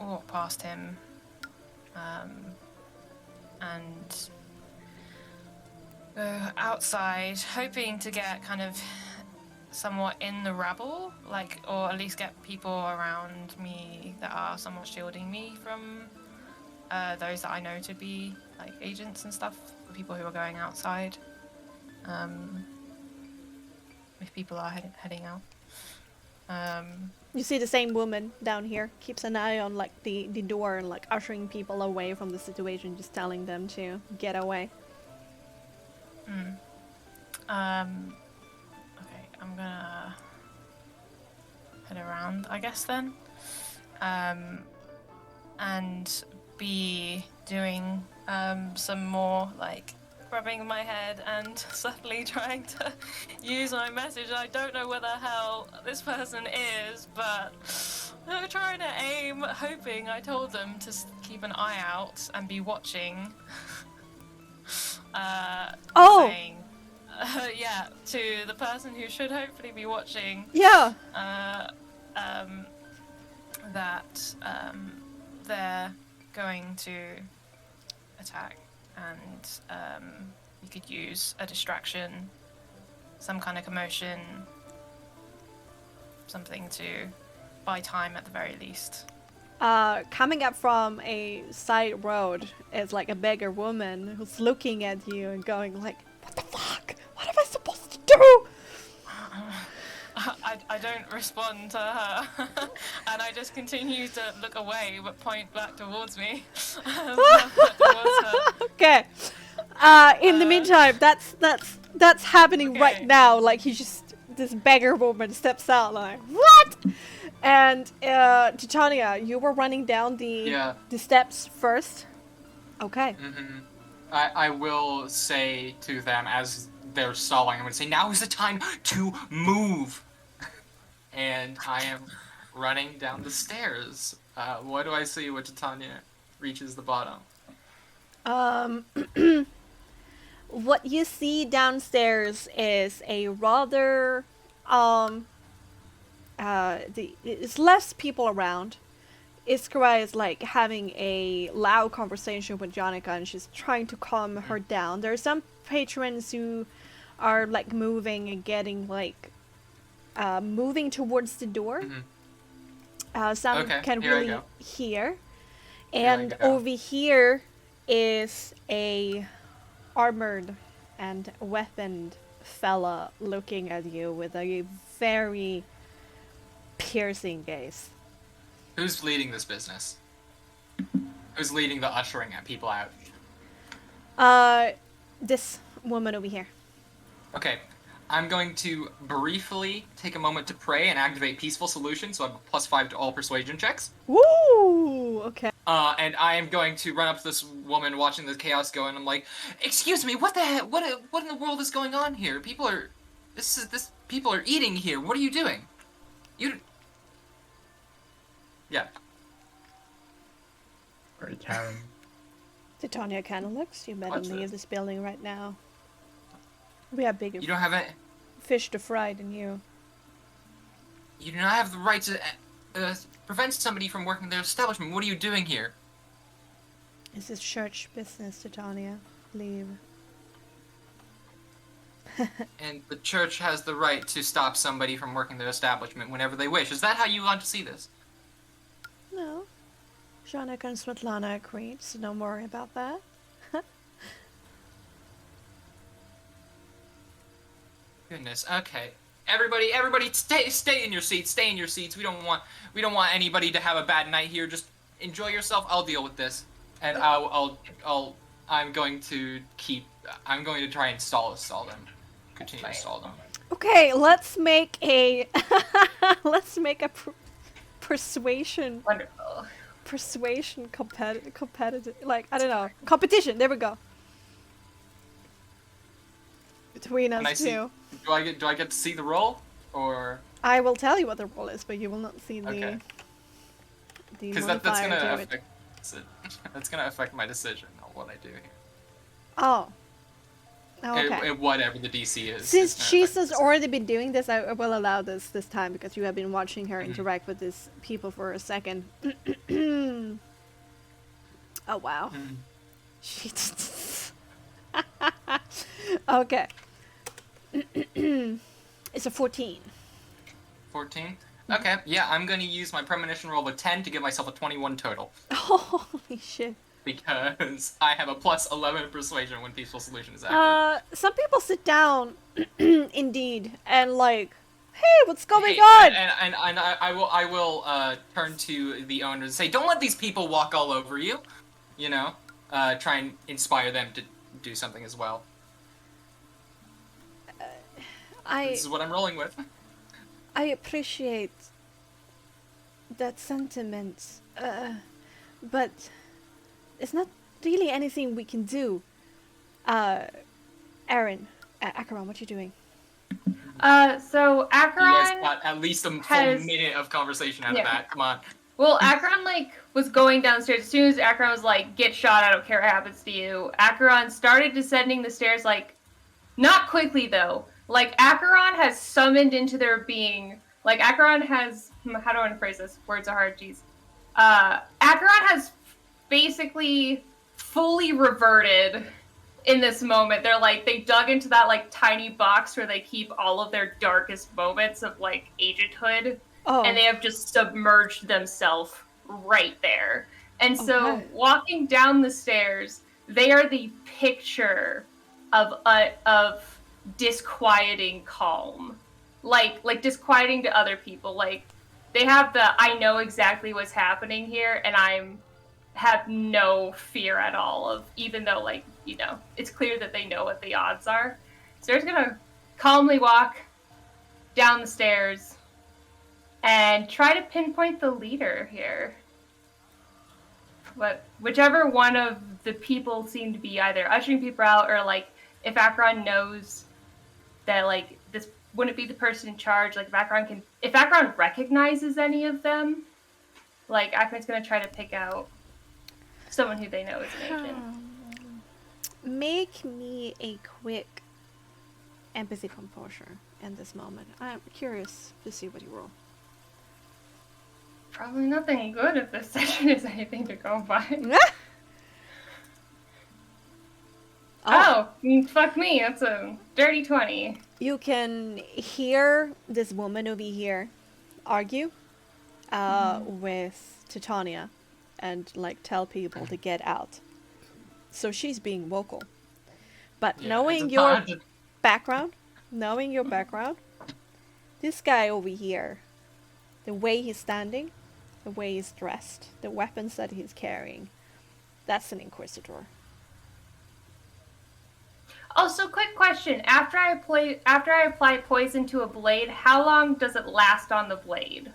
Walk past him. And go outside, hoping to get kind of somewhat in the rabble, like, or at least get people around me that are somewhat shielding me from those that I know to be like agents and stuff, for people who are going outside. If people are heading out. You see the same woman down here keeps an eye on like the door and like ushering people away from the situation, just telling them to get away. Okay, I'm gonna head around, I guess then, and be doing some more like rubbing my head and subtly trying to use my message. I don't know where the hell this person is, but I'm trying to aim, hoping I told them to keep an eye out and be watching. Saying, yeah, to the person who should hopefully be watching. Yeah. That they're going to attack, and you could use a distraction, some kind of commotion, something to buy time at the very least. Coming up from a side road is like a beggar woman who's looking at you and going like, "What the fuck? What am I supposed to do?" I don't respond to her, and I just continue to look away but point back towards me. Towards her. Okay. In the meantime, that's happening right now. Like this beggar woman steps out like, "What?" And Titania, you were running down the steps first. Okay. Mm-hmm. I will say to them as they're stalling, I'm going to say, now is the time to move. And I am running down the stairs. What do I see when Titania reaches the bottom? What you see downstairs is a rather it's less people around. Iskra is like having a loud conversation with Jonica, and she's trying to calm her down. There are some patrons who are like moving and getting like moving towards the door. Some can really hear. And over here is a armored and weaponed fella looking at you with a very piercing gaze. Who's leading this business? Who's leading the ushering at people out? This woman over here. Okay. I'm going to briefly take a moment to pray and activate Peaceful Solution, so I have a +5 to all persuasion checks. Woo! Okay. And I am going to run up to this woman watching the chaos go, and I'm like, "Excuse me, what the heck? What in the world is going on here? People are eating here. What are you doing? Yeah. Very Karen. Titania kind of looks. You better leave this building right now. We have bigger You don't have fish to fry than you. You do not have the right to prevent somebody from working in their establishment. What are you doing here? This is church business, Titania. Leave. And the church has the right to stop somebody from working their establishment whenever they wish. Is that how you want to see this? No. Janek and Svetlana agreed, so don't worry about that. Goodness. Okay. Everybody, stay in your seats. Stay in your seats. We don't want anybody to have a bad night here. Just enjoy yourself. I'll deal with this, and I'm going to try and stall them. Continue to stall them. Okay, let's make a persuasion. Wonderful. Persuasion competitive, like, I don't know, competition. There we go. Between us two. Do I get to see the roll, or? I will tell you what the roll is, but you will not see the. Because that's gonna affect my decision on what I do here. Oh. Okay. Whatever the DC is. Since she's already been doing this, I will allow this time because you have been watching her interact with these people for a second. Oh wow. Okay. It's a 14. 14? Okay, yeah, I'm gonna use my premonition roll of 10 to give myself a 21 total. Holy shit. Because I have a plus 11 persuasion when peaceful solution is active. Some people sit down, indeed, and like, hey, what's going Hey, on? and I will turn to the owners and say, don't let these people walk all over you. You know, try and inspire them to do something as well. This is what I'm rolling with. I appreciate that sentiment, but it's not really anything we can do. Aaron, Acheron, what you doing? So Acheron You guys got at least a full minute of conversation out of that. Come on. Well, Acheron, like, was going downstairs. As soon as Acheron was like, get shot, I don't care what happens to you, Acheron started descending the stairs, like, not quickly, though. Like, Acheron has summoned into their being, like, Acheron has, how do I want to phrase this? Words are hard, jeez. Acheron has basically fully reverted in this moment. They're like, they dug into that, like, tiny box where they keep all of their darkest moments of, like, agenthood. Oh. And they have just submerged themselves right there. And so, walking down the stairs, they are the picture of disquieting calm. Like disquieting to other people. Like, they have the, I know exactly what's happening here, and have no fear at all of, even though, like, you know, it's clear that they know what the odds are. So they're just gonna calmly walk down the stairs and try to pinpoint the leader here. Whichever one of the people seem to be either ushering people out, or, like, if Acheron knows that, like, this wouldn't be the person in charge, like, if Acheron recognizes any of them, like, Acheron's gonna try to pick out someone who they know is an agent. Make me a quick empathy composure in this moment. I'm curious to see what you roll. Probably nothing good if this session is anything to go by. Fuck me, that's a dirty 20. You can hear this woman over here argue with Titania and, like, tell people to get out. So she's being vocal. But knowing your background, this guy over here, the way he's standing, the way he's dressed, the weapons that he's carrying, that's an Inquisitor. Also, quick question. After I apply poison to a blade, how long does it last on the blade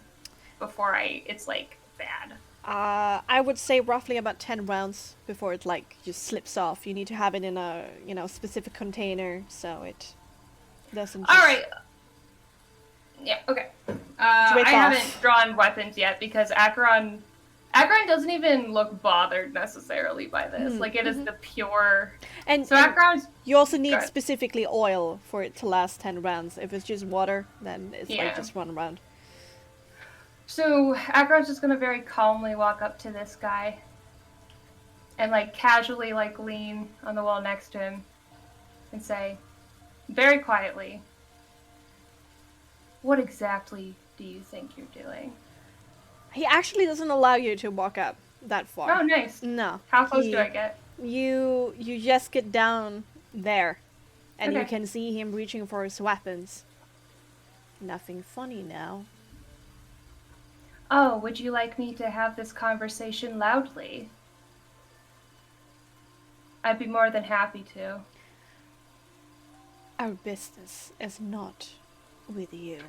before it's, like, bad? I would say roughly about 10 rounds before it, like, just slips off. You need to have it in a, you know, specific container so it doesn't just... Alright. Yeah, okay. I haven't drawn weapons yet because Acheron doesn't even look bothered necessarily by this. Like, it is the pure... And so Acheron's... You also need specifically oil for it to last 10 rounds. If it's just water, then it's like just 1 round. So Acheron's just gonna very calmly walk up to this guy and, like, casually, like, lean on the wall next to him and say, very quietly, what exactly do you think you're doing? He actually doesn't allow you to walk up that far. Oh, nice. No. How close do I get? You just get down there, and you can see him reaching for his weapons. Nothing funny now. Oh, would you like me to have this conversation loudly? I'd be more than happy to. Our business is not with you.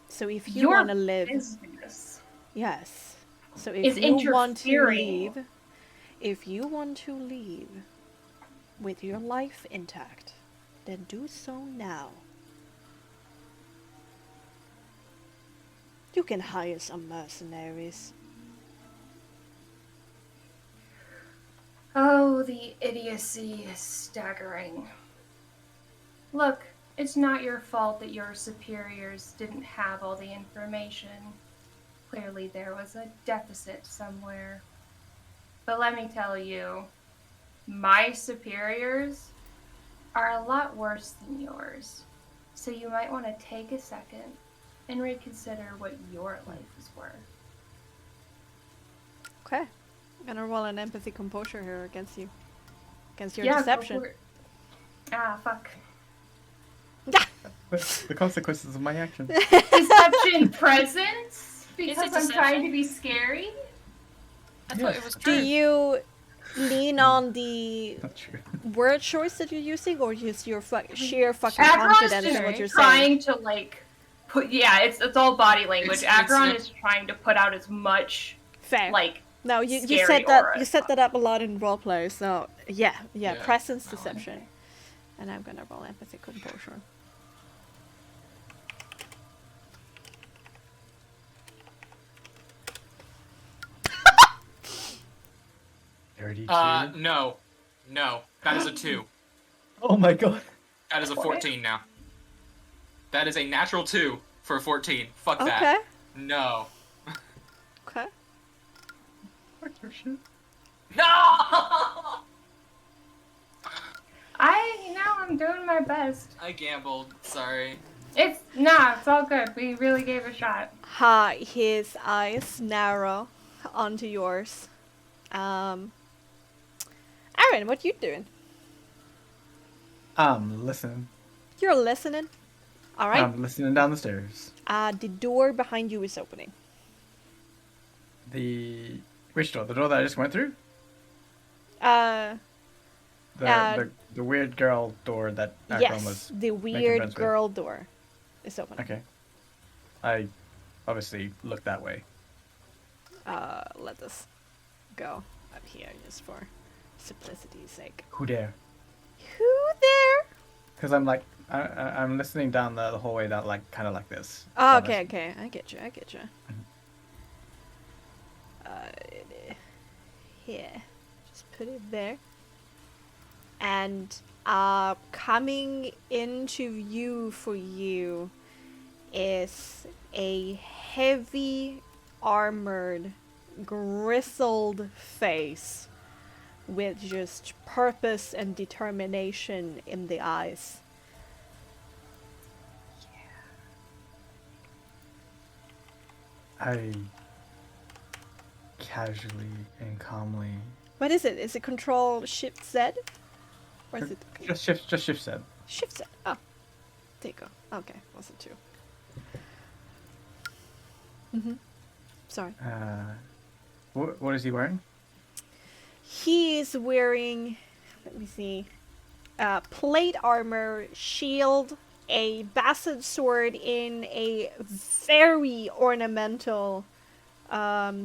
So if you want to live... business. Yes. So if you want to leave with your life intact, then do so now. You can hire some mercenaries. Oh, the idiocy is staggering. Look, it's not your fault that your superiors didn't have all the information. Clearly there was a deficit somewhere. But let me tell you, my superiors are a lot worse than yours. So you might want to take a second and reconsider what your life is worth. Okay. I'm gonna roll an empathy composure here against you. Against your Yeah, go deception. for it. Ah, fuck. The consequences of my actions. Deception presence? Because it I'm trying to deception? be scary? I thought it was Do true. you lean on the Not true. word choice that you're using, or just your sheer fucking Patron's confidence in just what you're saying? trying to, like, put... Yeah, it's all body language. It's- Akron is trying to put out as much, Fair. like... No, you scary set that aura you as set that up a lot in roleplay, so yeah, Yeah. presence I like deception. And I'm gonna roll empathy composure. No. No. That is a 2. Oh my god. That is a 14 now. That is a natural 2 for a 14. Fuck Okay. that. No. Okay. No! I'm doing my best. I gambled. Sorry. It's all good. We really gave it a shot. His eyes narrow onto yours. Aaron, what you doing? I'm listening. You're listening. All right. I'm listening down the stairs. The door behind you is opening. Which door? The door that I just went through? The weird girl door that Akron Yes, was. the friends weird with. girl door is open. Okay. I obviously look that way. Let us go up here just for simplicity's sake. Who dare? Who there? Because I'm like, I'm listening down the hallway that like kind of like this. Oh, Down this- okay. I get you. Here. Just put it there. And coming into view for you is a heavy armored grizzled face with just purpose and determination in the eyes. I casually and calmly. What is it? Is it Control Shift Z? Or is it Just shift said. Shift Z? Oh, there you go. Okay, wasn't two. Sorry. What is he wearing? He is wearing, let me see, plate armor, shield, a basset sword in a very ornamental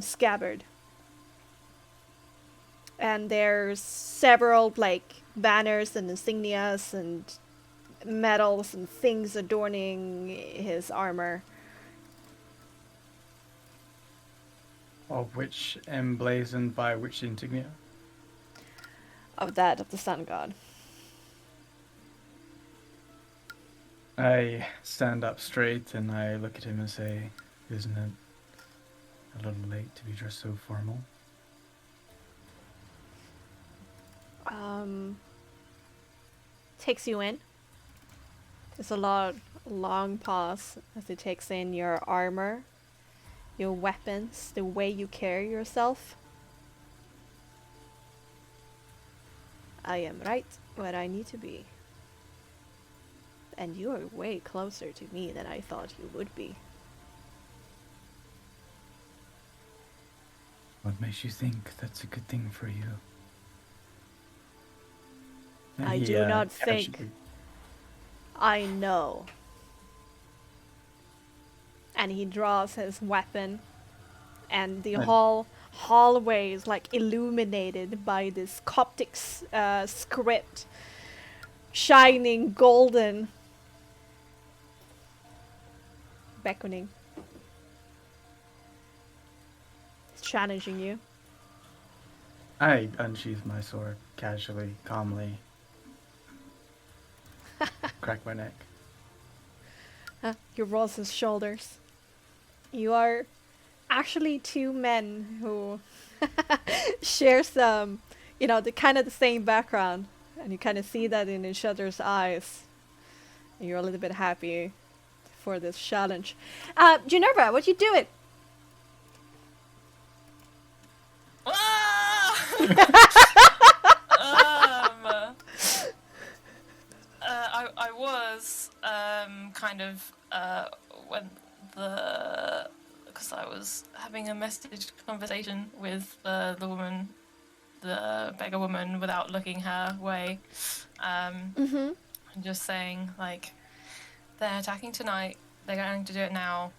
scabbard. And there's several like banners and insignias and medals and things adorning his armor. Of which emblazoned by which insignia? Of that of the sun god. I stand up straight and I look at him and say, "Isn't it a little late to be dressed so formal?" Takes you in. There's a long pause as it takes in your armor, your weapons, the way you carry yourself. I am right where I need to be. And you are way closer to me than I thought you would be. What makes you think that's a good thing for you? And I he, do not think. casually- I know. And he draws his weapon, and the And- hallway is like illuminated by this Coptic script, shining golden, beckoning. It's challenging you. I unsheath my sword casually, calmly. Crack my neck. He rolls his shoulders. You are actually two men who share some, the kind of the same background. And you kind of see that in each other's eyes. And you're a little bit happy for this challenge. Ginevra, what you doing? I was kind of when because I was having a message conversation with the woman, the beggar woman, without looking her way. I'm just saying, like, they're attacking tonight. They're going to do it now.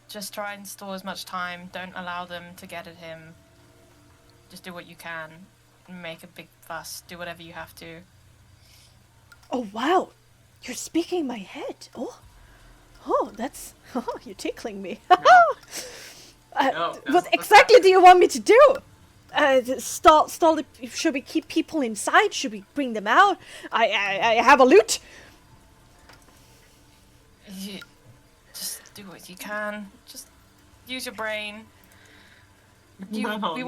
Just try and stall as much time. Don't allow them to get at him. Just do what you can. Make a big fuss. Do whatever you have to. Oh, wow. You're speaking my head. Oh, that's... Oh, you're tickling me. No, what exactly do you want me to do? Stall the... Should we keep people inside? Should we bring them out? I have a loot. You just do what you can. Just use your brain. We probably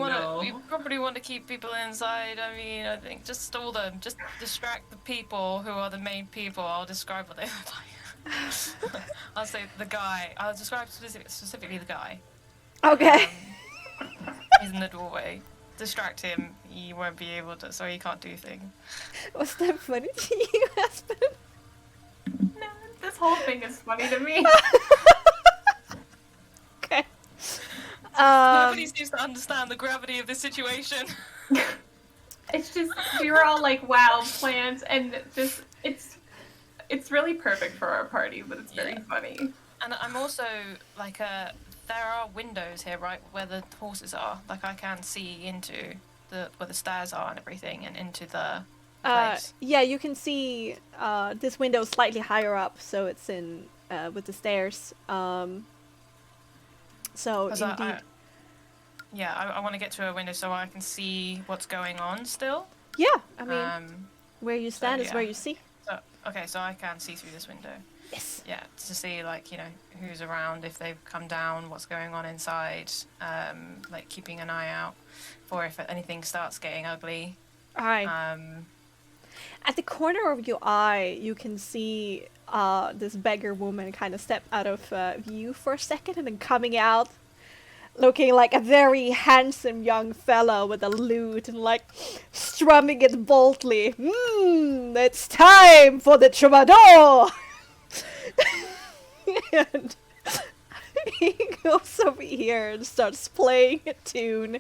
want to keep people inside. I mean, I think just stall them. Just distract the people who are the main people. I'll describe what they look like. I'll say the guy. I'll describe specifically the guy. Okay. He's in the doorway. Distract him. He won't be able to, so he can't do things. Was that funny to you, Aspen? No, this whole thing is funny to me. Okay. Nobody seems to understand the gravity of this situation. It's just, we were all like wild plans, and just, it's really perfect for our party, but it's very funny. And I'm also, like, there are windows here, right, where the horses are. Like, I can see into where the stairs are and everything, and into the place. Yeah, you can see this window slightly higher up, so it's in with the stairs. So indeed. I want to get to a window so I can see what's going on still. Yeah, I mean, where you stand is where you see. So I can see through this window. Yes. Yeah, to see, like, you know, who's around, if they've come down, what's going on inside, like keeping an eye out for if anything starts getting ugly. Alright. At the corner of your eye, you can see this beggar woman kind of step out of view for a second and then coming out looking like a very handsome young fellow with a lute and like strumming it boldly. It's time for the troubadour! And he goes over here and starts playing a tune.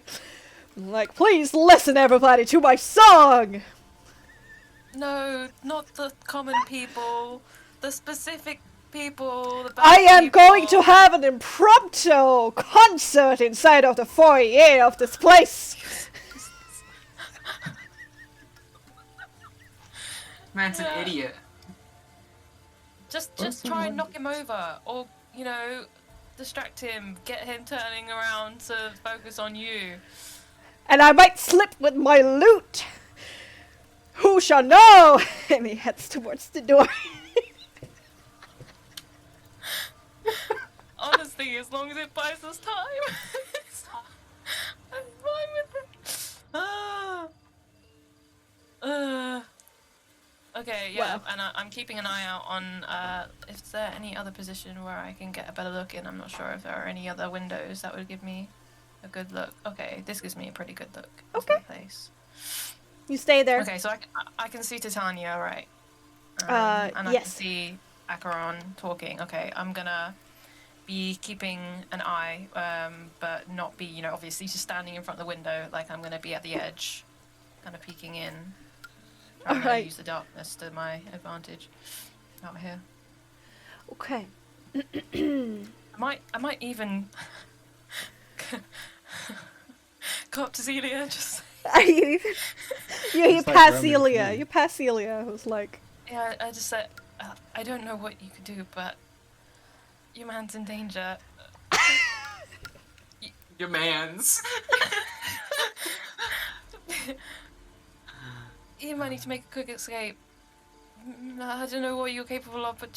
Like, please listen everybody to my song! No, not the common people. The specific people. The I am people. going to have an impromptu concert inside of the foyer of this place. Man's an idiot. Just try and knock him over, or, you know, distract him, get him turning around to focus on you. And I might slip with my lute. Who shall know? And he heads towards the door. Honestly, as long as it buys us time, I'm fine with it. Okay, yeah, Wow. and I'm keeping an eye out on if there any other position where I can get a better look in. I'm not sure if there are any other windows that would give me a good look. Okay, this gives me a pretty good look. Okay. Place. You stay there. Okay, so I can see Titania, right? And I yes. can see Acheron talking. Okay, I'm gonna be keeping an eye, but not be, you know, obviously just standing in front of the window. Like, I'm gonna be at the edge, kind of peeking in. Trying to use the darkness to my advantage out here. Okay. I might even go up to Zelia, just... Are you even... You It's like pass Roman Celia. feud. You pass Celia, who's like... Yeah, I just said, I don't know what you could do, but your man's in danger. Your man's. You might need to make a quick escape. I don't know what you're capable of, but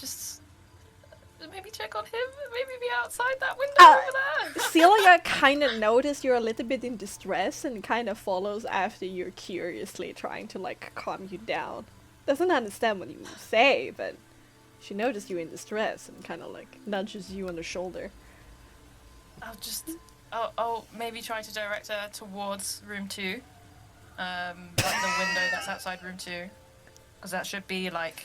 maybe check on him. Maybe be outside that window over there. Celia kind of noticed you're a little bit in distress and kind of follows after you, curiously trying to like calm you down. Doesn't understand what you say, but she noticed you in distress and kind of like nudges you on the shoulder. I'll maybe try to direct her towards room 2. Like the window that's outside room 2. Because that should be like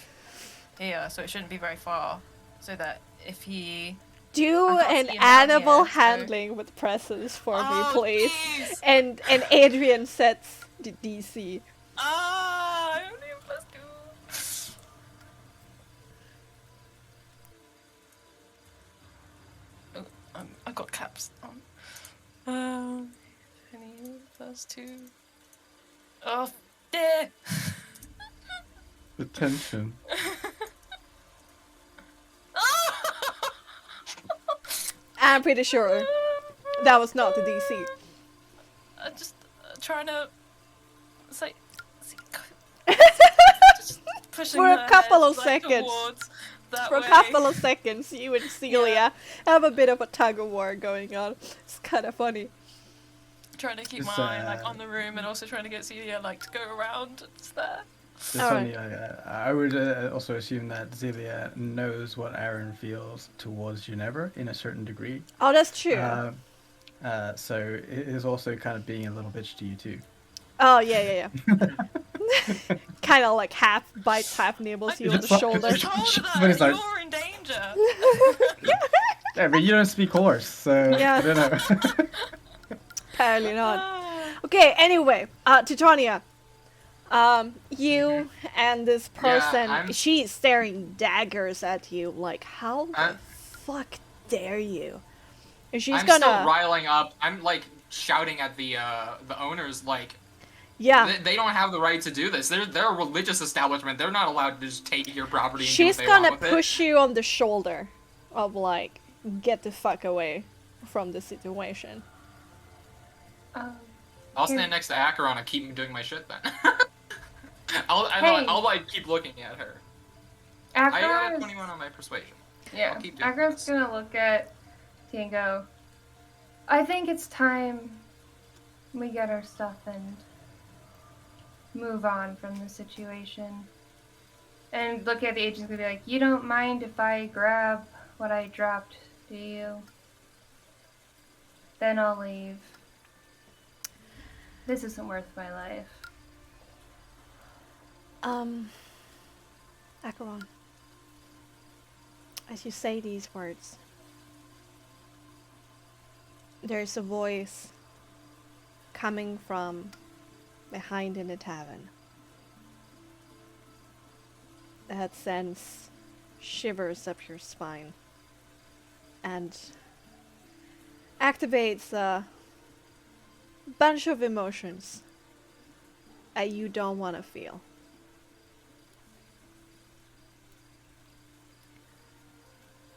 here, so it shouldn't be very far. So that if he... Do an animal handling with presence for me, please. Geez. And Adrian sets the DC. I only have +2. Oh, I got caps on. Any +2. Oh, dear. The tension. I'm pretty sure that was not the DC. I'm just trying to say, just pushing For a her couple head, of like, seconds. towards that For a way. couple of seconds, you and Celia have a bit of a tug of war going on. It's kind of funny. Trying to keep It's, my eye like on the room and also trying to get Celia like to go around. It's there. It's Alright. funny, I would also assume that Zelia knows what Aaron feels towards Ginevra in a certain degree. Oh, that's true. So it is also kind of being a little bitch to you too. Oh, yeah. Kind of like half bites, half nibbles you on the shoulder. I told her But it's that like- you're in danger. Yeah, but you don't speak horse, so Yeah. I don't know. Apparently not. Okay, anyway, Titania. You and this person, I'm- she's staring daggers at you like, how the I'm- fuck dare you? And she's I'm gonna... still riling up. I'm like shouting at the owners like Yeah. they don't have the right to do this. They're a religious establishment. They're not allowed to just take your property. And She's do what they gonna want with push you on the shoulder of like, get the fuck away from the situation. I'll stand next to Acheron and keep doing my shit then. I'll like keep looking at her. I got a Acheron 21 on my persuasion. Yeah, I'll keep doing Acheron's this. gonna look at T and go, I think it's time we get our stuff and move on from the situation. And look at the agent's gonna be like, you don't mind if I grab what I dropped, do you? Then I'll leave. This isn't worth my life. Acheron, as you say these words, there's a voice coming from behind in the tavern that sends shivers up your spine and activates a bunch of emotions that you don't want to feel.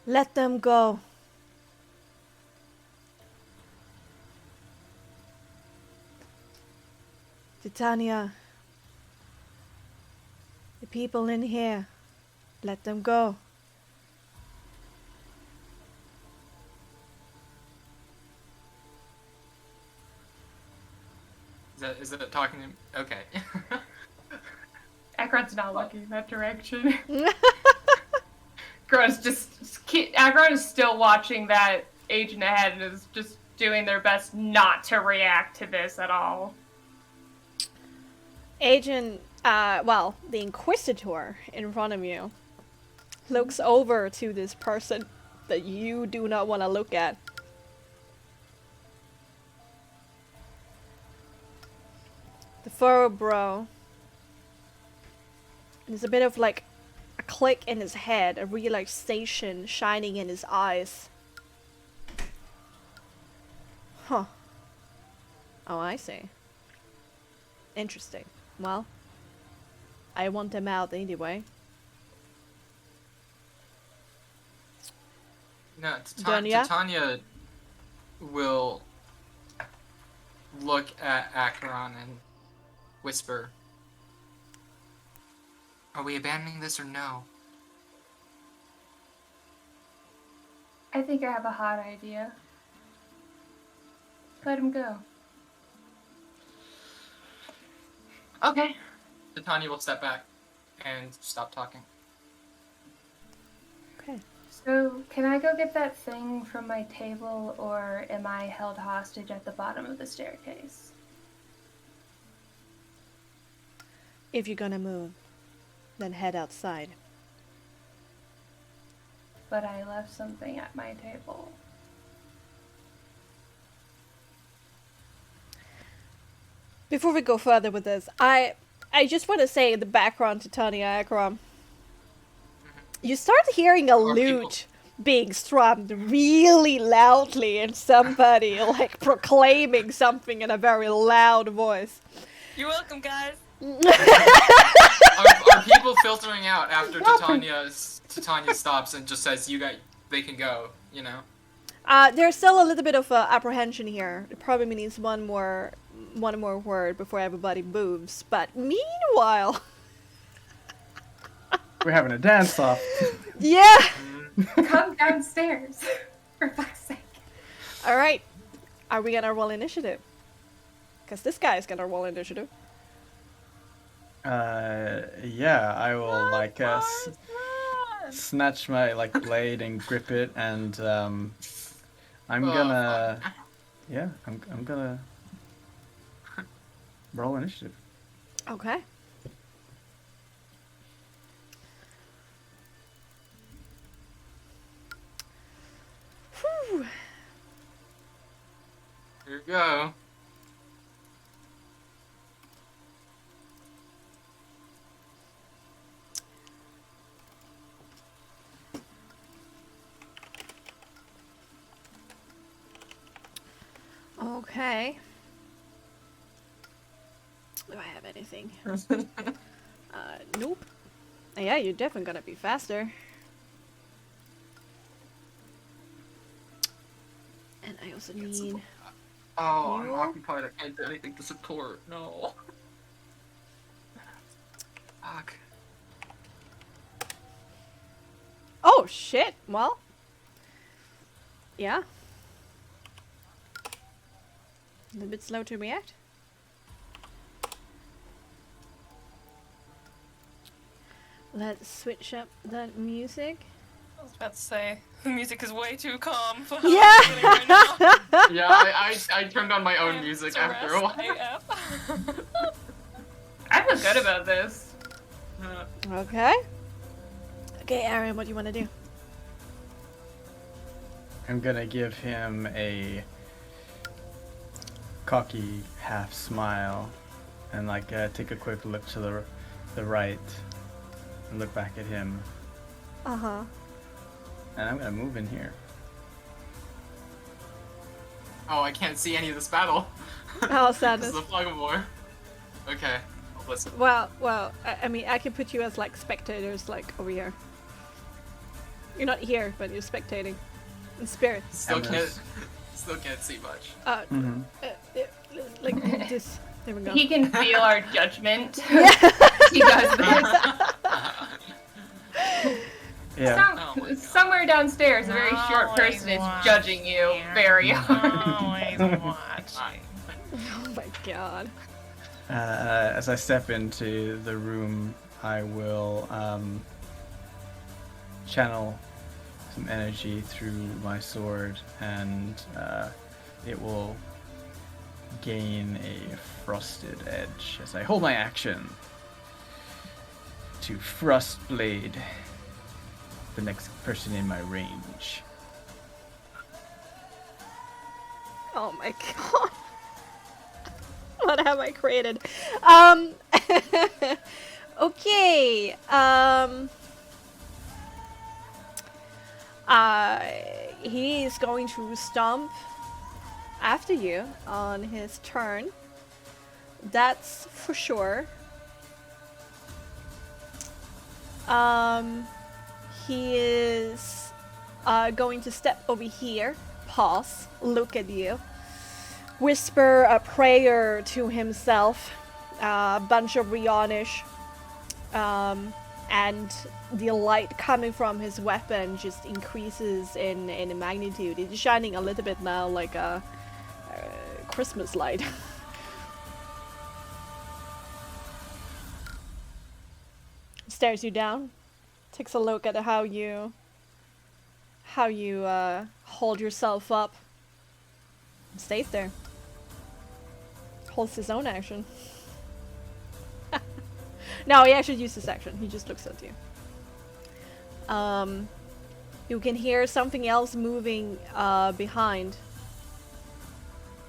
Let them go. Titania, the people in here, let them go. Is that talking to me? Okay. Acheron's not looking in that direction. Acheron is still watching that agent ahead and is just doing their best not to react to this at all. Agent, the Inquisitor in front of you looks over to this person that you do not want to look at. The furrow brow. There's a bit of like a click in his head, a realization shining in his eyes. Huh. Oh, I see. Interesting. Well, I want them out anyway. No, Dunya? Titania will look at Acheron and whisper, "Are we abandoning this or no?" I think I have a hot idea. Let him go. Okay. Titania will step back and stop talking. Okay. So, can I go get that thing from my table, or am I held hostage at the bottom of the staircase? If you're gonna move, then head outside. But I left something at my table. Before we go further with this, I just want to say in the background to Tanya Akram, you start hearing a lute being strummed really loudly and somebody like proclaiming something in a very loud voice. You're welcome, guys. Are people filtering out after Titania stops and just says they can go, you know? There's still a little bit of apprehension here. It probably needs one more word before everybody moves. But meanwhile, We're having a dance off. yeah. Come downstairs, for fuck's sake. All right. Are we gonna roll initiative? Because this guy is gonna roll initiative. Yeah, I will snatch my blade and grip it, and I'm gonna roll initiative. Okay. Whew. Here you go. Okay. Do I have anything? Nope. Yeah, you're definitely gonna be faster. And I also need... Oh, I'm You? occupied. I can't do anything to support. No. Fuck. Oh, shit! Well... Yeah. A little bit slow to react. Let's switch up that music. I was about to say, the music is way too calm for how Yeah. I'm feeling right now. Yeah, I turned on my own music after a while. I feel good about this. Okay. Okay, Aaron, what do you want to do? I'm gonna give him a cocky half smile, and take a quick look to the right, and look back at him. Uh-huh. And I'm gonna move in here. Oh, I can't see any of this battle. Oh, This sadness. is the fog of war. Okay, I'll listen. Well, I mean, I can put you as spectators, over here. You're not here, but you're spectating. In spirit. Still Yes. can't see much. Like this. There we go. He can feel our judgment. Yeah. He does this. Yeah. Somewhere downstairs, a very short person is judging you very hard. Always watching. Oh my god. As I step into the room, I will channel some energy through my sword, and it will gain a frosted edge as I hold my action to Frost Blade the next person in my range. Oh my god. What have I created? Okay. He's going to stomp after you on his turn. That's for sure. He is going to step over here, pause, look at you, whisper a prayer to himself, a bunch of Rionish, and the light coming from his weapon just increases in magnitude. It's shining a little bit now like a Christmas light. Stares you down, takes a look at how you hold yourself up, and stays there. Holds his own action. No, he actually used his action. He just looks at you. You can hear something else moving behind.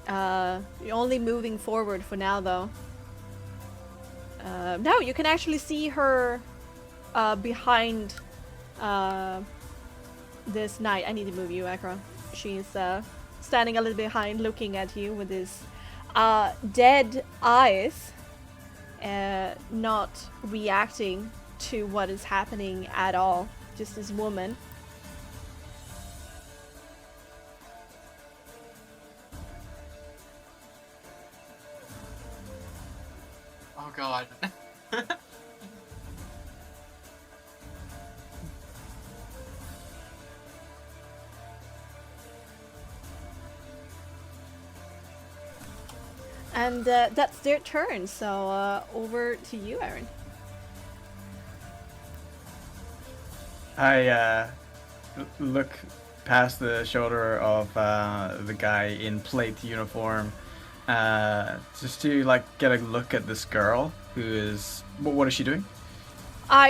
You're only moving forward for now, though. No, you can actually see her behind this knight. I need to move you, Akra. She's standing a little behind, looking at you with his dead eyes, not reacting to what is happening at all. Just this woman. Oh god. And that's their turn, so over to you, Aaron. I look past the shoulder of the guy in plate uniform, just to like get a look at this girl who is. What is she doing?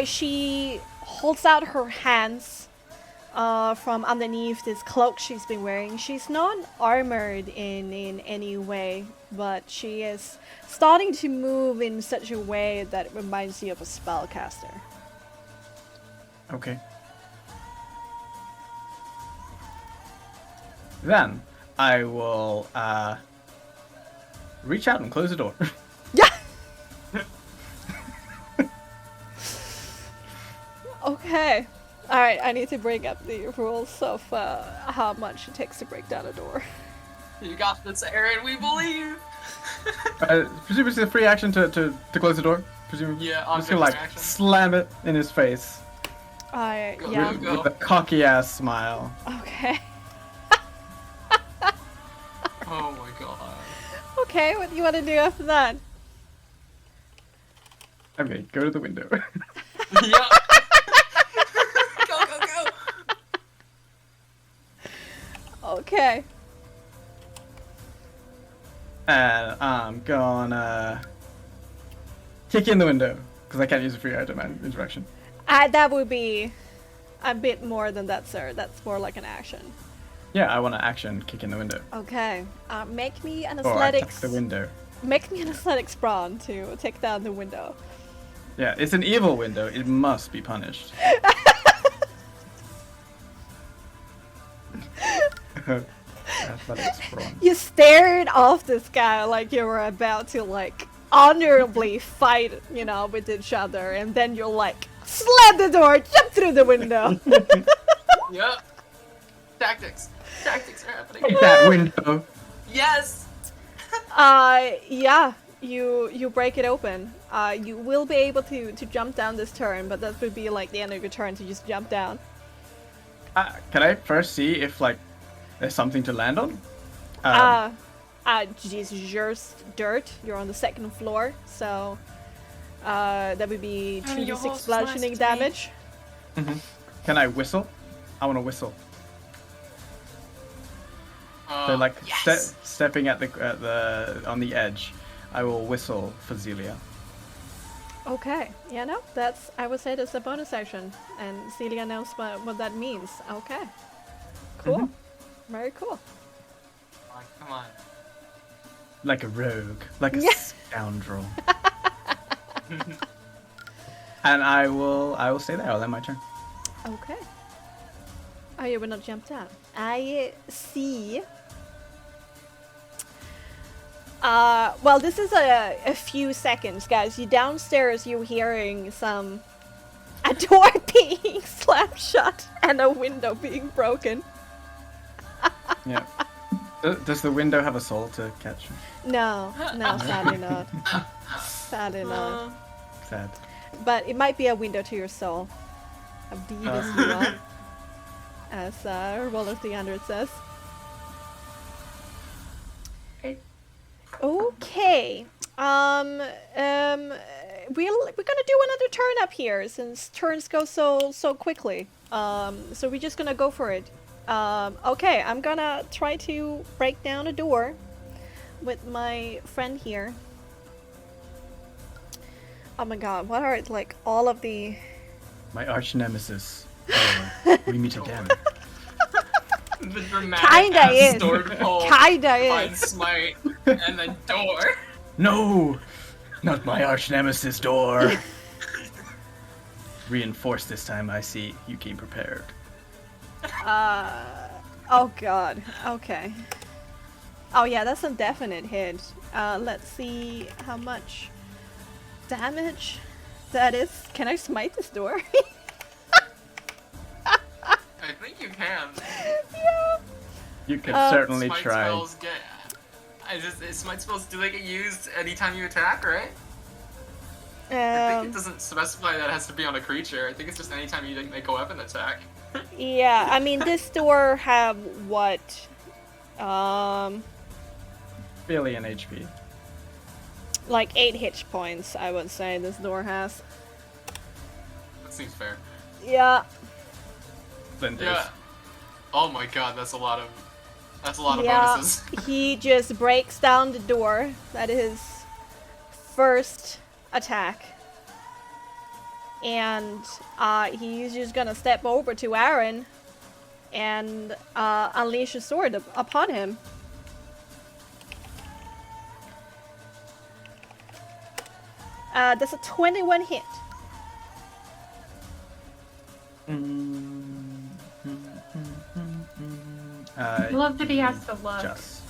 She holds out her hands from underneath this cloak she's been wearing. She's not armored in any way, but she is starting to move in such a way that it reminds you of a spellcaster. Okay. Then I will reach out and close the door. Yeah. Okay. Alright, I need to bring up the rules of how much it takes to break down a door. You got this, Aaron. We believe. Presumably it's a free action to close the door. Presumably. Yeah, I'm just gonna like action. slam it in his face Go, Yeah. go. with a cocky ass smile. Okay. Oh my god. Okay, what do you want to do after that? Okay, go to the window. Yeah. Go, go, go. Okay. And I'm gonna kick in the window because I can't use a free item interaction. That would be a bit more than that, sir. That's more like an action. Yeah, I want to action kick in the window. Okay. Make me an Or I athletics. tap the window. Make me an athletics brawn to take down the window. Yeah, it's an evil window. It must be punished. Athletics brawn. You stared off this guy like you were about to like honorably fight, you know, with each other, and then you're like, slam the door, jump through the window. Yep. Tactics. Tactics are happening. Take that window. Yes. Yeah, you break it open. You will be able to jump down this turn, but that would be like the end of your turn to just jump down. Can I first see if like there's something to land on? Geez, just dirt. You're on the second floor, so that would be Oh, your 2d6 horse was bludgeoning nice to me. damage. Can I whistle? I want to whistle. So like yes. stepping at the on the edge, I will whistle for Zelia. Okay, yeah, no, that's, I would say that's a bonus action, and Celia knows what that means. Okay, cool, very cool. Come on. Like a rogue, like a Yeah. scoundrel. And I will stay there. I'll end my turn. Okay. Oh, you will not jump down. I see. Well, this is a few seconds, guys. You downstairs, you're hearing a door being slammed shut and a window being broken. Yeah. Does the window have a soul to catch? No, sadly not. Sadly not. Sad. but it might be a window to your soul. How deep is you are, as Roller 300 says. Okay. We're gonna do another turn up here since turns go so quickly. So we're just gonna go for it. Okay, I'm gonna try to break down a door with my friend here. Oh my god, what are like all of the... My arch nemesis. We meet again. The dramatic Kinda is. sword pull, Kinda divine is. smite, and then door. No! Not my arch nemesis door! Reinforced this time, I see. You came prepared. Oh god, okay. Oh yeah, that's a definite hit. Let's see how much damage that is. Can I smite this door? I think you can. Yeah. You can certainly Smite try. spells smite spells, do they get used anytime you attack, right? I think it doesn't specify that it has to be on a creature. I think it's just anytime you make a weapon attack. Yeah, I mean this door have what? Barely an HP. Like 8 hit points, I would say this door has. That seems fair. Yeah. Splinters. Yeah. Oh my god, that's a lot of Yeah, bonuses. he just breaks down the door. That is his first attack. And he's just gonna step over to Aaron and unleash a sword upon him. That's a 21 hit. I love that he has to look. Just.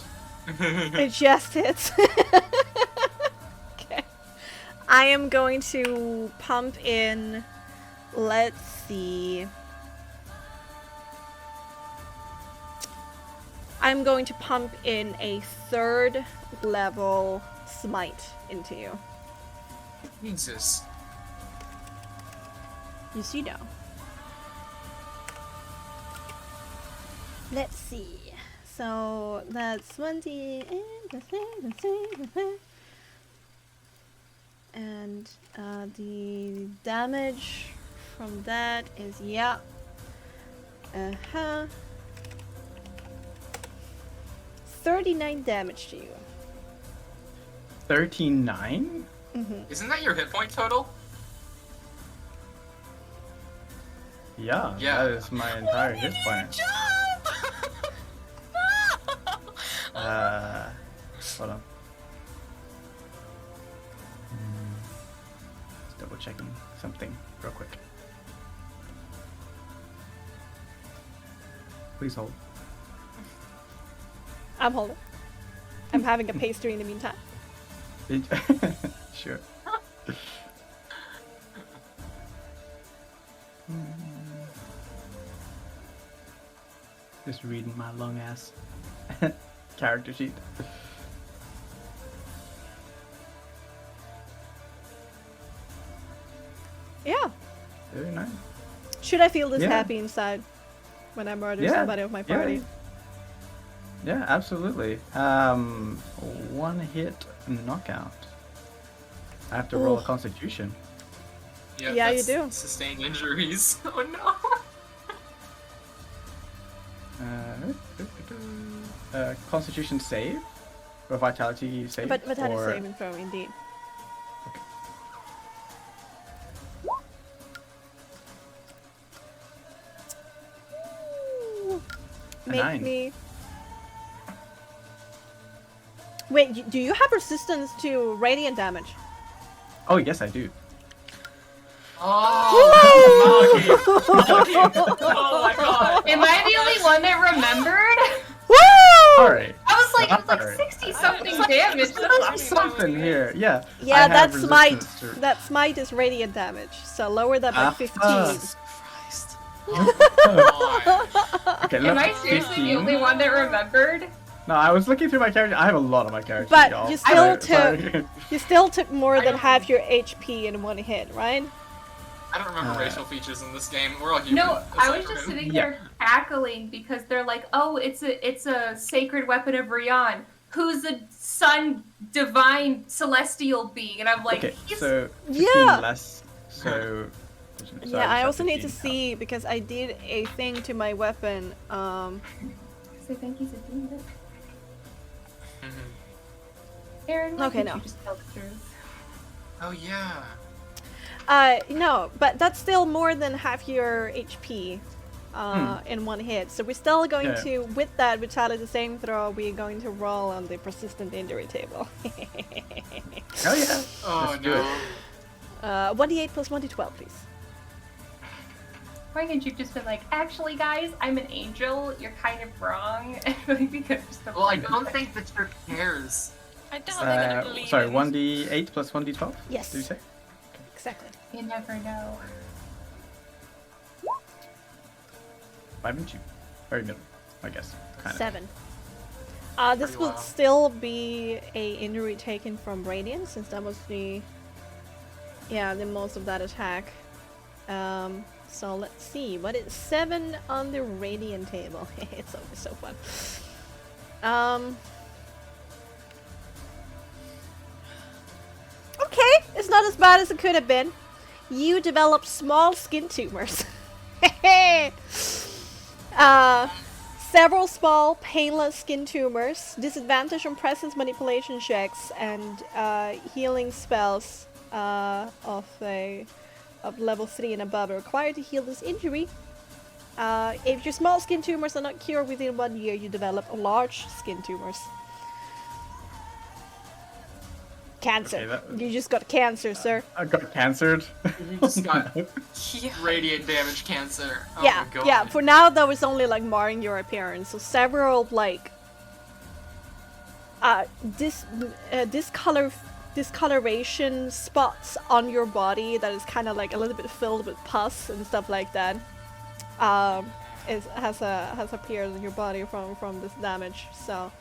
It just hits. Okay. I am going to pump in, let's see. I'm going to pump in a 3rd level smite into you. Jesus. You see now. Let's see. So that's 20 and the damage from that is 39 damage to you. 39? Isn't that your hit point total? Yeah, Yeah. that is my entire hit point. Hold on. Just double checking something real quick. Please hold. I'm holding. I'm having a pastry in the meantime. Sure. Just reading my long ass character sheet. Yeah. Very nice. Should I feel this Yeah. happy inside when I murder Yeah. somebody of my party? Yeah, absolutely. 1 hit knockout. I have to roll a Ooh. constitution. Yeah, you do. Sustained injuries. Oh no. Constitution save? Or vitality save? But that is or... saving throw indeed. Okay. Ooh. A Make 9. me. Wait, do you have resistance to radiant damage? Oh, yes, I do. Oh, oh my god. Am I the only one that remembered? Woo! Alright. I was like, it was like Alright. 60 something damage. Something here, yeah. I Yeah, have that smite. resistance to- That smite is radiant damage, so lower that by 15. Christ. Okay, Am let's I seriously 15. the only one that remembered? No, I was looking through my character. I have a lot on my character. But y'all. you still Sorry. You still took more than don't- half your HP in one hit, right? I don't remember racial features in this game. We're all human. No, I was aside from just him. sitting there cackling because they're like, "Oh, it's a sacred weapon of Rion, who's a sun, divine, celestial being," and I'm like, Okay, "He's so 15 Yeah. less. So Yeah, I also need to 15 see because I did a thing to my weapon. I think he's a demon." Mhm. Aaron, why Okay, can't no. you just tell the truth? Oh yeah. No, but that's still more than half your HP in one hit. So we're still going Yeah. to, with that vitality saving throw, we're going to roll on the persistent injury table. Oh yeah. Oh Let's do it. no. 1d8 plus 1d12, please. Why can't you just been like, "Actually, guys, I'm an angel. You're kind of wrong." And we could just Well, I don't think the church cares. I don't think I believe Sorry, in 1d8 plus 1d12? Yes. Did you say? Exactly. You never know. 5 and 2. Very middle, I guess. Kind of. 7. This Pretty will well. still be a injury taken from Radiant, since that was the most of that attack. So let's see, what is 7 on the Radiant table? It's always so fun. Okay, it's not as bad as it could have been. You develop small skin tumors. Several small, painless skin tumors, disadvantage on presence manipulation checks, and healing spells of level 3 and above are required to heal this injury. If your small skin tumors are not cured within 1 year, you develop large skin tumors. Cancer. Okay, You just got cancer, sir. I got cancered. You just got Yeah. radiant damage cancer. Oh Yeah, my god. yeah. For now, though, it's only like marring your appearance. So several like discoloration spots on your body that is kind of like a little bit filled with pus and stuff like that. Has appeared in your body from this damage. So,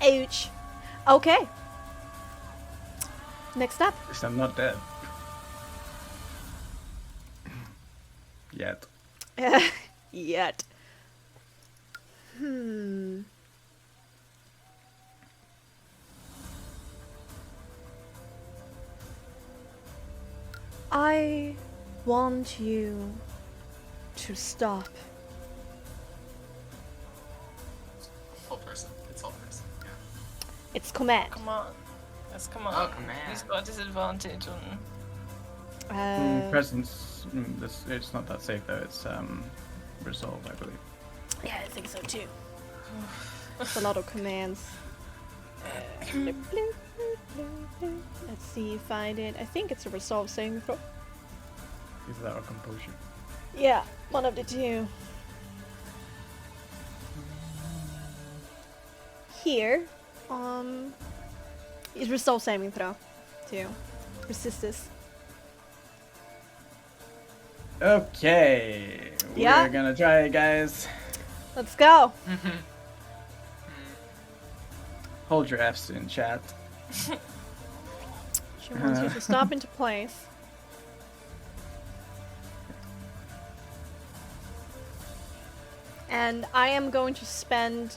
ouch. Okay. Next up. At least I'm not dead. Yet. Yet. I want you to stop. Whole person. It's all person. Yeah. It's command. Come on. Let's come on. Oh, command. He's got a disadvantage on. Presence. It's not that safe though. It's resolved, I believe. Yeah, I think so too. It's a lot of commands. Let's see if I did. I think it's a resolve saving throw. Is that or composure? Yeah, one of the two. Here, is resolve saving throw to resist this. Okay. Yeah. We're gonna try it, guys. Let's go. Hold your Fs in chat. She wants you to stop into place. And I am going to spend.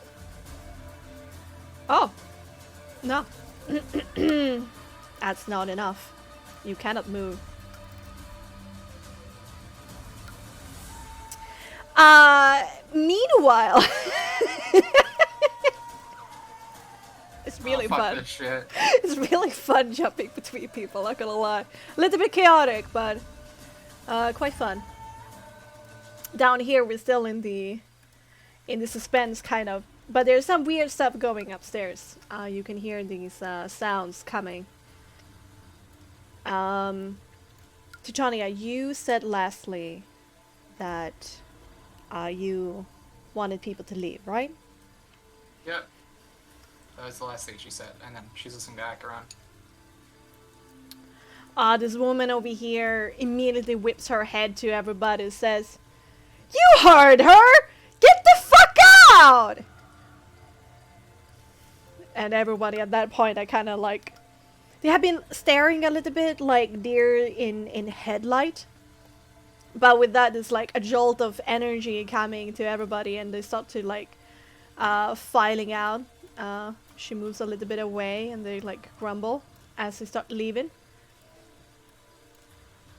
Oh! No. That's not enough. You cannot move. Meanwhile. It's really fuck fun. this shit. It's really fun jumping between people, not gonna lie. A little bit chaotic, but quite fun. Down here we're still in the suspense kind of, but there's some weird stuff going upstairs. You can hear these sounds coming. Titania, you said lastly that you wanted people to leave, right? Yep. That was the last thing she said, and then she's listening back around. This woman over here immediately whips her head to everybody and says, "You heard her! Get the fuck out!" And everybody at that point, I kind of like... They have been staring a little bit like deer in headlight. But with that, there's like a jolt of energy coming to everybody, and they start to like filing out. She moves a little bit away, and they like grumble as they start leaving.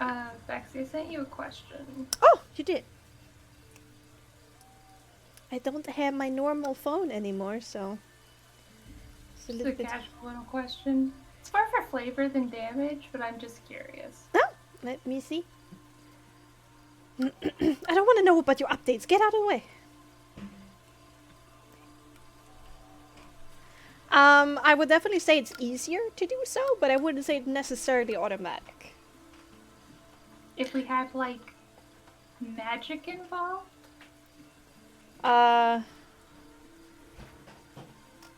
Bexxy, I sent you a question. Oh, you did. I don't have my normal phone anymore, so it's a Just little a bit. casual little question. It's more for flavor than damage, but I'm just curious. Oh, let me see. I don't want to know about your updates. Get out of the way. I would definitely say it's easier to do so, but I wouldn't say it's necessarily automatic. If we had, like, magic involved?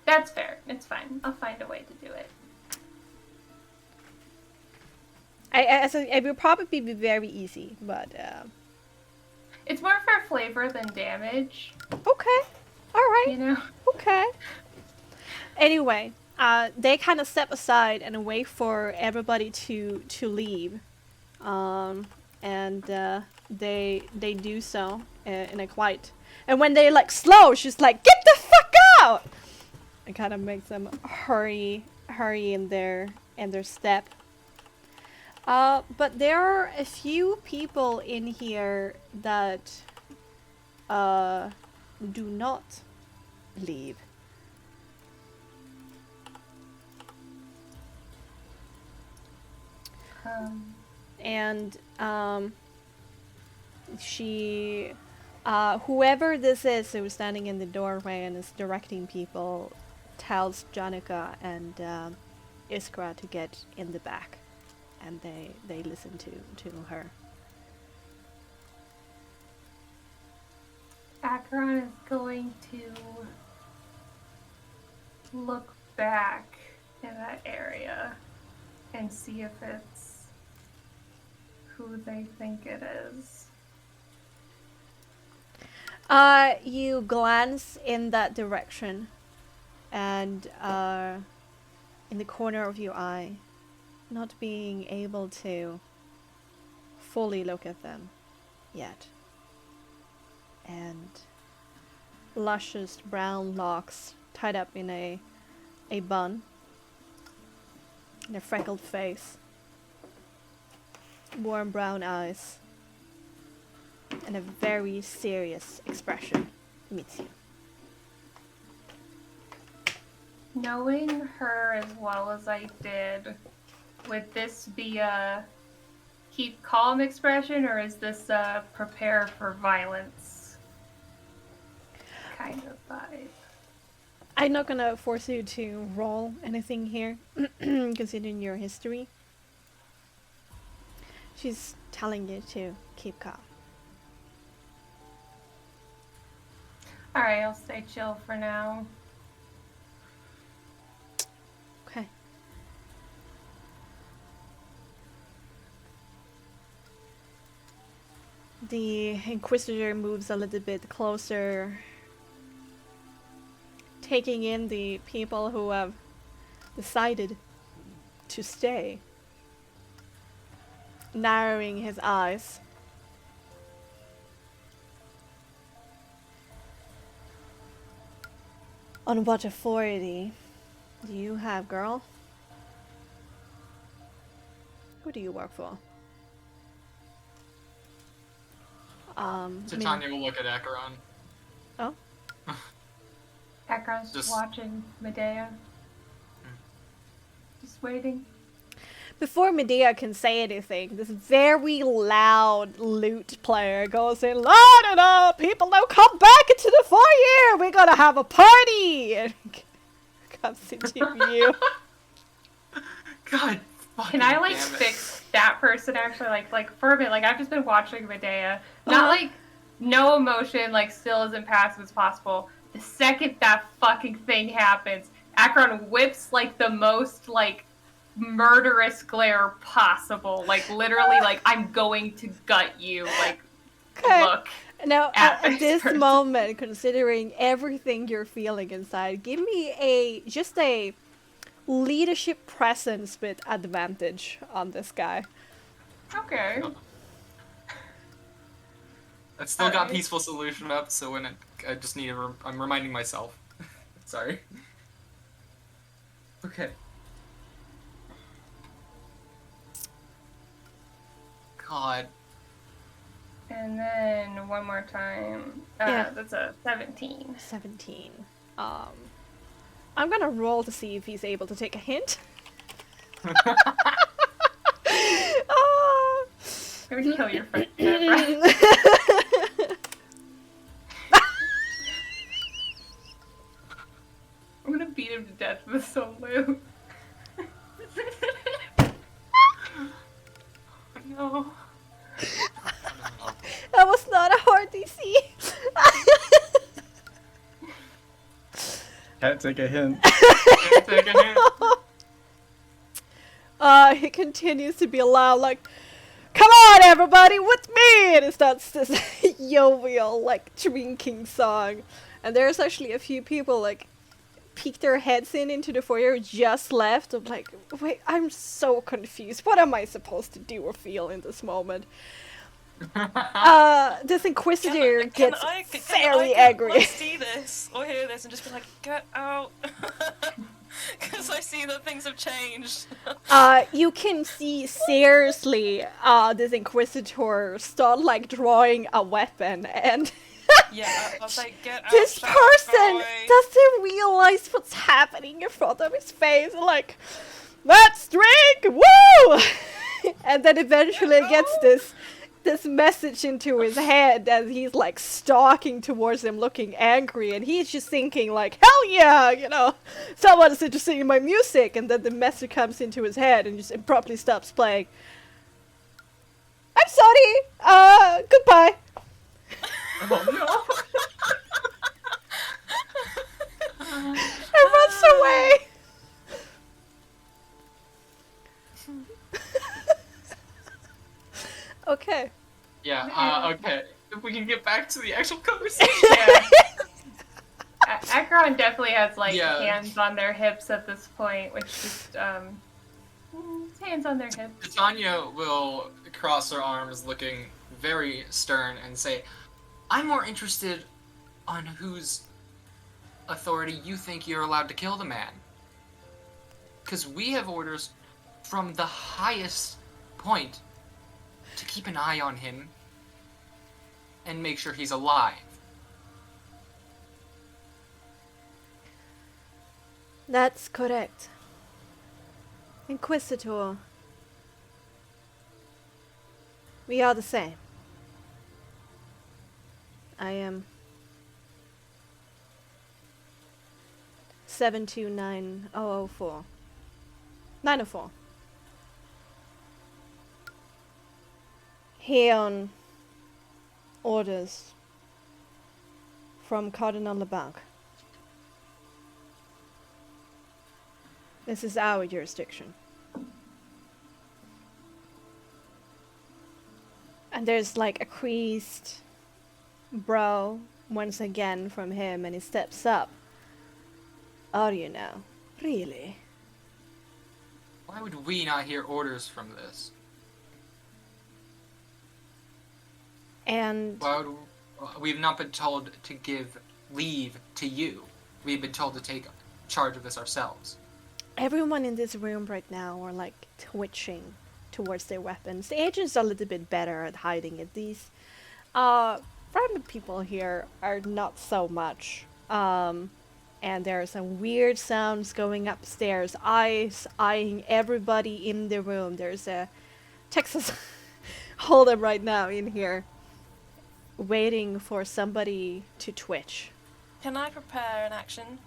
That's fair. It's fine. I'll find a way to do it. It will probably be very easy, but It's more for flavor than damage, okay, all right, you know? okay. Anyway, they kind of step aside and wait for everybody to leave, and they do so in a quiet. And when they like slow, she's like, "Get the fuck out!" It kind of makes them hurry in their step. But there are a few people in here that do not leave. And she, whoever this is who's standing in the doorway and is directing people, tells Janica and Iskra to get in the back, and they listen to her. Acheron is going to look back in that area and see if it's who they think it is. You glance in that direction, and in the corner of your eye, not being able to fully look at them yet, and luscious brown locks tied up in a bun, and a freckled face, warm brown eyes, and a very serious expression meets you. Knowing her as well as I did, would this be a keep calm expression, or is this a prepare for violence kind of vibe? I'm not gonna force you to roll anything here, considering your history. She's telling you to keep calm. Alright, I'll stay chill for now. Okay. The Inquisitor moves a little bit closer, taking in the people who have decided to stay, narrowing his eyes. On what authority do you have, girl? Who do you work for? Titania will look at Acheron. Oh? Acheron's Just- watching Medea. Just waiting. Before Medea can say anything, this very loud lute player goes in, "Loud it up! People now come back into the foyer! We're gonna have a party!" And comes into view. God fucking Can I like damn it. fix that person actually like for a bit? Like I've just been watching Medea. Not like no emotion, like still as impassive as possible. The second that fucking thing happens, Acheron whips like the most like murderous glare possible. Like literally like I'm going to gut you. Like Okay. look. Now, at at this person. moment, considering everything you're feeling inside, give me just a leadership presence with advantage on this guy. Okay. I've still got Alright. peaceful solution up, so when I just need to. I'm reminding myself. Sorry. Okay. God. And then one more time. Yeah. That's a 17. 17. I'm gonna roll to see if he's able to take a hint. Ah. I'm gonna kill your friend, Deborah. I'm gonna beat him to death with some loot. No. That was not a hard DC. Can't take a hint. Can't take a hint. He continues to be loud, like, "Come on, everybody, with me!" And it starts this jovial, like, drinking song. And there's actually a few people, like, peek their heads into the foyer, just left. I'm like, wait, I'm so confused. What am I supposed to do or feel in this moment? This Inquisitor gets very angry. I see this or hear this and just be like, get out. Because I see that things have changed. You can see seriously this Inquisitor start like drawing a weapon, and Yeah, I was like, get out. this fat person boy. doesn't realize what's happening in front of his face. Like, let's drink, woo! And then eventually gets this message into his head as he's like stalking towards him looking angry, and he's just thinking like, hell yeah, you know, someone's interested in my music. And then the message comes into his head and just abruptly stops playing. I'm sorry, goodbye. Oh no. And runs away. Okay. Yeah, okay. If we can get back to the actual conversation. Yeah. Acheron definitely has like Yeah. hands on their hips at this point, which just hands on their hips. Titania will cross her arms looking very stern and say, I'm more interested on whose authority you think you're allowed to kill the man. Because we have orders from the highest point to keep an eye on him and make sure he's alive. That's correct. Inquisitor. We are the same. I am 729004. 904. Here on orders from Cardinal LeBlanc. This is our jurisdiction. And there's like a creased brow once again from him, and he steps up. Are you now? Really? Why would we not hear orders from this? And Why would we've not been told to give leave to you? We've been told to take charge of this ourselves. everyone in this room right now are like twitching towards their weapons. The agents are a little bit better at hiding it. These random people here are not so much. And there are some weird sounds going upstairs. Eyes eyeing everybody in the room. There's a Texas Hold'em right now in here, waiting for somebody to twitch. Can I prepare an action?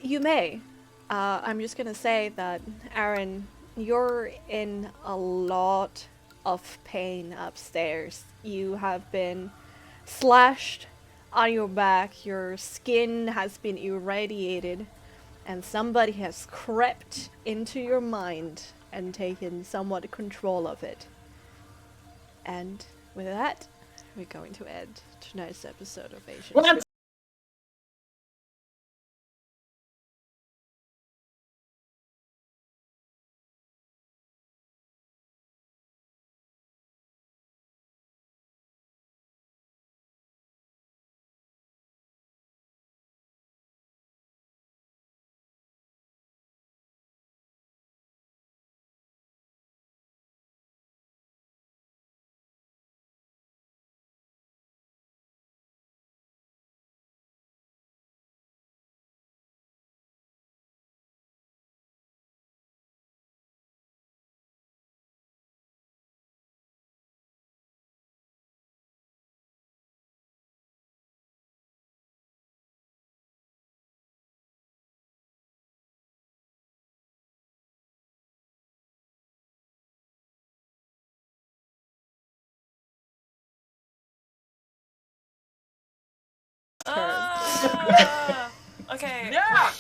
You may. I'm just gonna say that, Aaron, you're in a lot of pain upstairs. You have been slashed on your back, your skin has been irradiated, and somebody has crept into your mind and taken somewhat control of it. And with that, we're going to end tonight's episode of Asian. Okay. Yeah.